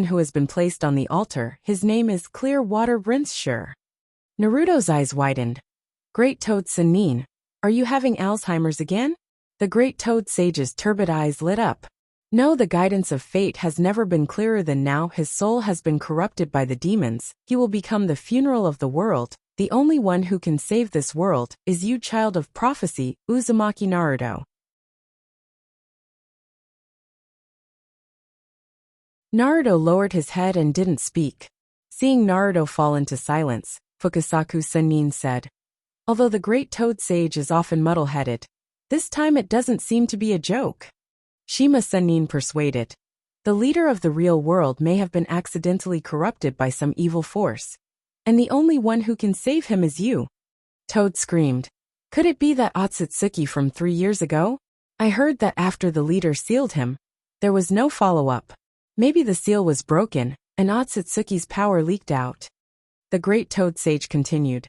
who has been placed on the altar. His name is Clearwater Rinse-Sure. Naruto's eyes widened. Great Toad Sennin, are you having Alzheimer's again? The Great Toad Sage's turbid eyes lit up. No, the guidance of fate has never been clearer than now. His soul has been corrupted by the demons. He will become the funeral of the world. The only one who can save this world is you, child of prophecy, Uzumaki Naruto. Naruto lowered his head and didn't speak. Seeing Naruto fall into silence, Fukasaku Sennin said, although the Great Toad Sage is often muddle-headed, this time it doesn't seem to be a joke. Shima Sennin persuaded. The leader of the real world may have been accidentally corrupted by some evil force, and the only one who can save him is you. Toad screamed. Could it be that Otsutsuki from 3 years ago? I heard that after the leader sealed him, there was no follow-up. Maybe the seal was broken, and Otsutsuki's power leaked out. The great toad sage continued.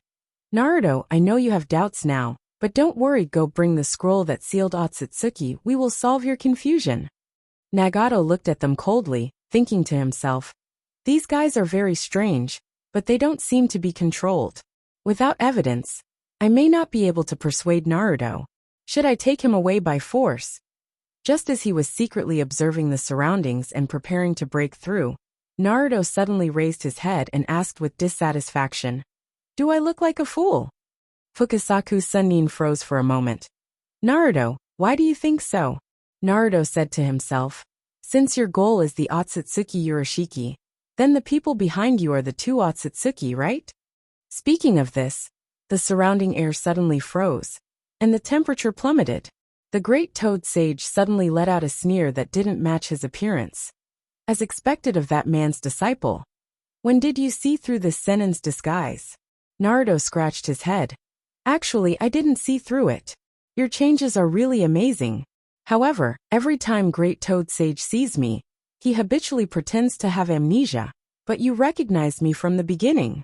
Naruto, I know you have doubts now, but don't worry, go bring the scroll that sealed Otsutsuki, we will solve your confusion. Nagato looked at them coldly, thinking to himself, these guys are very strange, but they don't seem to be controlled. Without evidence, I may not be able to persuade Naruto. Should I take him away by force? Just as he was secretly observing the surroundings and preparing to break through, Naruto suddenly raised his head and asked with dissatisfaction, do I look like a fool? Fukasaku's Sannin froze for a moment. Naruto, why do you think so? Naruto said to himself, since your goal is the Otsutsuki Urashiki, then the people behind you are the two Otsutsuki, right? Speaking of this, the surrounding air suddenly froze, and the temperature plummeted. The great toad sage suddenly let out a sneer that didn't match his appearance, as expected of that man's disciple. When did you see through this Sennin's disguise? Naruto scratched his head. Actually, I didn't see through it. Your changes are really amazing. However, every time Great Toad Sage sees me, he habitually pretends to have amnesia, but you recognized me from the beginning.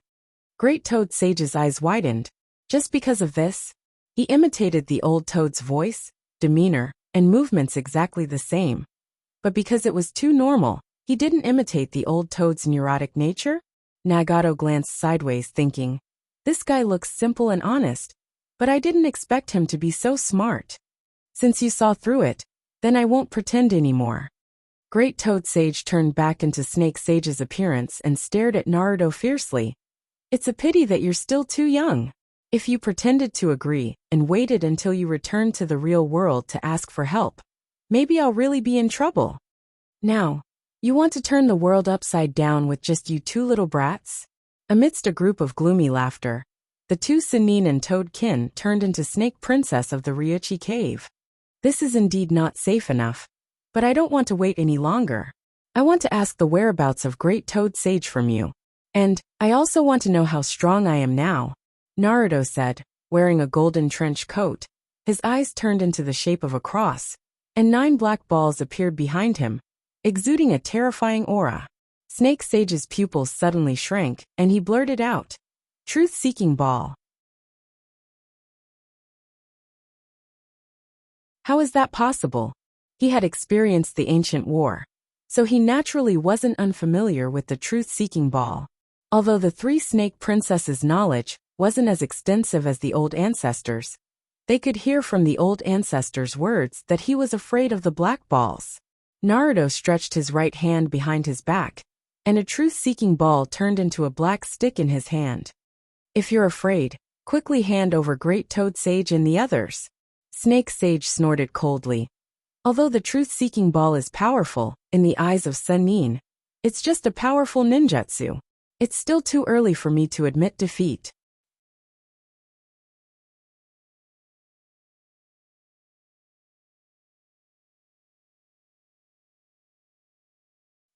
Great Toad Sage's eyes widened. Just because of this, he imitated the old toad's voice, demeanor, and movements exactly the same. But because it was too normal, he didn't imitate the old toad's neurotic nature? Nagato glanced sideways thinking, this guy looks simple and honest, but I didn't expect him to be so smart. Since you saw through it, then I won't pretend anymore. Great Toad Sage turned back into Snake Sage's appearance and stared at Naruto fiercely. It's a pity that you're still too young. If you pretended to agree and waited until you returned to the real world to ask for help, maybe I'll really be in trouble. Now, you want to turn the world upside down with just you two little brats? Amidst a group of gloomy laughter, the two Sannin and Toadkin turned into Snake Princess of the Ryuchi Cave. This is indeed not safe enough, but I don't want to wait any longer. I want to ask the whereabouts of Great Toad Sage from you. And I also want to know how strong I am now. Naruto said, wearing a golden trench coat. His eyes turned into the shape of a cross, and 9 black balls appeared behind him, exuding a terrifying aura. Snake Sage's pupils suddenly shrank, and he blurted out, Truth-seeking ball. How is that possible? He had experienced the ancient war, so he naturally wasn't unfamiliar with the truth-seeking ball. Although the 3 Snake Princesses' knowledge wasn't as extensive as the old ancestors, they could hear from the old ancestors' words that he was afraid of the black balls. Naruto stretched his right hand behind his back, and a truth-seeking ball turned into a black stick in his hand. If you're afraid, quickly hand over Great Toad Sage and the others. Snake Sage snorted coldly. Although the truth-seeking ball is powerful, in the eyes of Sannin, it's just a powerful ninjutsu. It's still too early for me to admit defeat.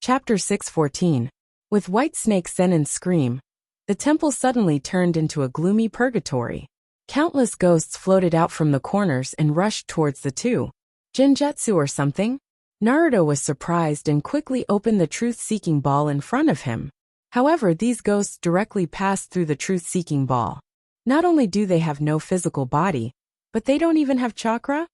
Chapter 614. With White Snake Sennin's scream, the temple suddenly turned into a gloomy purgatory. Countless ghosts floated out from the corners and rushed towards the two. Genjutsu or something? Naruto was surprised and quickly opened the truth-seeking ball in front of him. However, these ghosts directly passed through the truth-seeking ball. Not only do they have no physical body, but they don't even have chakra?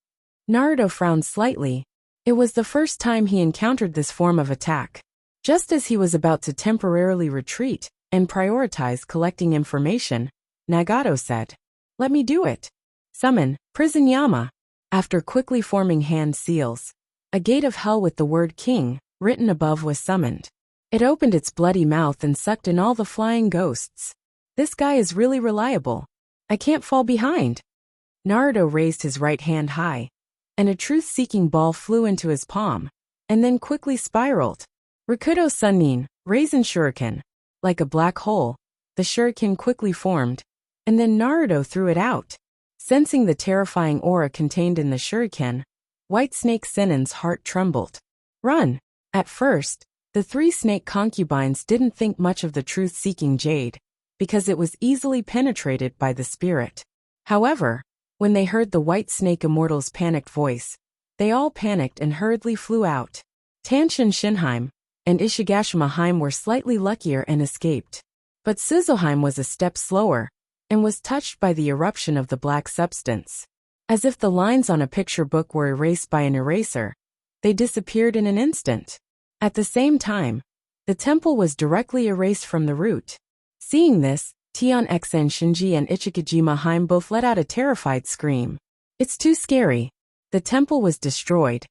Naruto frowned slightly. It was the first time he encountered this form of attack. Just as he was about to temporarily retreat and prioritize collecting information, Nagato said, "Let me do it. Summon, Prison Yama." After quickly forming hand seals, a gate of hell with the word King written above was summoned. It opened its bloody mouth and sucked in all the flying ghosts. This guy is really reliable. I can't fall behind. Naruto raised his right hand high, and a truth-seeking ball flew into his palm, and then quickly spiraled. Rakuto Sannin, Raisin Shuriken. Like a black hole, the shuriken quickly formed, and then Naruto threw it out. Sensing the terrifying aura contained in the shuriken, White Snake Sennin's heart trembled. Run! At first, the 3 snake concubines didn't think much of the truth-seeking jade, because it was easily penetrated by the spirit. However, when they heard the White Snake Immortal's panicked voice, they all panicked and hurriedly flew out. Tanshin Shinheim, and Ishigashima-heim were slightly luckier and escaped. But Suzuheim was a step slower, and was touched by the eruption of the black substance. As if the lines on a picture book were erased by an eraser, they disappeared in an instant. At the same time, the temple was directly erased from the root. Seeing this, Tion Xen Shinji and Ichikajima-heim both let out a terrified scream. It's too scary. The temple was destroyed,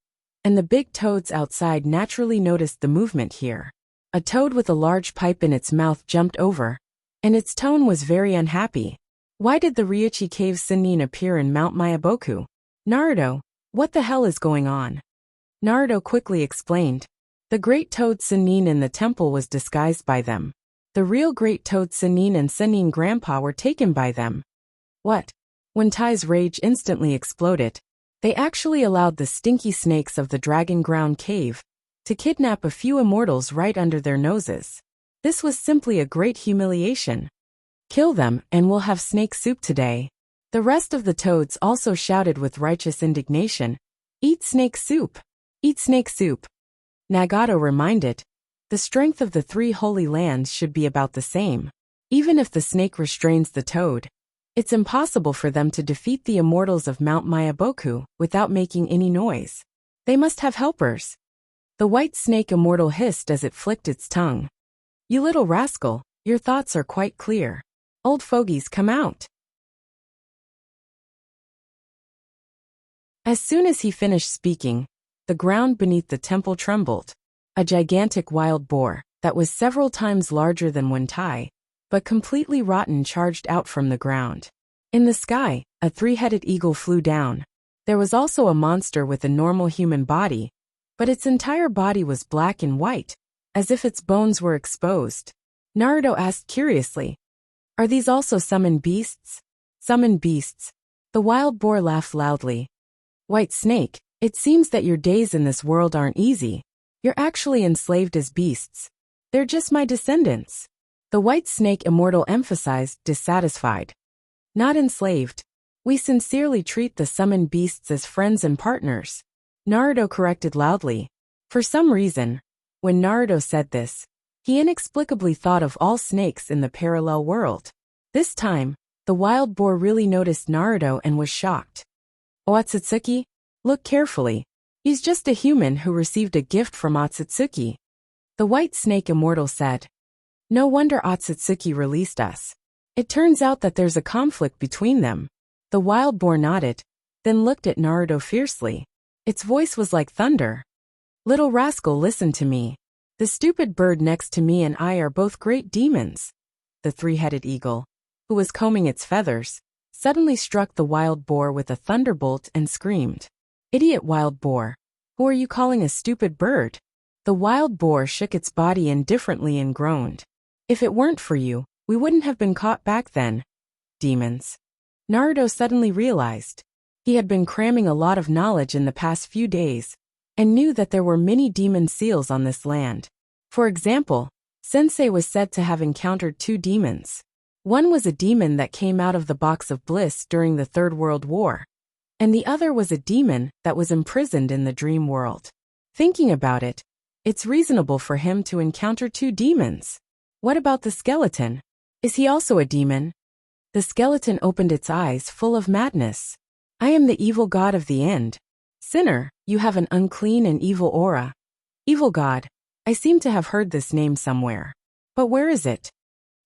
and the big toads outside naturally noticed the movement here. A toad with a large pipe in its mouth jumped over, and its tone was very unhappy. Why did the Ryuchi Cave Sennin appear in Mount Mayaboku? Naruto, what the hell is going on? Naruto quickly explained. The Great Toad Sennin in the temple was disguised by them. The real Great Toad Sennin and Sennin Grandpa were taken by them. What? When Tai's rage instantly exploded, they actually allowed the stinky snakes of the Dragon Ground Cave to kidnap a few immortals right under their noses. This was simply a great humiliation. Kill them and we'll have snake soup today. The rest of the toads also shouted with righteous indignation, "Eat snake soup! Eat snake soup!" Nagato reminded, the strength of the three holy lands should be about the same. Even if the snake restrains the toad, it's impossible for them to defeat the immortals of Mount Mayaboku without making any noise. They must have helpers. The white snake immortal hissed as it flicked its tongue. You little rascal, your thoughts are quite clear. Old fogies, come out. As soon as he finished speaking, the ground beneath the temple trembled. A gigantic wild boar, that was several times larger than Wentai, but completely rotten, charged out from the ground. In the sky, a three-headed eagle flew down. There was also a monster with a normal human body, but its entire body was black and white, as if its bones were exposed. Naruto asked curiously, "Are these also summoned beasts?" "Summoned beasts." The wild boar laughed loudly. "White snake, it seems that your days in this world aren't easy. You're actually enslaved as beasts. They're just my descendants." The white snake immortal emphasized, dissatisfied. "Not enslaved. We sincerely treat the summoned beasts as friends and partners," Naruto corrected loudly. For some reason, when Naruto said this, he inexplicably thought of all snakes in the parallel world. This time, the wild boar really noticed Naruto and was shocked. "Otsutsuki, look carefully. He's just a human who received a gift from Otsutsuki," the white snake immortal said. "No wonder Otsutsuki released us. It turns out that there's a conflict between them." The wild boar nodded, then looked at Naruto fiercely. Its voice was like thunder. "Little rascal, listen to me. The stupid bird next to me and I are both great demons." The three-headed eagle, who was combing its feathers, suddenly struck the wild boar with a thunderbolt and screamed, "Idiot wild boar, who are you calling a stupid bird?" The wild boar shook its body indifferently and groaned. "If it weren't for you, we wouldn't have been caught back then." Demons. Naruto suddenly realized. He had been cramming a lot of knowledge in the past few days, and knew that there were many demon seals on this land. For example, Sensei was said to have encountered two demons. One was a demon that came out of the box of bliss during the Third World War, and the other was a demon that was imprisoned in the dream world. Thinking about it, it's reasonable for him to encounter two demons. What about the skeleton? Is he also a demon? The skeleton opened its eyes full of madness. "I am the evil god of the end. Sinner, you have an unclean and evil aura." Evil god. I seem to have heard this name somewhere. But where is it?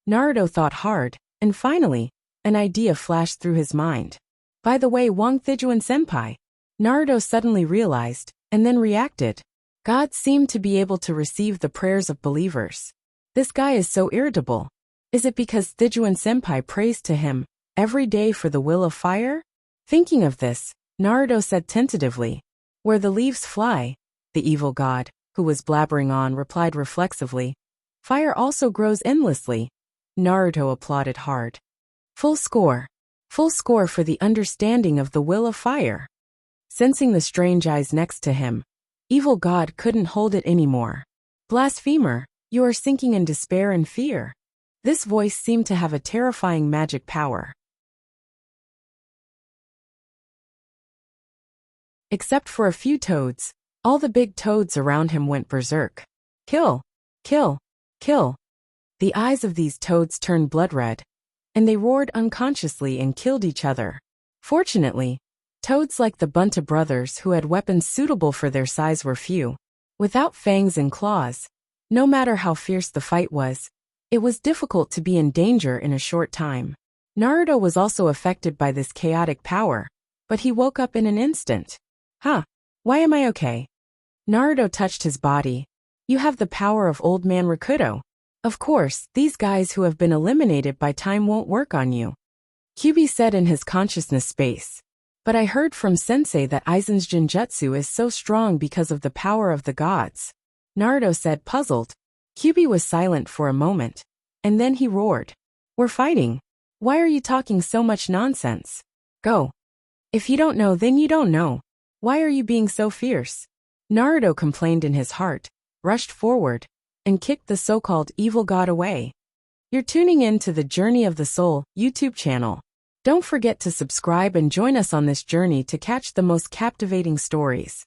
Naruto thought hard, and finally, an idea flashed through his mind. By the way, Wang Thijuan senpai. Naruto suddenly realized, and then reacted. God seemed to be able to receive the prayers of believers. This guy is so irritable. Is it because Thijuan senpai prays to him every day for the will of fire? Thinking of this, Naruto said tentatively, "Where the leaves fly," the evil god, who was blabbering on, replied reflexively, "Fire also grows endlessly." Naruto applauded hard. Full score. Full score for the understanding of the will of fire. Sensing the strange eyes next to him, evil god couldn't hold it anymore. "Blasphemer, you are sinking in despair and fear." This voice seemed to have a terrifying magic power. Except for a few toads, all the big toads around him went berserk. Kill! Kill! Kill! The eyes of these toads turned blood red, and they roared unconsciously and killed each other. Fortunately, toads like the Bunta brothers who had weapons suitable for their size were few. Without fangs and claws, no matter how fierce the fight was, it was difficult to be in danger in a short time. Naruto was also affected by this chaotic power, but he woke up in an instant. Huh? Why am I okay? Naruto touched his body. You have the power of Old Man Rakuto. Of course, these guys who have been eliminated by time won't work on you. Kyuubi said in his consciousness space. But I heard from Sensei that Aizen's Genjutsu is so strong because of the power of the gods. Naruto said, puzzled. Kyuubi was silent for a moment, and then he roared. We're fighting. Why are you talking so much nonsense? Go. If you don't know, then you don't know. Why are you being so fierce? Naruto complained in his heart, rushed forward, and kicked the so-called evil god away. You're tuning in to the Journey of the Soul YouTube channel. Don't forget to subscribe and join us on this journey to catch the most captivating stories.